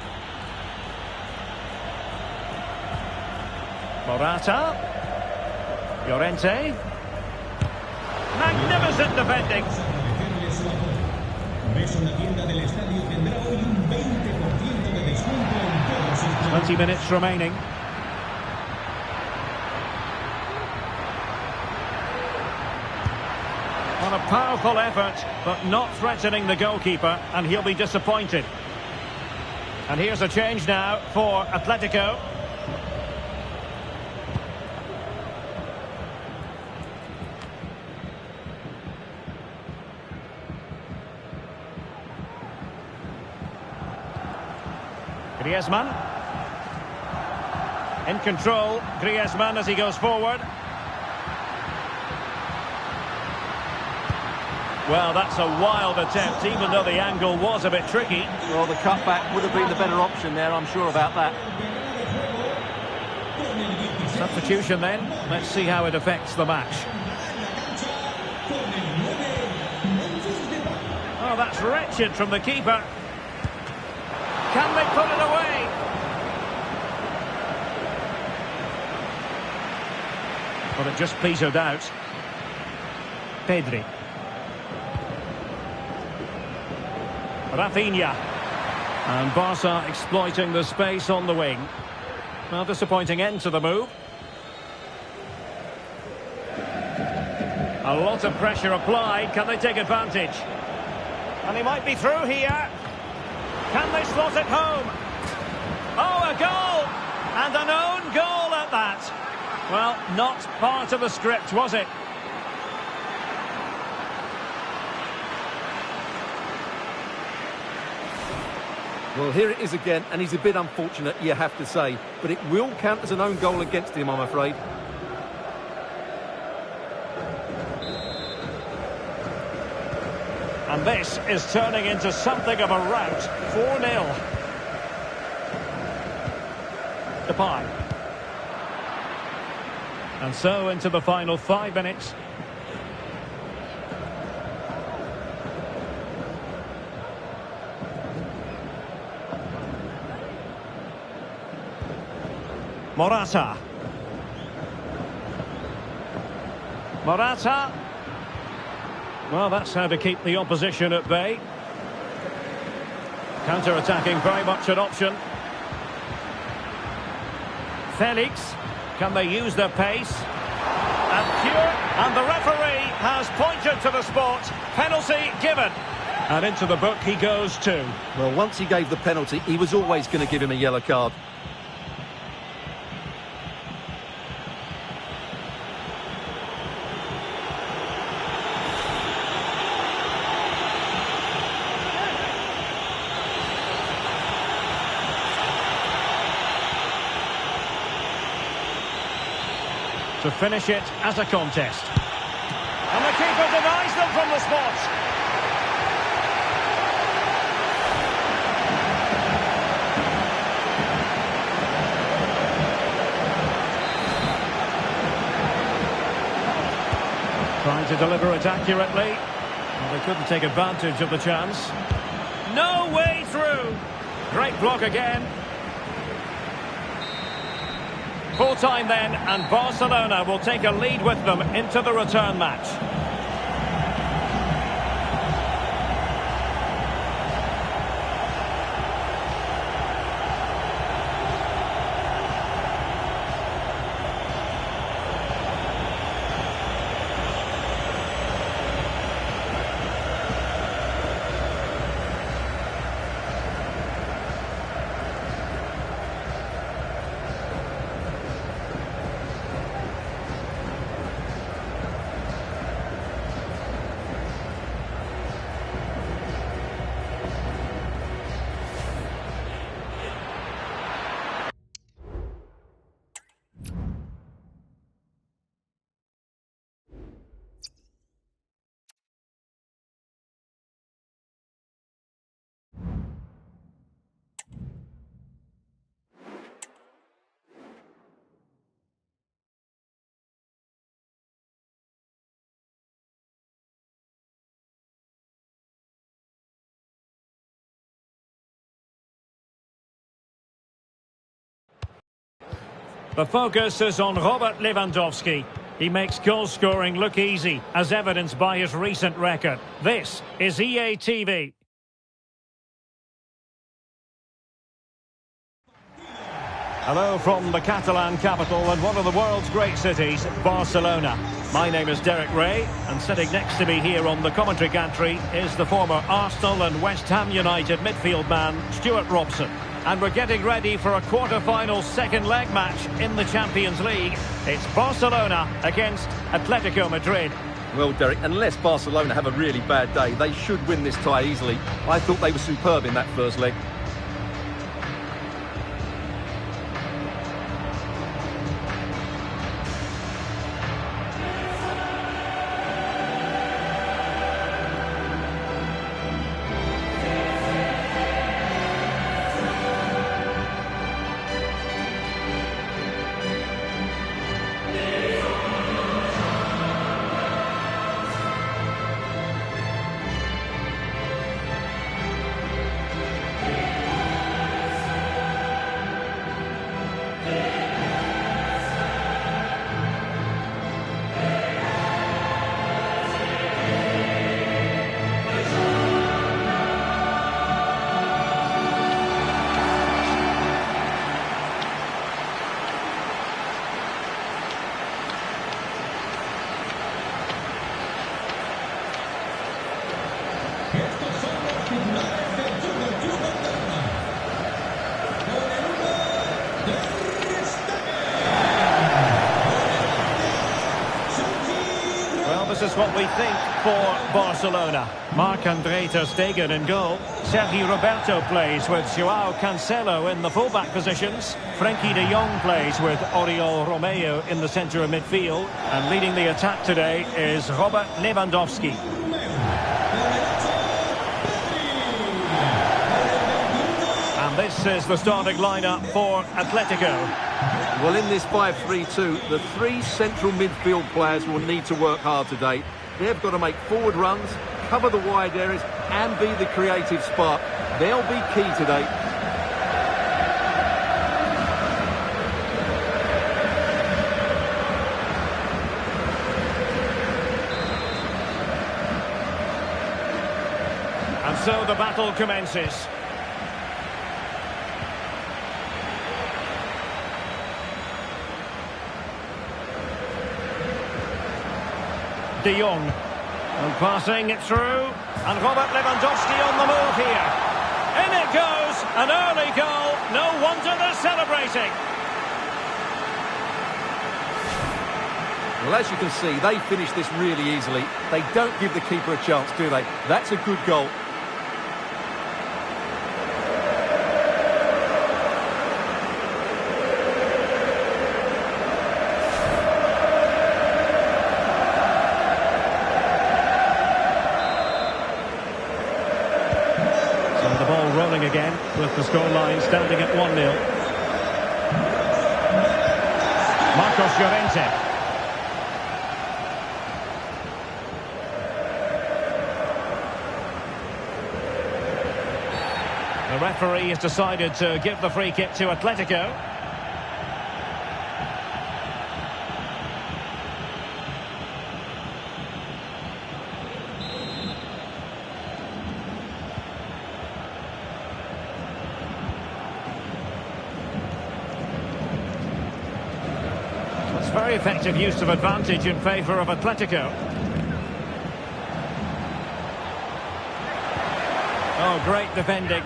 Morata. Llorente. Magnificent defending. 20 minutes remaining. On a powerful effort, but not threatening the goalkeeper, and he'll be disappointed. And here's a change now for Atletico. Griezmann. In control, Griezmann as he goes forward. Well, that's a wild attempt, even though the angle was a bit tricky. Well, the cutback would have been the better option there, I'm sure about that. Substitution then. Let's see how it affects the match. Oh, that's wretched from the keeper. Can they put it away? But it just petered out. Pedri. Rafinha. And Barca exploiting the space on the wing. Well, disappointing end to the move. A lot of pressure applied. Can they take advantage? And he might be through here. Can they slot it home? Oh, a goal! And an own goal at that. Well, not part of the script, was it? Well, here it is again, and he's a bit unfortunate, you have to say. But it will count as an own goal against him, I'm afraid. And this is turning into something of a rout. 4-0. Depay. And so into the final 5 minutes. Morata. Morata. Well, that's how to keep the opposition at bay. Counter-attacking, very much an option. Felix. Can they use their pace? And pure. And the referee has pointed to the spot. Penalty given. And into the book he goes too. Well, once he gave the penalty, he was always going to give him a yellow card. To finish it as a contest. And the keeper denies them from the spot. Trying to deliver it accurately. Well, they couldn't take advantage of the chance. No way through. Great block again. Full time then, and Barcelona will take a lead with them into the return match. The focus is on Robert Lewandowski. He makes goal scoring look easy, as evidenced by his recent record. This is EA TV. Hello from the Catalan capital and one of the world's great cities, Barcelona. My name is Derek Ray, and sitting next to me here on the commentary gantry is the former Arsenal and West Ham United midfield man, Stuart Robson. And we're getting ready for a quarter-final second leg match in the Champions League. It's Barcelona against Atletico Madrid. Well, Derek, unless Barcelona have a really bad day, they should win this tie easily. I thought they were superb in that first leg. This is what we think for Barcelona. Marc-André ter Stegen in goal. Sergi Roberto plays with Joao Cancelo in the fullback positions. Frenkie de Jong plays with Oriol Romeu in the centre of midfield. And leading the attack today is Robert Lewandowski. And this is the starting lineup for Atletico. Well, in this 5-3-2, the three central midfield players will need to work hard today. They've got to make forward runs, cover the wide areas, and be the creative spark. They'll be key today. And so the battle commences. De Jong, and passing it through, and Robert Lewandowski on the move here. In it goes, an early goal, no wonder they're celebrating. Well, as you can see, they finish this really easily. They don't give the keeper a chance, do they? That's a good goal. Rolling again with the scoreline standing at 1-0. Marcos Llorente. The referee has decided to give the free kick to Atletico. Very effective use of advantage in favour of Atletico. Oh, great defending.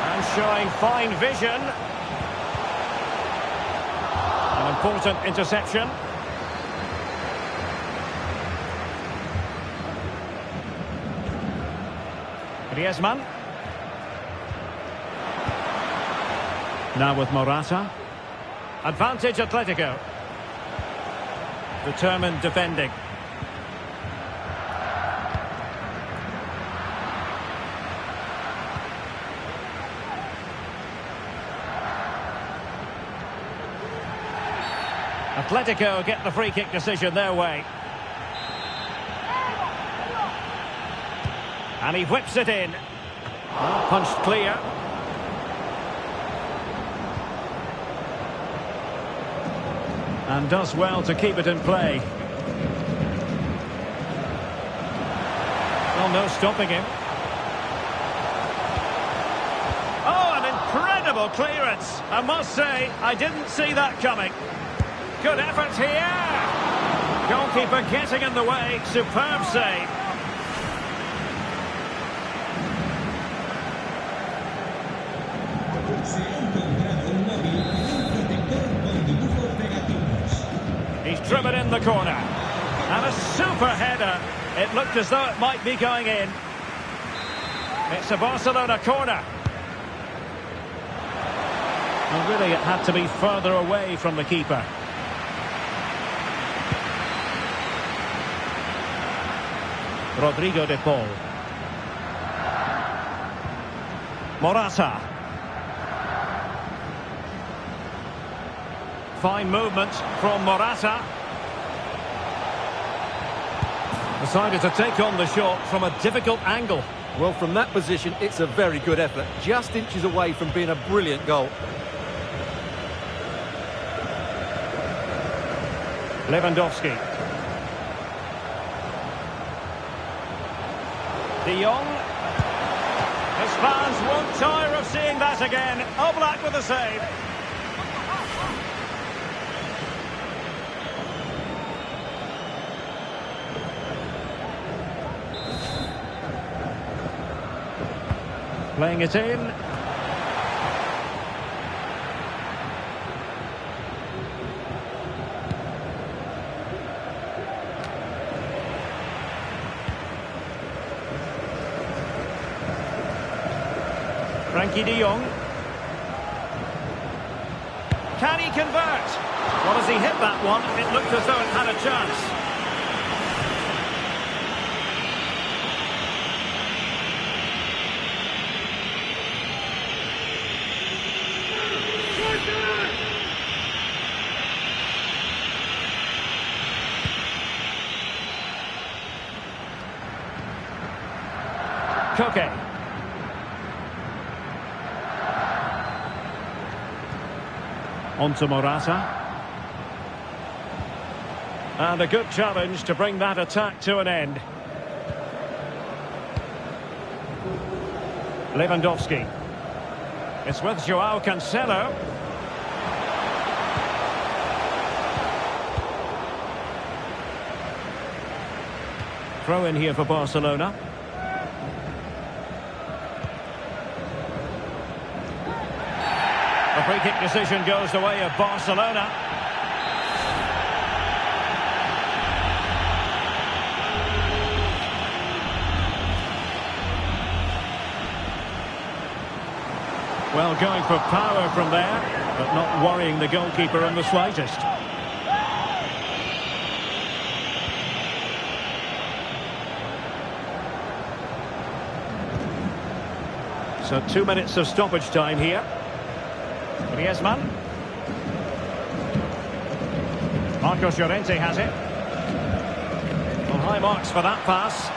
And showing fine vision. An important interception. Griezmann. Now with Morata. Advantage Atletico. Determined defending. Atletico get the free kick decision their way. And he whips it in. Punched clear. And does well to keep it in play. Well, no stopping him. Oh, an incredible clearance. I must say, I didn't see that coming. Good effort here. Goalkeeper getting in the way. Superb save. Se ha encontrado un móvil con un protector con dibujos pegativos. He's driven in the corner. And a super header. It looked as though it might be going in. It's a Barcelona corner. Well, really, it had to be further away from the keeper. Rodrigo de Paul. Morata. Fine movement from Morata. Decided to take on the shot from a difficult angle. Well, from that position, it's a very good effort. Just inches away from being a brilliant goal. Lewandowski. De Jong. His fans won't tire of seeing that again. Oblak with a save. Playing it in. Frankie de Jong. Can he convert? Well, as he hit that one, it looked as though it had a chance. Koke. On to Morata. And a good challenge to bring that attack to an end. Lewandowski. It's with Joao Cancelo. Throw in here for Barcelona. The free kick decision goes the way of Barcelona. Well, going for power from there, but not worrying the goalkeeper in the slightest. So 2 minutes of stoppage time here. Griezmann. Marcos Llorente has it. Well, high marks for that pass.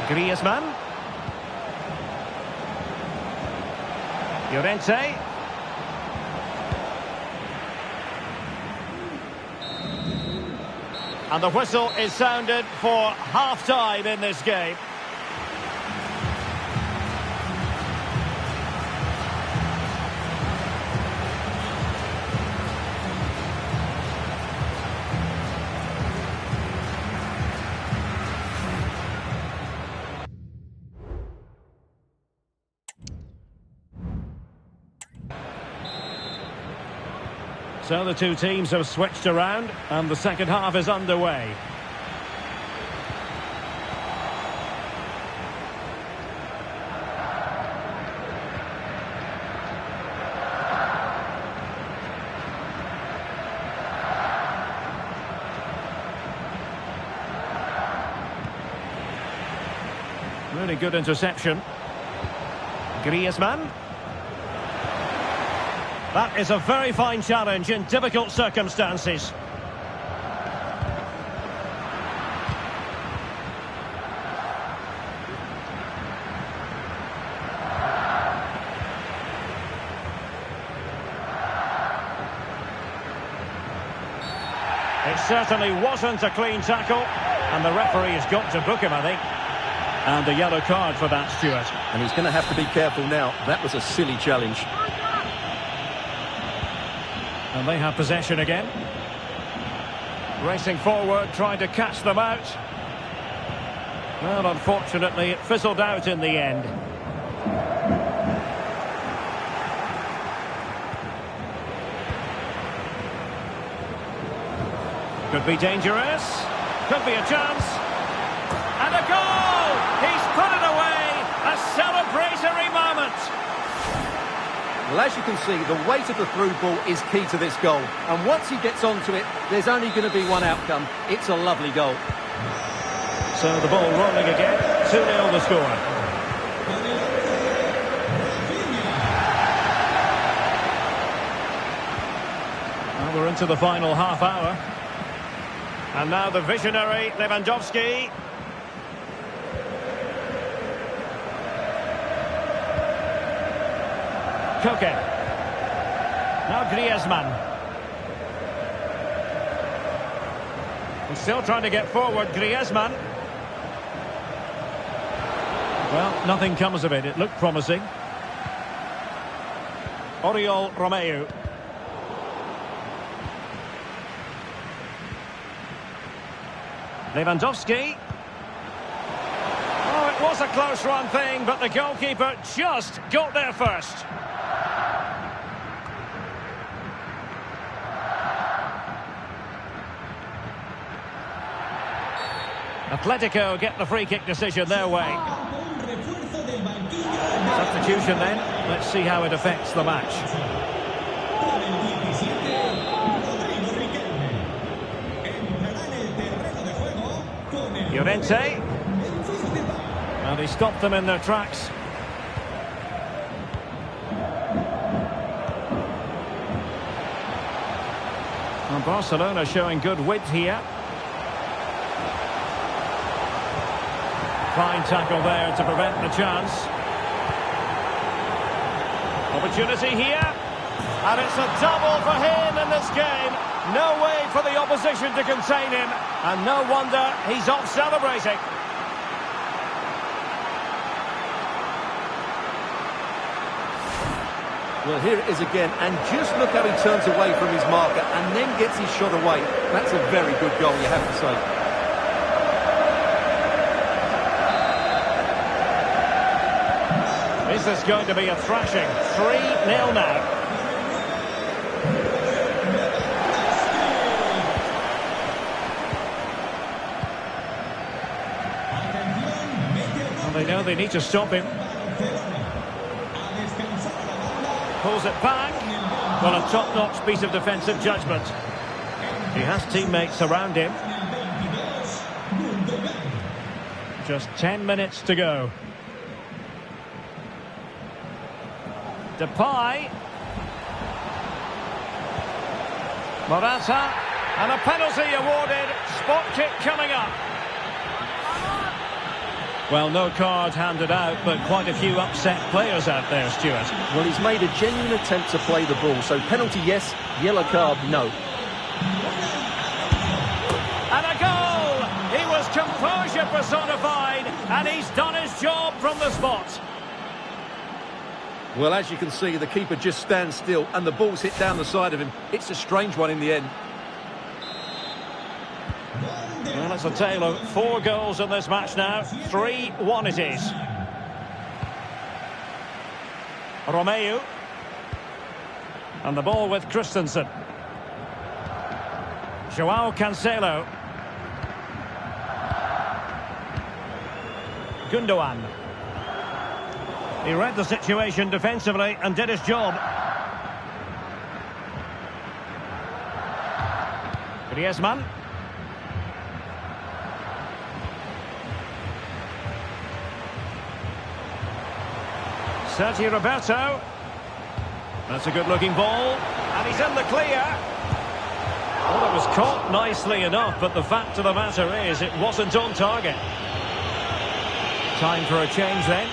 Griezmann. Llorente. And the whistle is sounded for half-time in this game. So the two teams have switched around and the second half is underway. Really good interception. Griezmann. That is a very fine challenge in difficult circumstances. It certainly wasn't a clean tackle, and the referee has got to book him, I think. And a yellow card for that, Stuart. And he's going to have to be careful now. That was a silly challenge. And they have possession again. Racing forward, trying to catch them out. Well, unfortunately, it fizzled out in the end. Could be dangerous. Could be a chance. And a goal! He's put it away! A celebratory moment! Well, as you can see, the weight of the through ball is key to this goal. And once he gets onto it, there's only going to be one outcome. It's a lovely goal. So the ball rolling again. 2-0 the score. Well, we're into the final half hour. And now the visionary Lewandowski. Koke. Now Griezmann. He's still trying to get forward, Griezmann. Well, nothing comes of it. It looked promising. Oriol Romeu. Lewandowski. Oh, it was a close run thing, but the goalkeeper just got there first. Atletico get the free kick decision their way. Substitution then. Let's see how it affects the match. Llorente. And he stopped them in their tracks. And Barcelona showing good width here. Fine tackle there to prevent the chance. Opportunity here. And it's a double for him in this game. No way for the opposition to contain him. And no wonder he's off celebrating. Well, here it is again. And just look how he turns away from his marker and then gets his shot away. That's a very good goal, you have to say. Is this going to be a thrashing? 3-0 now. Well, they know they need to stop him. Pulls it back. Well, a top-notch piece of defensive judgment. He has teammates around him. Just 10 minutes to go. Depay. Morata. And a penalty awarded. Spot kick coming up. Well, no card handed out, but quite a few upset players out there, Stuart. Well, he's made a genuine attempt to play the ball. So penalty, yes. Yellow card, no. And a goal! He was composure personified, and he's done his job from the spot. Well, as you can see, the keeper just stands still and the ball's hit down the side of him. It's a strange one in the end. Well, it's a tale of 4 goals in this match now. 3-1 it is. Romeu. And the ball with Christensen. Joao Cancelo. Gundogan. He read the situation defensively and did his job. Griezmann. Sergio Roberto. That's a good-looking ball. And he's in the clear. Well, it was caught nicely enough, but the fact of the matter is it wasn't on target. Time for a change then.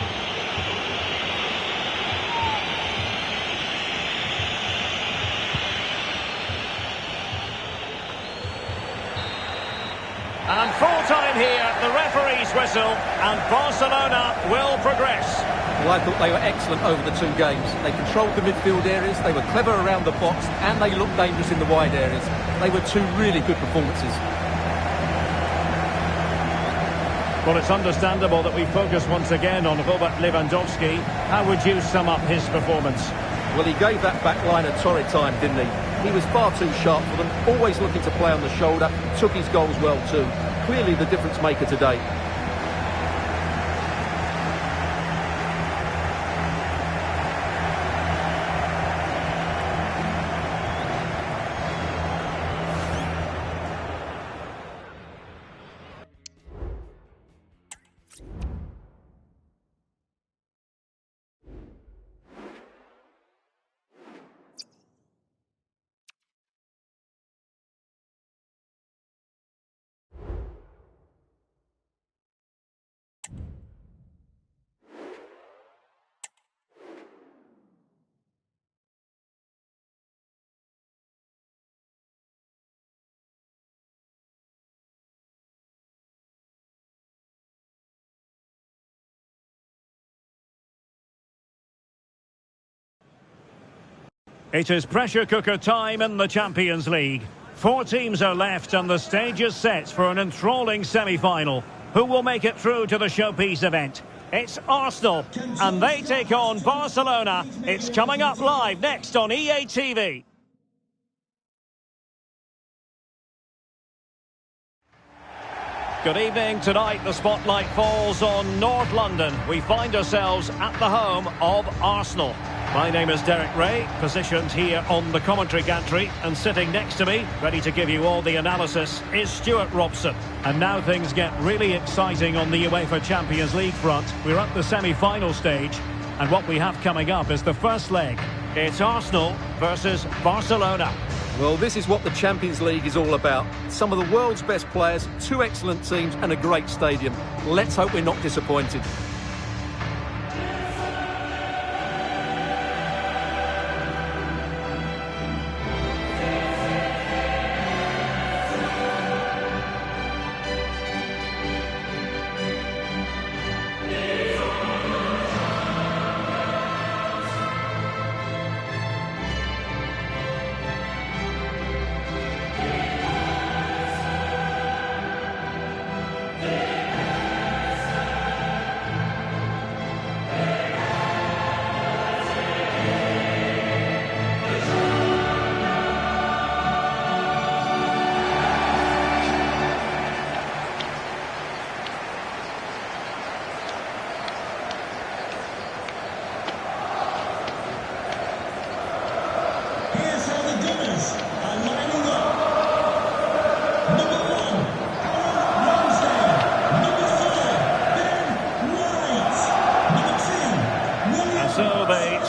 time here, the referee's whistle, and Barcelona will progress. Well, I thought they were excellent over the two games. They controlled the midfield areas, they were clever around the box, and they looked dangerous in the wide areas. They were two really good performances. Well, it's understandable that we focus once again on Robert Lewandowski. How would you sum up his performance? Well, he gave that back line a torrid time, didn't he? He was far too sharp for them, always looking to play on the shoulder, took his goals well too. Clearly the difference maker today. It is pressure cooker time in the Champions League. 4 teams are left and the stage is set for an enthralling semi-final. Who will make it through to the showpiece event? It's Arsenal, and they take on Barcelona. It's coming up live next on EA TV. Good evening. Tonight the spotlight falls on North London. We find ourselves at the home of Arsenal. My name is Derek Ray, positioned here on the commentary gantry, and sitting next to me, ready to give you all the analysis, is Stuart Robson. And now things get really exciting on the UEFA Champions League front. We're at the semi-final stage, and what we have coming up is the first leg. It's Arsenal versus Barcelona. Well, this is what the Champions League is all about. Some of the world's best players, 2 excellent teams and a great stadium. Let's hope we're not disappointed.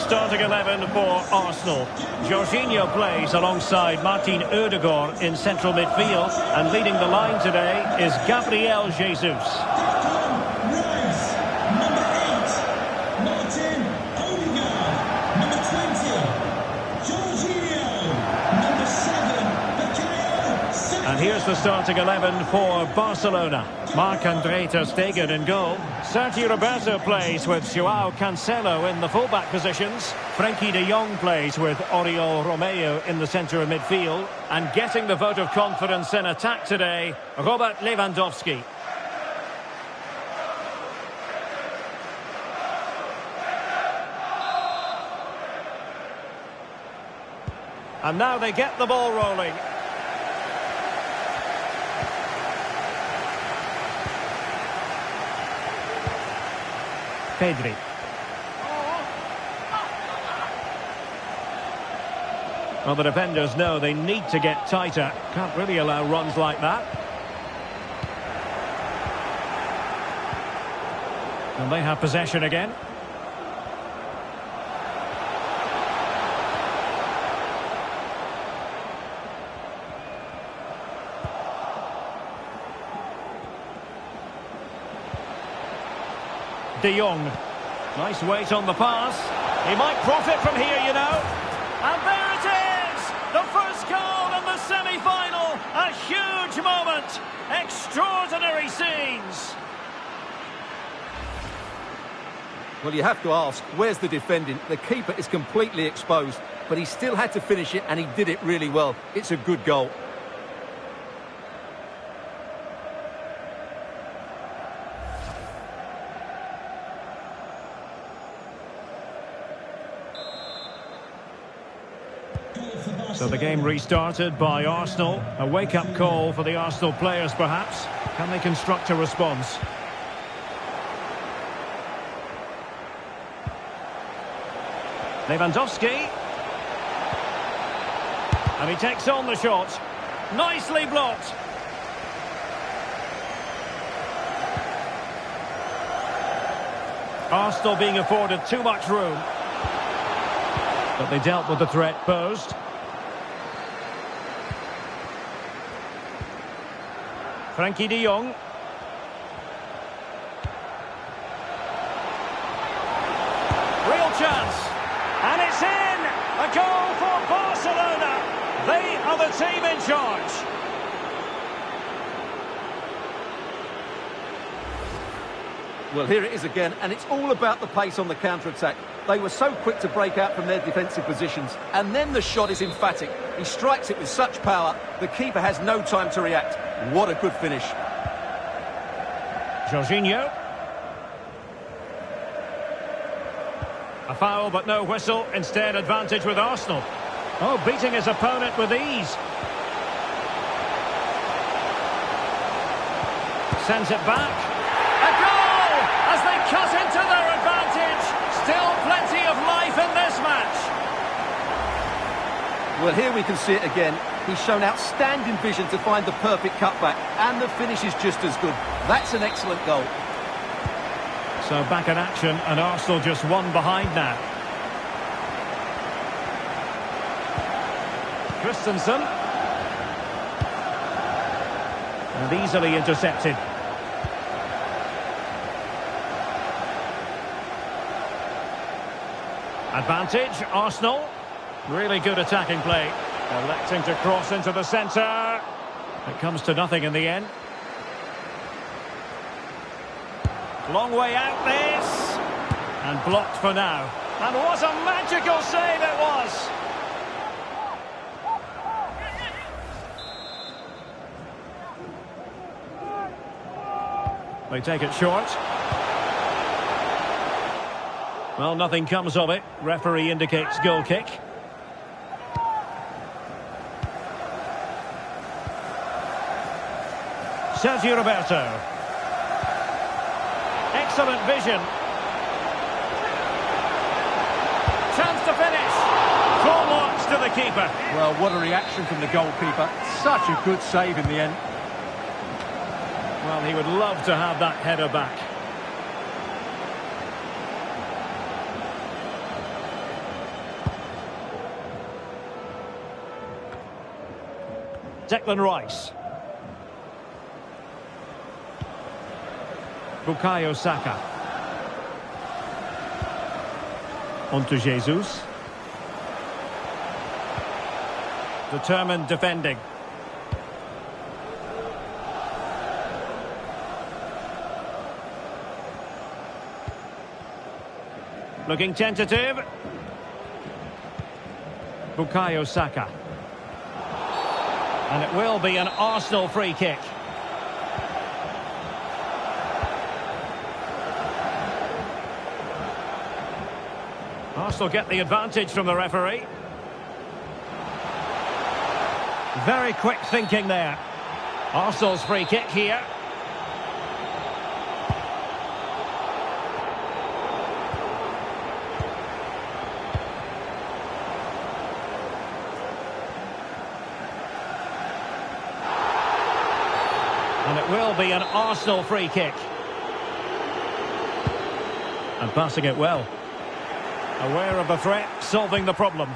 Starting 11 for Arsenal. Jorginho plays alongside Martin Odegaard in central midfield, and leading the line today is Gabriel Jesus. And here's the starting 11 for Barcelona. Marc-Andre ter Stegen in goal. Sergio Roberto plays with Joao Cancelo in the fullback positions. Frenkie de Jong plays with Oriol Romeo in the centre of midfield. And getting the vote of confidence in attack today, Robert Lewandowski. And now they get the ball rolling. Pedri. Well, the defenders know they need to get tighter. Can't really allow runs like that. And they have possession again. De Jong. Nice weight on the pass. He might profit from here, you know. And there it is! The first goal in the semi-final. A huge moment. Extraordinary Well, you have to ask, where's the defending? The keeper is completely exposed, but he still had to finish it, and he did it really well. It's a good goal. So the game restarted by Arsenal. A wake-up call for the Arsenal players, perhaps. Can they construct a response? Lewandowski. And he takes on the shot. Nicely blocked. Arsenal being afforded too much room. But they dealt with the threat posed. Frankie de Jong. Real chance. And it's in! A goal for Barcelona. They are the team in charge. Well, here it is again, and it's all about the pace on the counter-attack. They were so quick to break out from their defensive positions, and then the shot is emphatic. He strikes it with such power, the keeper has no time to react. What a good finish. Jorginho. A foul, but no whistle. Instead, advantage with Arsenal. Oh, beating his opponent with ease. Sends it back. A goal! As they cut into their advantage. Still plenty of life in this match. Well, here we can see it again. He's shown outstanding vision to find the perfect cutback, and the finish is just as good. That's an excellent goal. So back in action, and Arsenal just one behind now. Christensen. And easily intercepted. Advantage, Arsenal. Really good attacking play. Electing to cross into the centre. It comes to nothing in the end. Long way out this. And blocked for now. And what a magical save it was. They take it short. Well, nothing comes of it. Referee indicates goal kick. Sergio Roberto. Excellent vision. Chance to finish. Full marks to the keeper. Well, what a reaction from the goalkeeper. Such a good save in the end. Well, he would love to have that header back. Declan Rice. Bukayo Saka. On to Jesus. Determined defending. Looking tentative. Bukayo Saka. And it will be an Arsenal free kick. Arsenal get the advantage from the referee. Very quick thinking there. Arsenal's free kick here. And it will be an Arsenal free kick. And passing it well. Aware of the threat, solving the problem.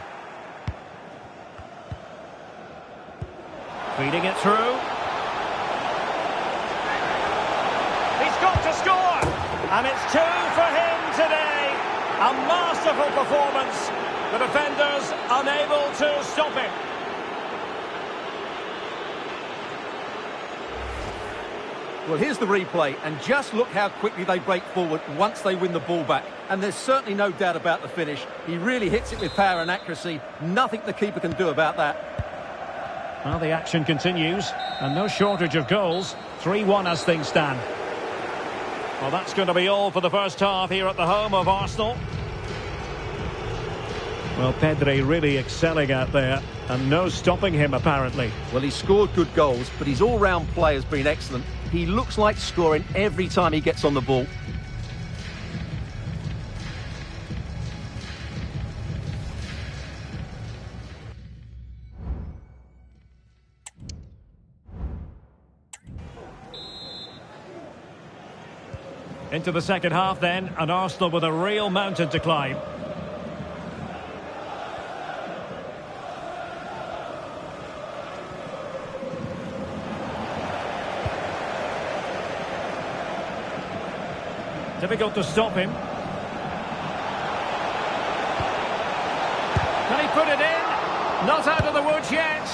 Feeding it through. He's got to score! And it's 2 for him today. A masterful performance. The defenders unable to stop him. Well, here's the replay, and just look how quickly they break forward once they win the ball back. And there's certainly no doubt about the finish. He really hits it with power and accuracy. Nothing the keeper can do about that. Well, the action continues, and no shortage of goals. 3-1 as things stand. Well, that's going to be all for the first half here at the home of Arsenal. Well, Pedri really excelling out there, and no stopping him, apparently. Well, he's scored good goals, but his all-round play has been excellent. He looks like scoring every time he gets on the ball. Into the second half then, and Arsenal with a real mountain to climb. Difficult to stop him. Can he put it in? Not out of the woods yet.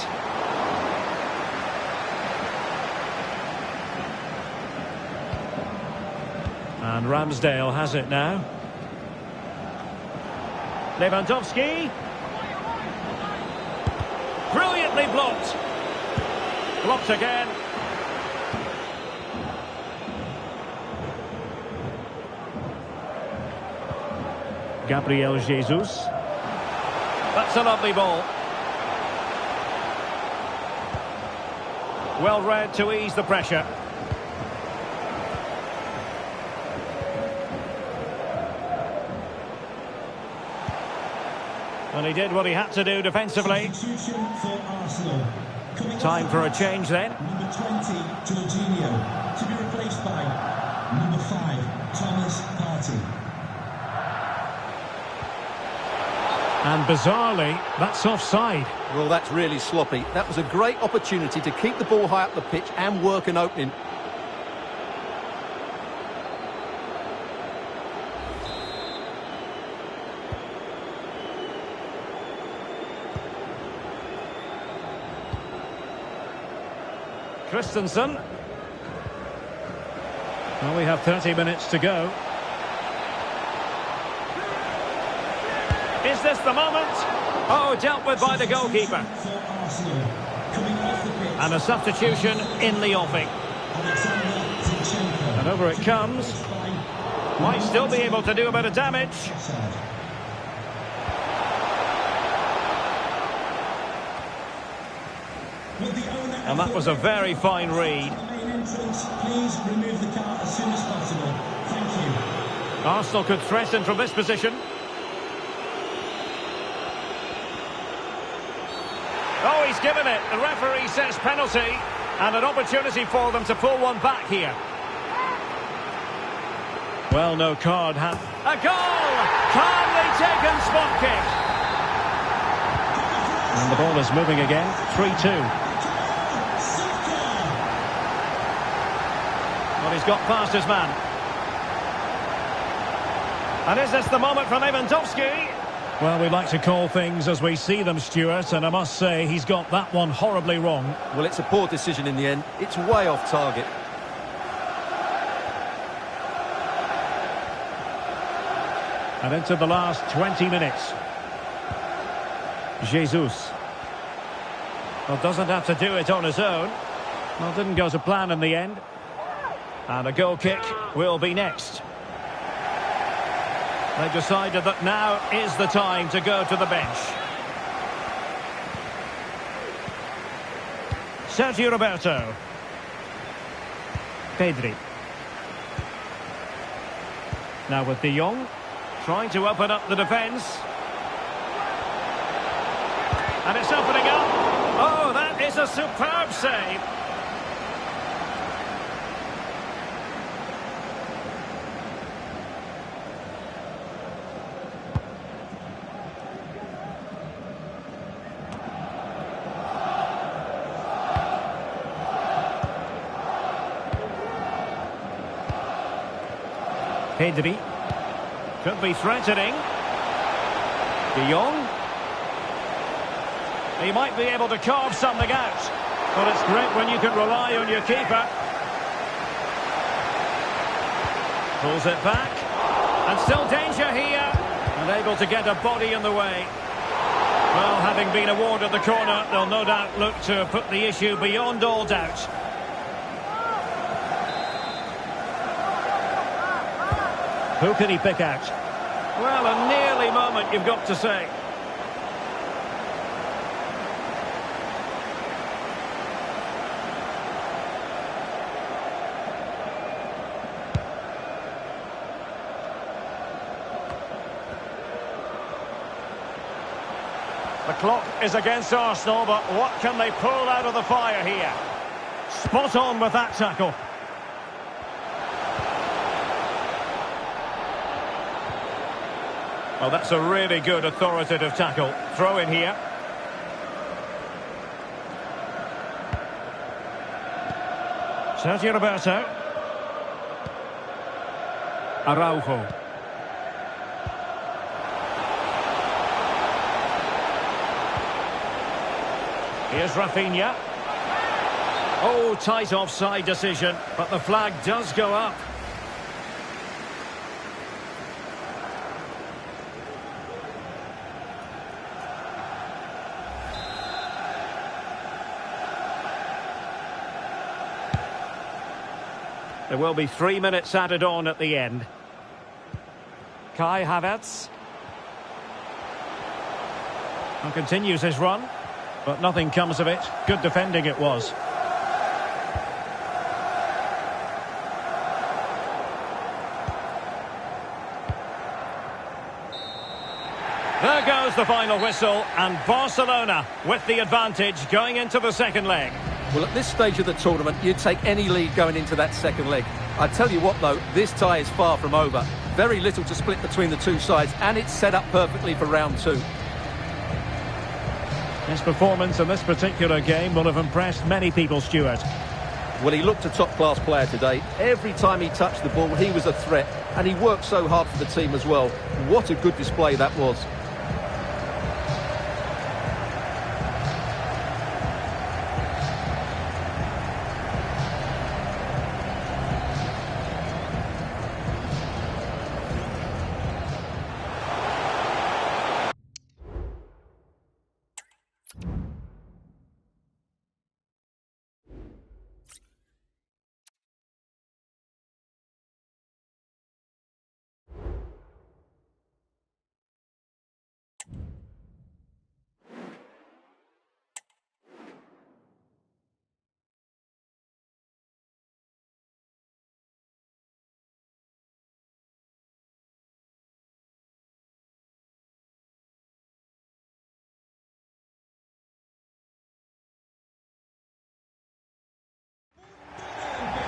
And Ramsdale has it now. Lewandowski. Brilliantly blocked. Blocked again. Gabriel Jesus. That's a lovely ball. Well read to ease the pressure. Well, he did what he had to do defensively. Time for a change then. Number 20, Jorginho, to be replaced by number 5, Thomas Partey. And bizarrely, that's offside. Well, that's really sloppy. That was a great opportunity to keep the ball high up the pitch and work an opening. Christensen. Well, we have 30 minutes to go. Is this the moment? Oh, dealt with by the goalkeeper. And a substitution in the offing. And over it comes. Might still be able to do a bit of damage. And that was a very fine read. Please remove the car as soon as possible. Thank you. Arsenal could threaten from this position. Oh, he's given it. The referee says penalty. And an opportunity for them to pull one back here. Well, no card. A goal! Calmly taken spot kick. And the ball is moving again. 3-2. Well, he's got past his man. And is this the moment for Lewandowski? Well, we like to call things as we see them, Stuart, and I must say he's got that one horribly wrong. Well, it's a poor decision in the end. It's way off target. And into the last 20 minutes. Jesus. Well, doesn't have to do it on his own. Well, didn't go to plan in the end. And a goal kick will be next. They've decided that now is the time to go to the bench. Sergio Roberto. Pedri. Now with De Jong. Trying to open up the defence. And it's opening up. Oh, that is a superb save. Pedri. Could be threatening. De Jong. He might be able to carve something out. But it's great when you can rely on your keeper. Pulls it back. And still danger here. Unable to get a body in the way. Well, having been awarded the corner, they'll no doubt look to put the issue beyond all doubt. Who can he pick out? Well, a nearly moment, you've got to say. The clock is against Arsenal, but what can they pull out of the fire here? Spot on with that tackle. Oh, that's a really good authoritative tackle. Throw in here. Sergio Roberto. Araujo. Here's Rafinha. Oh, tight offside decision, but the flag does go up. There will be 3 minutes added on at the end. Kai Havertz. And continues his run. But nothing comes of it. Good defending it was. There goes the final whistle, and Barcelona with the advantage going into the second leg. Well, at this stage of the tournament, you'd take any lead going into that second leg. I tell you what, though, this tie is far from over. Very little to split between the two sides, and it's set up perfectly for round two. His performance in this particular game will have impressed many people, Stuart. Well, he looked a top-class player today. Every time he touched the ball, he was a threat, and he worked so hard for the team as well. What a good display that was.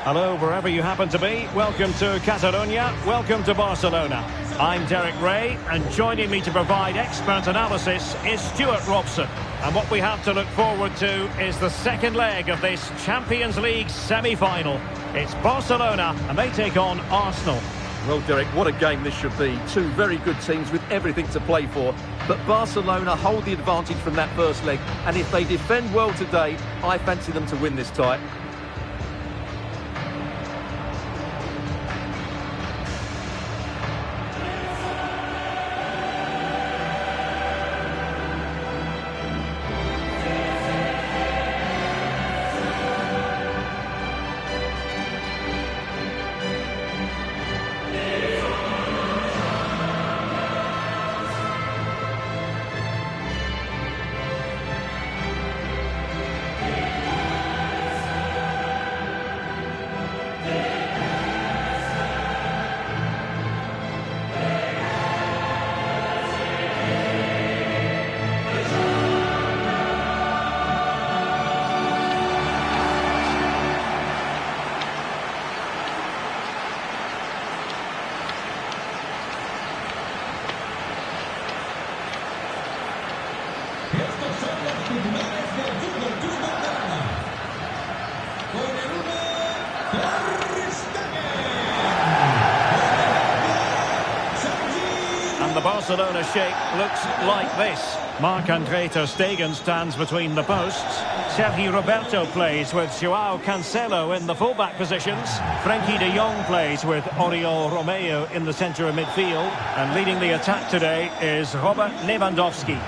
Hello, wherever you happen to be. Welcome to Catalonia. Welcome to Barcelona. I'm Derek Ray, and joining me to provide expert analysis is Stuart Robson. And what we have to look forward to is the second leg of this Champions League semi-final. It's Barcelona, and they take on Arsenal. Well, Derek, what a game this should be. Two very good teams with everything to play for. But Barcelona hold the advantage from that first leg. And if they defend well today, I fancy them to win this tie. And the Barcelona shape looks like this. Marc-Andre ter Stegen stands between the posts. Sergi Roberto plays with Joao Cancelo in the fullback positions. Frenkie de Jong plays with Oriol Romeo in the centre of midfield. And leading the attack today is Robert Lewandowski.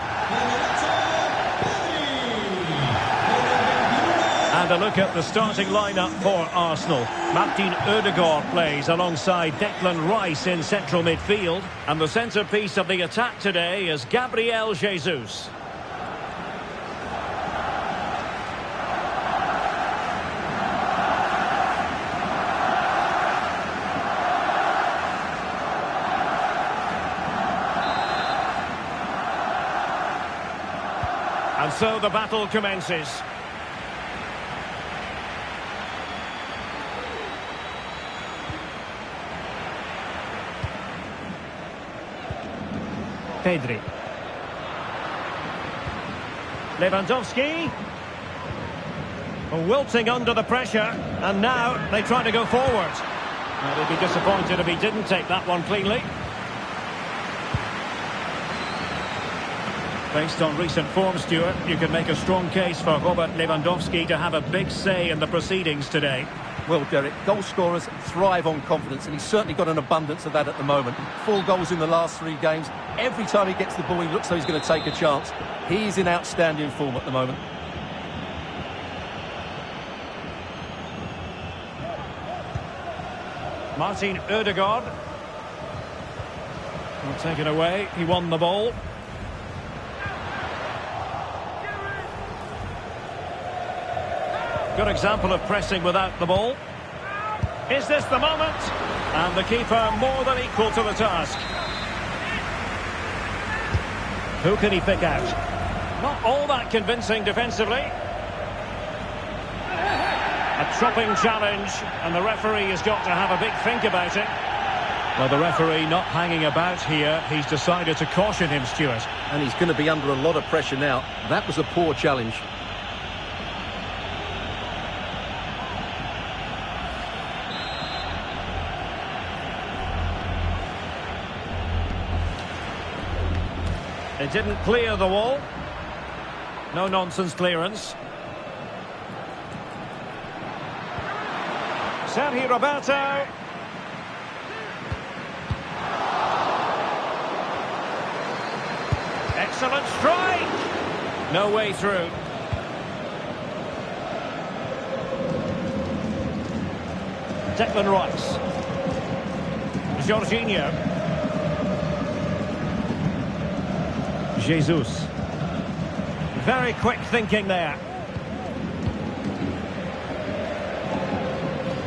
And a look at the starting lineup for Arsenal. Martin Ødegaard plays alongside Declan Rice in central midfield. And the centrepiece of the attack today is Gabriel Jesus. And so the battle commences. Pedri. Lewandowski. Wilting under the pressure. And now they try to go forward. Well, they'd be disappointed if he didn't take that one cleanly. Based on recent form, Stuart, you can make a strong case for Robert Lewandowski to have a big say in the proceedings today. Well, Derek, goal scorers thrive on confidence, and he's certainly got an abundance of that at the moment. 4 goals in the last 3 games. Every time he gets the ball, he looks like he's going to take a chance. He's in outstanding form at the moment. Martin Ødegaard. Well, taken away. He won the ball. Good example of pressing without the ball. Is this the moment? And the keeper more than equal to the task. Who can he pick out? Not all that convincing defensively. A chopping challenge, and the referee has got to have a big think about it. Well, the referee not hanging about here. He's decided to caution him, Stuart. And he's going to be under a lot of pressure now. That was a poor challenge. It didn't clear the wall. No nonsense clearance. Sergi Roberto. Excellent strike. No way through. Declan Rice. Jorginho. Jesus. Very quick thinking there.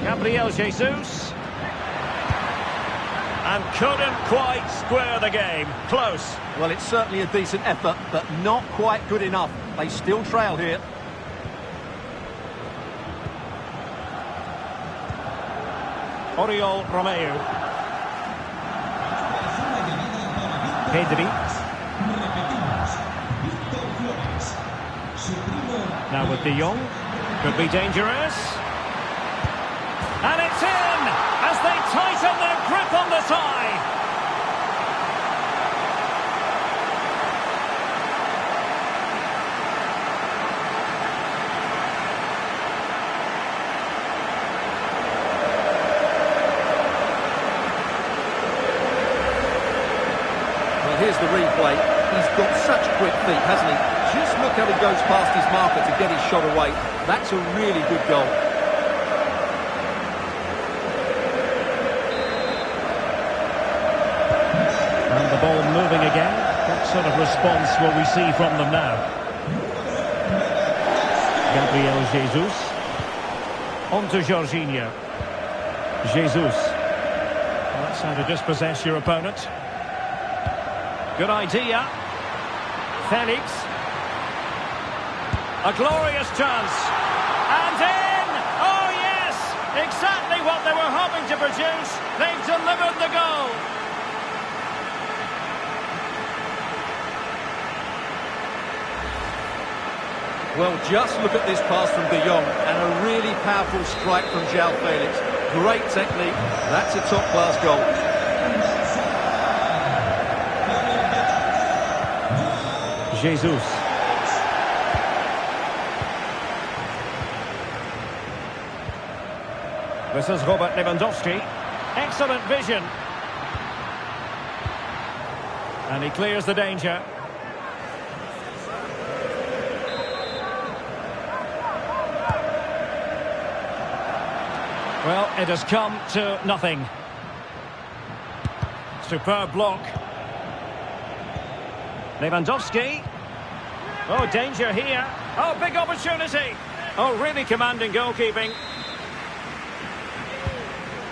Gabriel Jesus. And couldn't quite square the game. Close. Well, it's certainly a decent effort, but not quite good enough. They still trail here. Oriol Romeo. Pedri. Now with De Jong, could be dangerous. And it's in as they tighten their grip on the tie. Well, here's the replay. He's got such quick feet, hasn't he? Just look how he goes past his marker to get his shot away. That's a really good goal. And the ball moving again. What sort of response will we see from them now? Gabriel Jesus. On to Jorginho. Jesus. Well, that's how to dispossess your opponent. Good idea. Felix. A glorious chance. And in! Oh, yes! Exactly what they were hoping to produce. They've delivered the goal. Well, just look at this pass from De Jong and a really powerful strike from Joao Felix. Great technique. That's a top-class goal. Jesus. This is Robert Lewandowski. Excellent vision. And he clears the danger. Well, it has come to nothing. Superb block. Lewandowski. Oh, danger here. Oh, big opportunity. Oh, really commanding goalkeeping.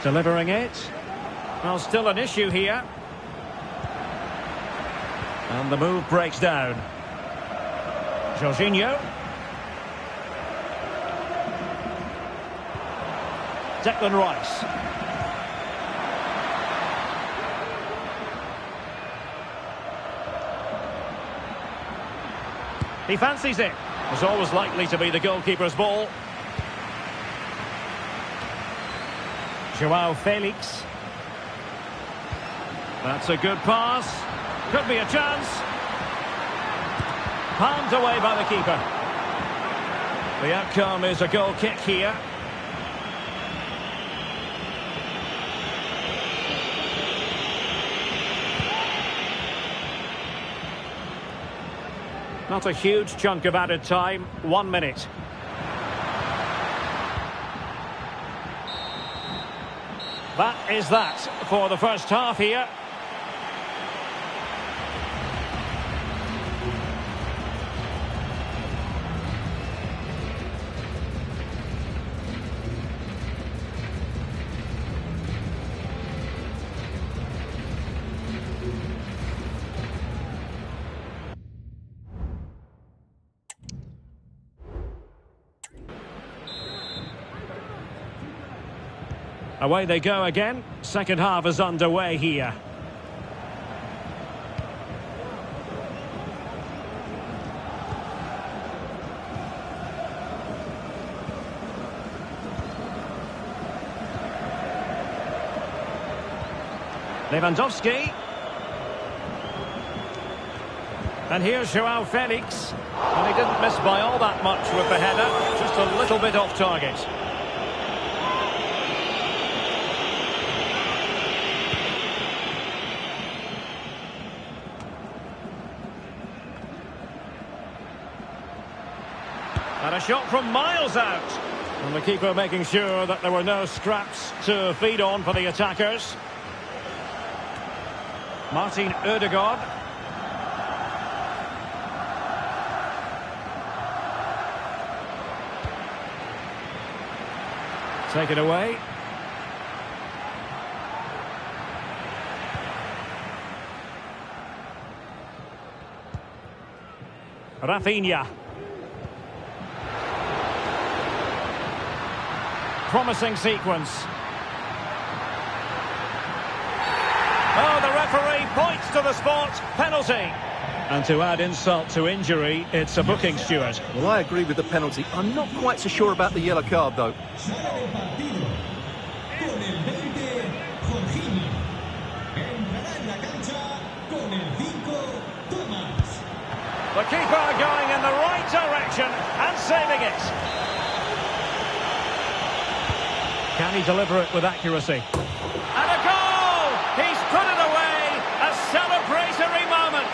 Delivering it. Well, still an issue here. And the move breaks down. Jorginho. Declan Rice. He fancies it. It's always likely to be the goalkeeper's ball. Joao Felix. That's a good pass. Could be a chance. Palmed away by the keeper. The outcome is a goal kick here. Not a huge chunk of added time. 1 minute. That is that for the first half here. Away they go again. Second half is underway here. Lewandowski. And here's Joao Felix. And he didn't miss by all that much with the header. Just a little bit off target. And a shot from miles out. And the keeper making sure that there were no scraps to feed on for the attackers. Martin Ødegaard. Take it away. Rafinha. Promising sequence. Oh, the referee points to the spot. Penalty. And to add insult to injury, it's a booking, Stuart. Well, I agree with the penalty. I'm not quite so sure about the yellow card, though. The keeper going in the right direction and saving it. Can he deliver it with accuracy? And a goal! He's put it away! A celebratory moment!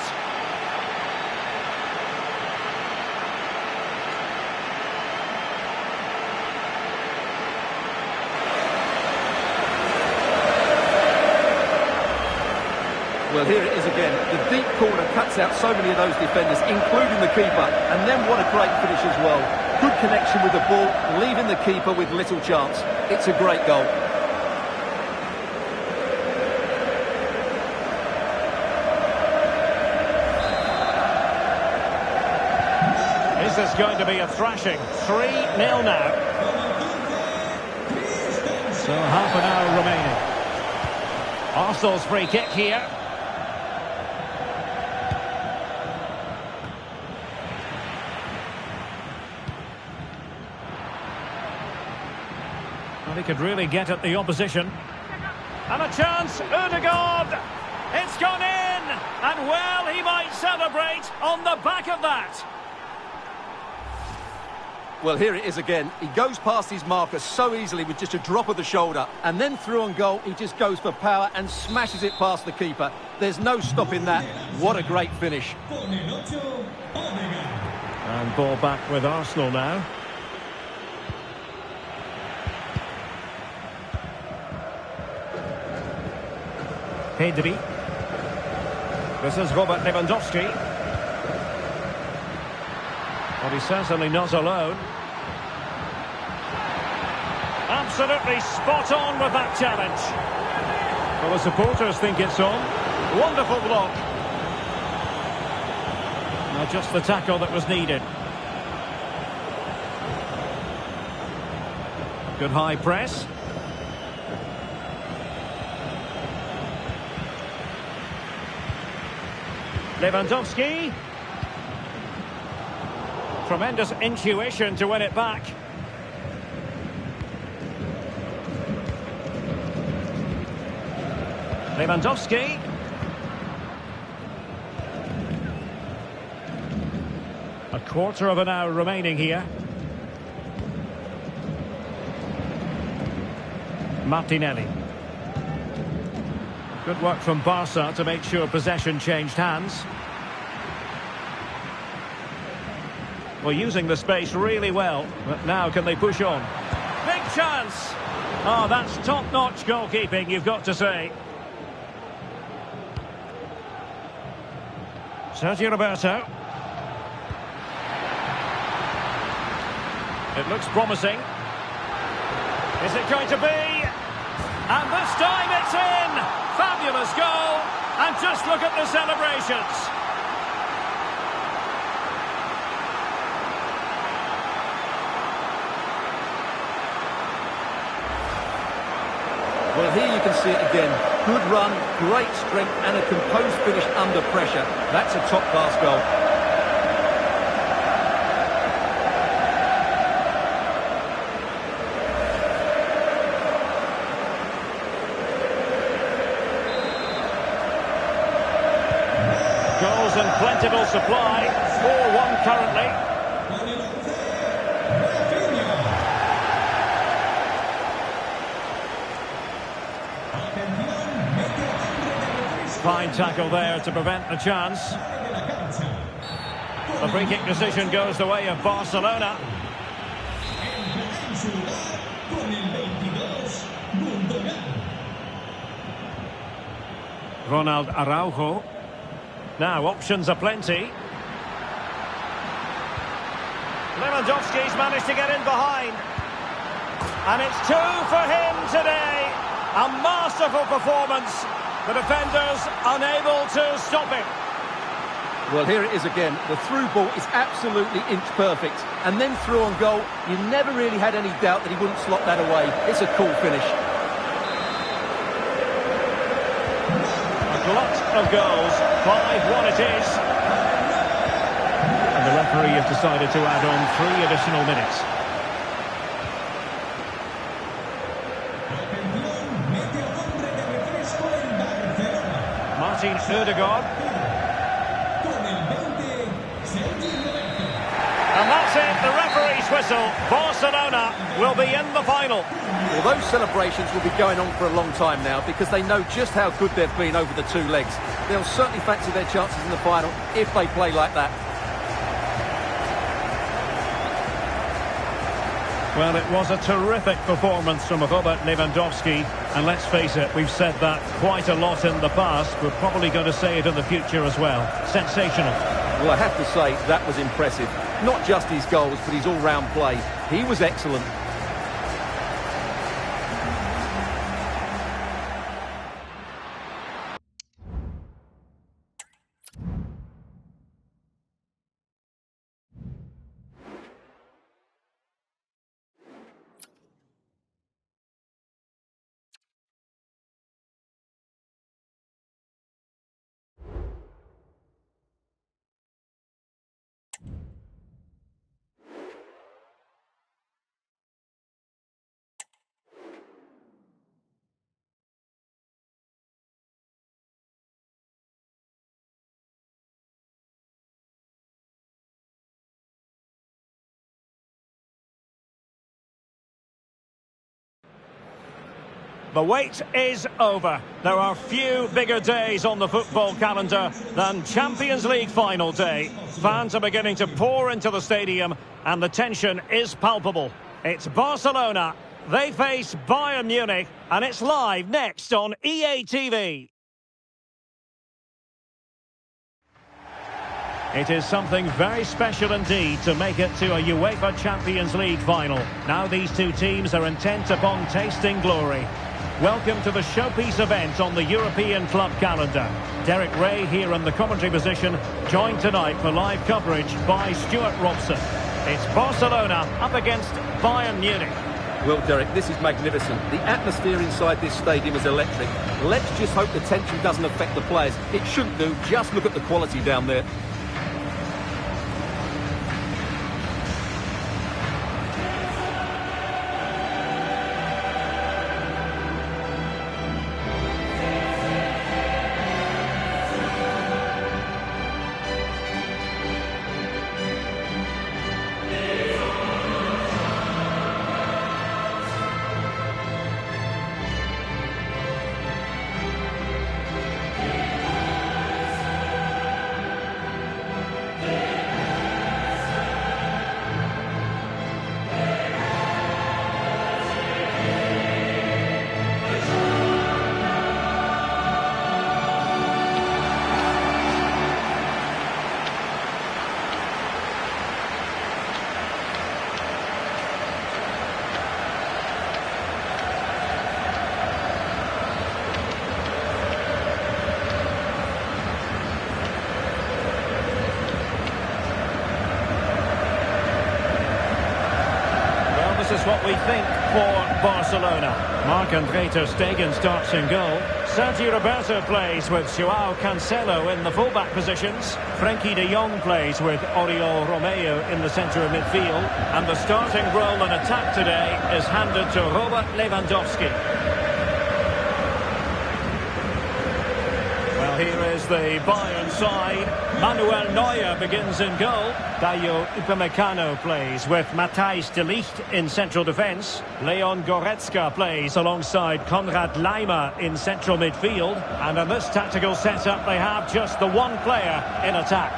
Well, here it is again. The deep corner cuts out so many of those defenders, including the keeper. And then what a great finish as well. Good connection with the ball, leaving the keeper with little chance. It's a great goal. Is this going to be a thrashing? 3-0 now. So half an hour remaining. Arsenal's free kick here. Well, he could really get at the opposition. And a chance, Ødegaard! It's gone in! And well, he might celebrate on the back of that. Well, here it is again. He goes past his marker so easily with just a drop of the shoulder. And then through on goal, he just goes for power and smashes it past the keeper. There's no stopping that. What a great finish. And ball back with Arsenal now. Pedri. This is Robert Lewandowski. But he's certainly not alone. Absolutely spot on with that challenge. Well, the supporters think it's on. Wonderful block. Now just the tackle that was needed. Good high press. Lewandowski. Tremendous intuition to win it back. Lewandowski. A quarter of an hour remaining here. Martinelli. Good work from Barca to make sure possession changed hands. Well, using the space really well, but now can they push on? Big chance! Oh, that's top-notch goalkeeping, you've got to say. Sergio Roberto. It looks promising. Is it going to be? And this time it's in! Fabulous goal! And just look at the celebrations. Well, here you can see it again. Good run, great strength, and a composed finish under pressure. That's a top-class goal. Goals in plentiful supply. 4-1 currently. Fine tackle there to prevent the chance. The free kick decision goes the way of Barcelona. Ronald Araujo. Now options are plenty. Lewandowski's managed to get in behind. And it's 2 for him today. A masterful performance. The defenders unable to stop it. Well, here it is again. The through ball is absolutely inch perfect. And then through on goal, you never really had any doubt that he wouldn't slot that away. It's a cool finish. A glut of goals. 5-1 it is. And the referee has decided to add on 3 additional minutes. Martin Ødegaard. And that's it, the referee's whistle. Barcelona will be in the final. Well, those celebrations will be going on for a long time now because they know just how good they've been over the 2 legs. They'll certainly fancy their chances in the final if they play like that. Well, it was a terrific performance from Robert Lewandowski. And let's face it, we've said that quite a lot in the past. We're probably going to say it in the future as well. Sensational. Well, I have to say, that was impressive. Not just his goals, but his all-round play. He was excellent. The wait is over. There are few bigger days on the football calendar than Champions League final day. Fans are beginning to pour into the stadium and the tension is palpable. It's Barcelona. They face Bayern Munich and it's live next on EA TV. It is something very special indeed to make it to a UEFA Champions League final. Now these two teams are intent upon tasting glory. Welcome to the showpiece event on the European club calendar. Derek Ray here in the commentary position, joined tonight for live coverage by Stuart Robson. It's Barcelona up against Bayern Munich. Well, Derek, this is magnificent. The atmosphere inside this stadium is electric. Let's just hope the tension doesn't affect the players. It shouldn't do. Just look at the quality down there. This is what we think for Barcelona. Marc-André ter Stegen starts in goal. Sergio Roberto plays with Joao Cancelo in the fullback positions. Frenkie de Jong plays with Oriol Romeu in the centre of midfield. And the starting role in attack today is handed to Robert Lewandowski. Well, here is the Bayern side. Manuel Neuer begins in goal. Dayo Upamecano plays with Matthijs de Ligt in central defence. Leon Goretzka plays alongside Konrad Laimer in central midfield. And in this tactical setup, they have just the one player in attack.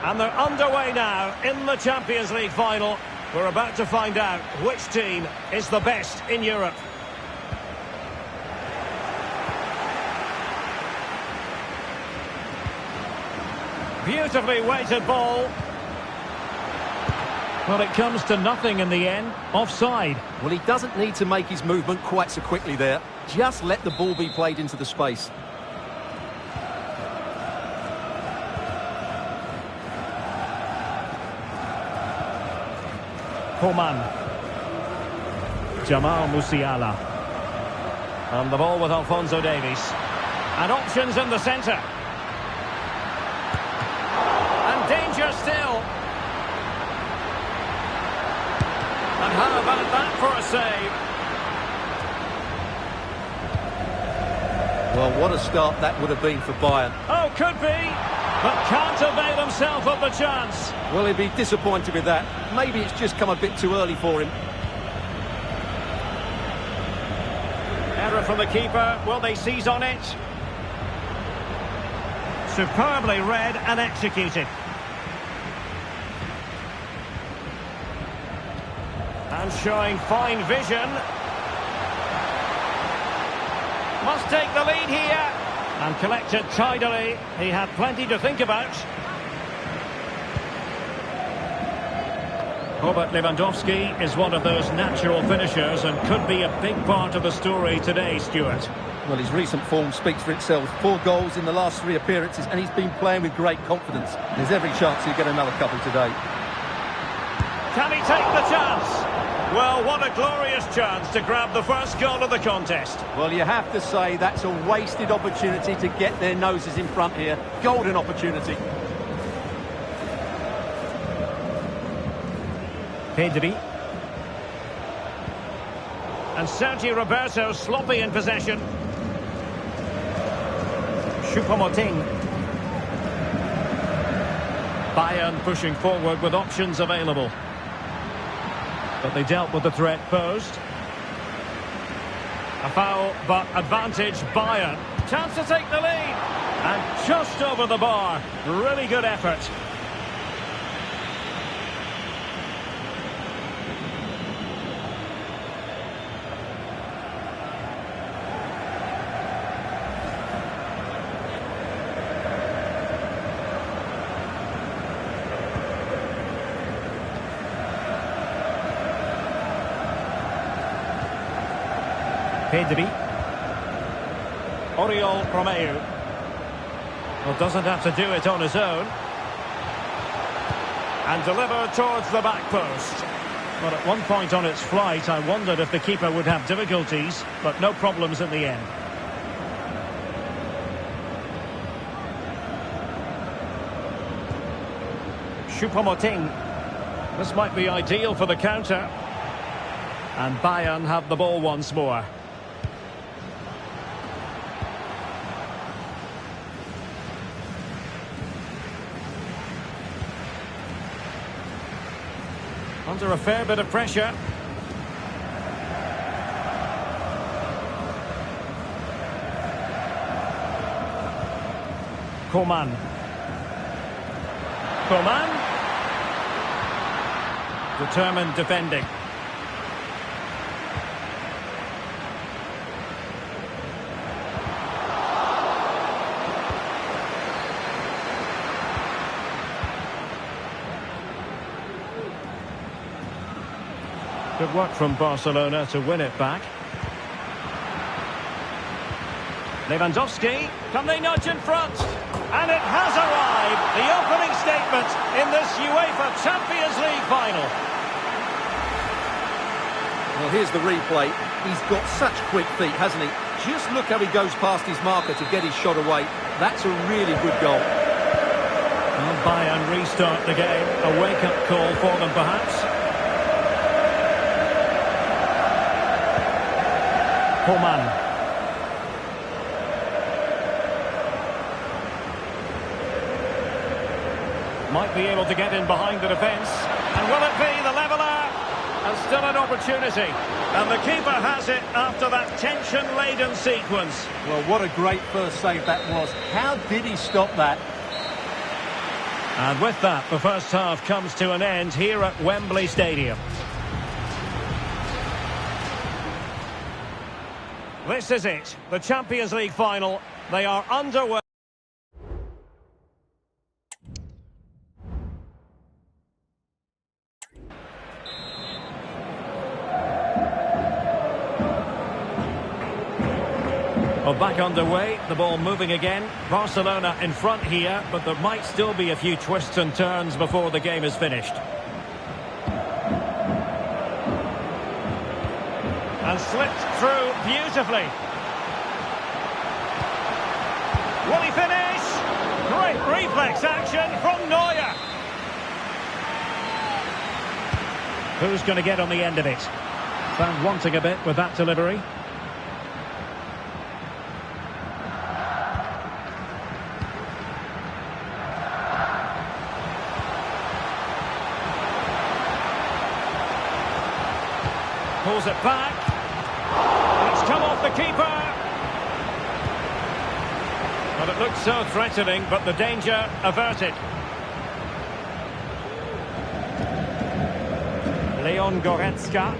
And they're underway now in the Champions League final. We're about to find out which team is the best in Europe. Beautifully weighted ball. Well, it comes to nothing in the end. Offside. Well, he doesn't need to make his movement quite so quickly there. Just let the ball be played into the space. Coman. Jamal Musiala. And the ball with Alphonso Davies. And options in the centre. And danger still. And how about that for a save? Well, what a start that would have been for Bayern. Oh, could be. But can't avail himself of the chance. Well, he'd be disappointed with that. Maybe it's just come a bit too early for him. Error from the keeper. Will they seize on it? Superbly read and executed. And showing fine vision. Must take the lead here. And collect it tidily. He had plenty to think about. Robert Lewandowski is one of those natural finishers and could be a big part of the story today, Stuart. Well, his recent form speaks for itself. 4 goals in the last 3 appearances, and he's been playing with great confidence. There's every chance he'll get another couple today. Can he take the chance? Well, what a glorious chance to grab the first goal of the contest. Well, you have to say that's a wasted opportunity to get their noses in front here. Golden opportunity. Pedri. And Sergio Roberto sloppy in possession. Choupo-Moting. Bayern pushing forward with options available. But they dealt with the threat posed. A foul, but advantage Bayern. Chance to take the lead. And just over the bar. Really good effort. Pedri. Oriol Romeu. Well, doesn't have to do it on his own. And delivered towards the back post. Well, at one point on its flight, I wondered if the keeper would have difficulties, but no problems in the end. Choupo-Moting. This might be ideal for the counter. And Bayern have the ball once more. Under a fair bit of pressure. Coman. Determined defending. Good work from Barcelona to win it back. Lewandowski, can they nudge in front? And it has arrived, the opening statement in this UEFA Champions League final. Well, here's the replay. He's got such quick feet, hasn't he? Just look how he goes past his marker to get his shot away. That's a really good goal. Well, Bayern restart the game. A wake-up call for them, perhaps. Coman. Might be able to get in behind the defence. And will it be the leveller? And still an opportunity. And the keeper has it after that tension-laden sequence. Well, what a great first save that was. How did he stop that? And with that, the first half comes to an end here at Wembley Stadium. This is it, the Champions League final. They are underway. Well, back underway, the ball moving again. Barcelona in front here, but there might still be a few twists and turns before the game is finished. And slipped through beautifully. Will he finish? Great reflex action from Neuer. Who's going to get on the end of it? Found wanting a bit with that delivery. Pulls it back. It's come off the keeper. Well, it looked so threatening, but the danger averted. Leon Goretzka.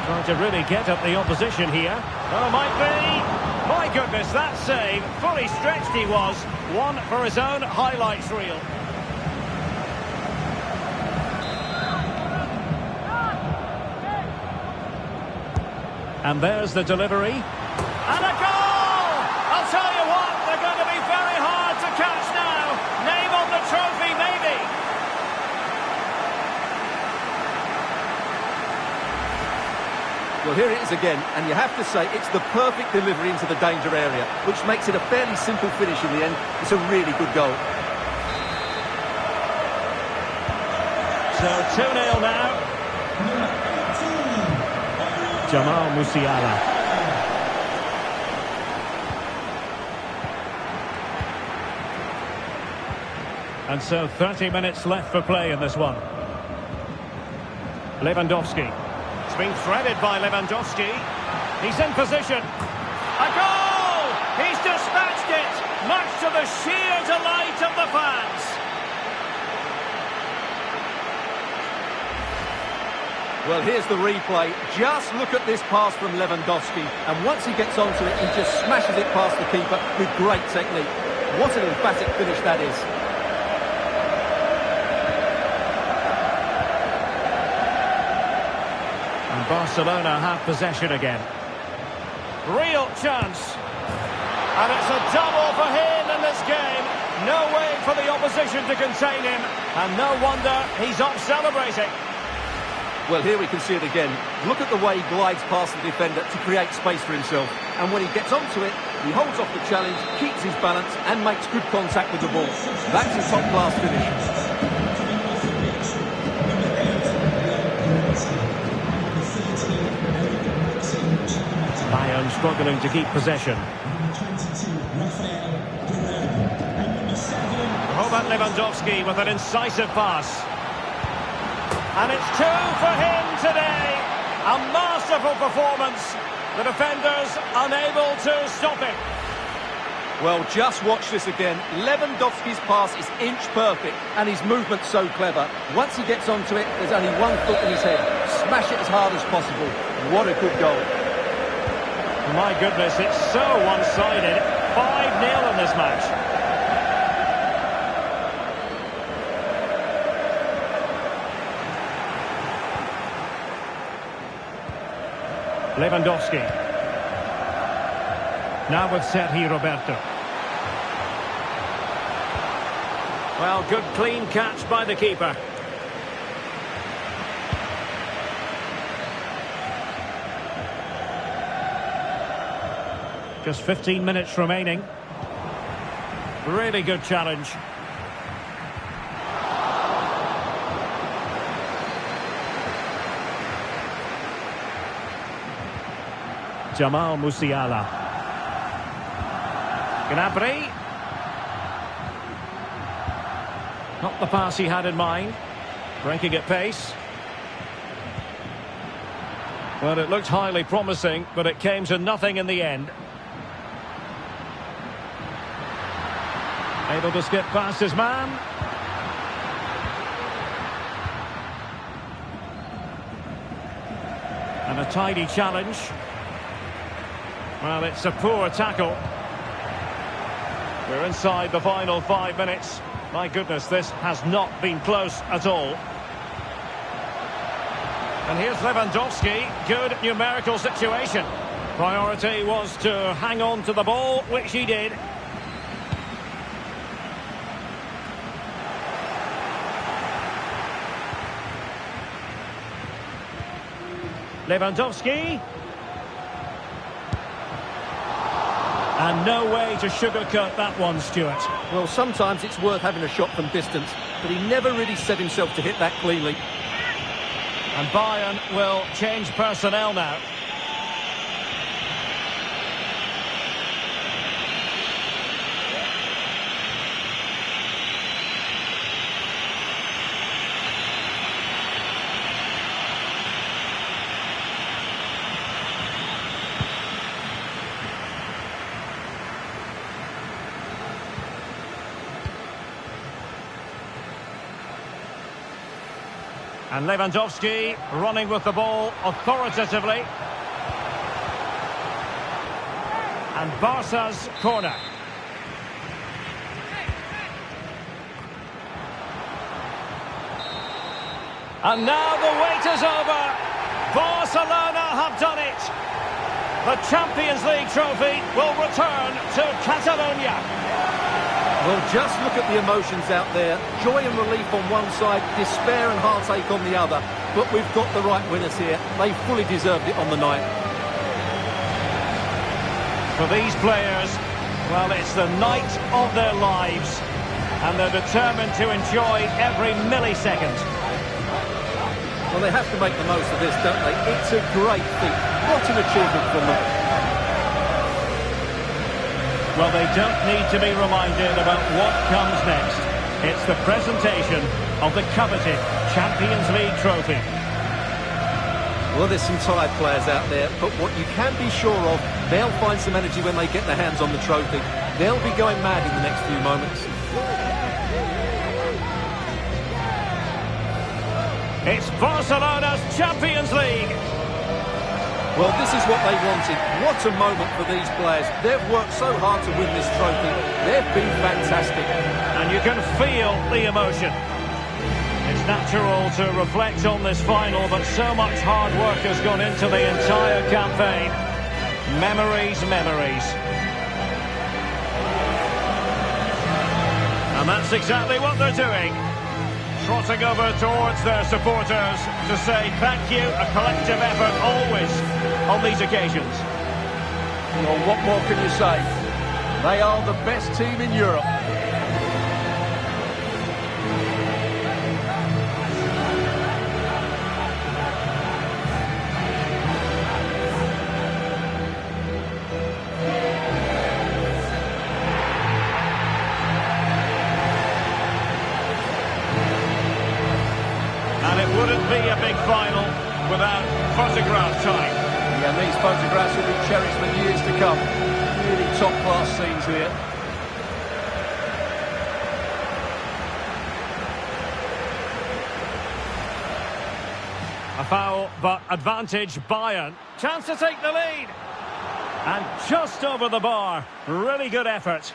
Trying to really get at the opposition here. Oh, might be. My goodness, that save. Fully stretched he was. One for his own highlights reel. And there's the delivery. And a goal! I'll tell you what, they're going to be very hard to catch now. Name on the trophy, maybe. Well, here it is again, and you have to say it's the perfect delivery into the danger area, which makes it a fairly simple finish in the end. It's a really good goal. So 2-0 now. Jamal Musiala. And so 30 minutes left for play in this one. Lewandowski. It's been threaded by Lewandowski. He's in position. A goal! He's dispatched it, much to the sheer delight of the fans. Well, here's the replay. Just look at this pass from Lewandowski. And once he gets onto it, he just smashes it past the keeper with great technique. What an emphatic finish that is. And Barcelona have possession again. Real chance. And it's a double for him in this game. No way for the opposition to contain him. And no wonder he's off celebrating. Well, here we can see it again. Look at the way he glides past the defender to create space for himself. And when he gets onto it, he holds off the challenge, keeps his balance and makes good contact with the ball. That's a top-class finish. Bayern struggling to keep possession. Robert Lewandowski with an incisive pass. And it's 2 for him today. A masterful performance. The defenders unable to stop it. Well, just watch this again. Lewandowski's pass is inch perfect and his movement's so clever. Once he gets onto it, there's only one foot in his head. Smash it as hard as possible. What a good goal. My goodness, it's so one-sided. 5-0 in this match. Lewandowski. Now with Sergi Roberto. Well, good clean catch by the keeper. Just 15 minutes remaining. Really good challenge. Jamal Musiala. Gnabry. Not the pass he had in mind. Breaking at pace. Well, it looked highly promising, but it came to nothing in the end. Able to skip past his man. And a tidy challenge. Well, it's a poor tackle. We're inside the final 5 minutes. My goodness, this has not been close at all. And here's Lewandowski. Good numerical situation. Priority was to hang on to the ball, which he did. Lewandowski. And no way to sugarcoat that one, Stuart. Well, sometimes it's worth having a shot from distance, but he never really set himself to hit that cleanly. And Bayern will change personnel now. And Lewandowski running with the ball authoritatively. And Barca's corner. And now the wait is over. Barcelona have done it. The Champions League trophy will return to Catalonia. Well, just look at the emotions out there. Joy and relief on one side, despair and heartache on the other. But we've got the right winners here. They fully deserved it on the night. For these players, well, it's the night of their lives. And they're determined to enjoy every millisecond. Well, they have to make the most of this, don't they? It's a great feat. What an achievement from them. Well, they don't need to be reminded about what comes next. It's the presentation of the coveted Champions League trophy. Well, there's some tired players out there, but what you can be sure of, they'll find some energy when they get their hands on the trophy. They'll be going mad in the next few moments. It's Barcelona's Champions League. Well, this is what they wanted. What a moment for these players. They've worked so hard to win this trophy. They've been fantastic. And you can feel the emotion. It's natural to reflect on this final, but so much hard work has gone into the entire campaign. Memories, memories. And that's exactly what they're doing. Trotting over towards their supporters to say thank you, a collective effort always on these occasions. Well, what more can you say? They are the best team in Europe. And it wouldn't be a big final without photograph time. And these photographs will be cherished for years to come. Really top-class scenes here. A foul, but advantage Bayern. Chance to take the lead. And just over the bar. Really good effort.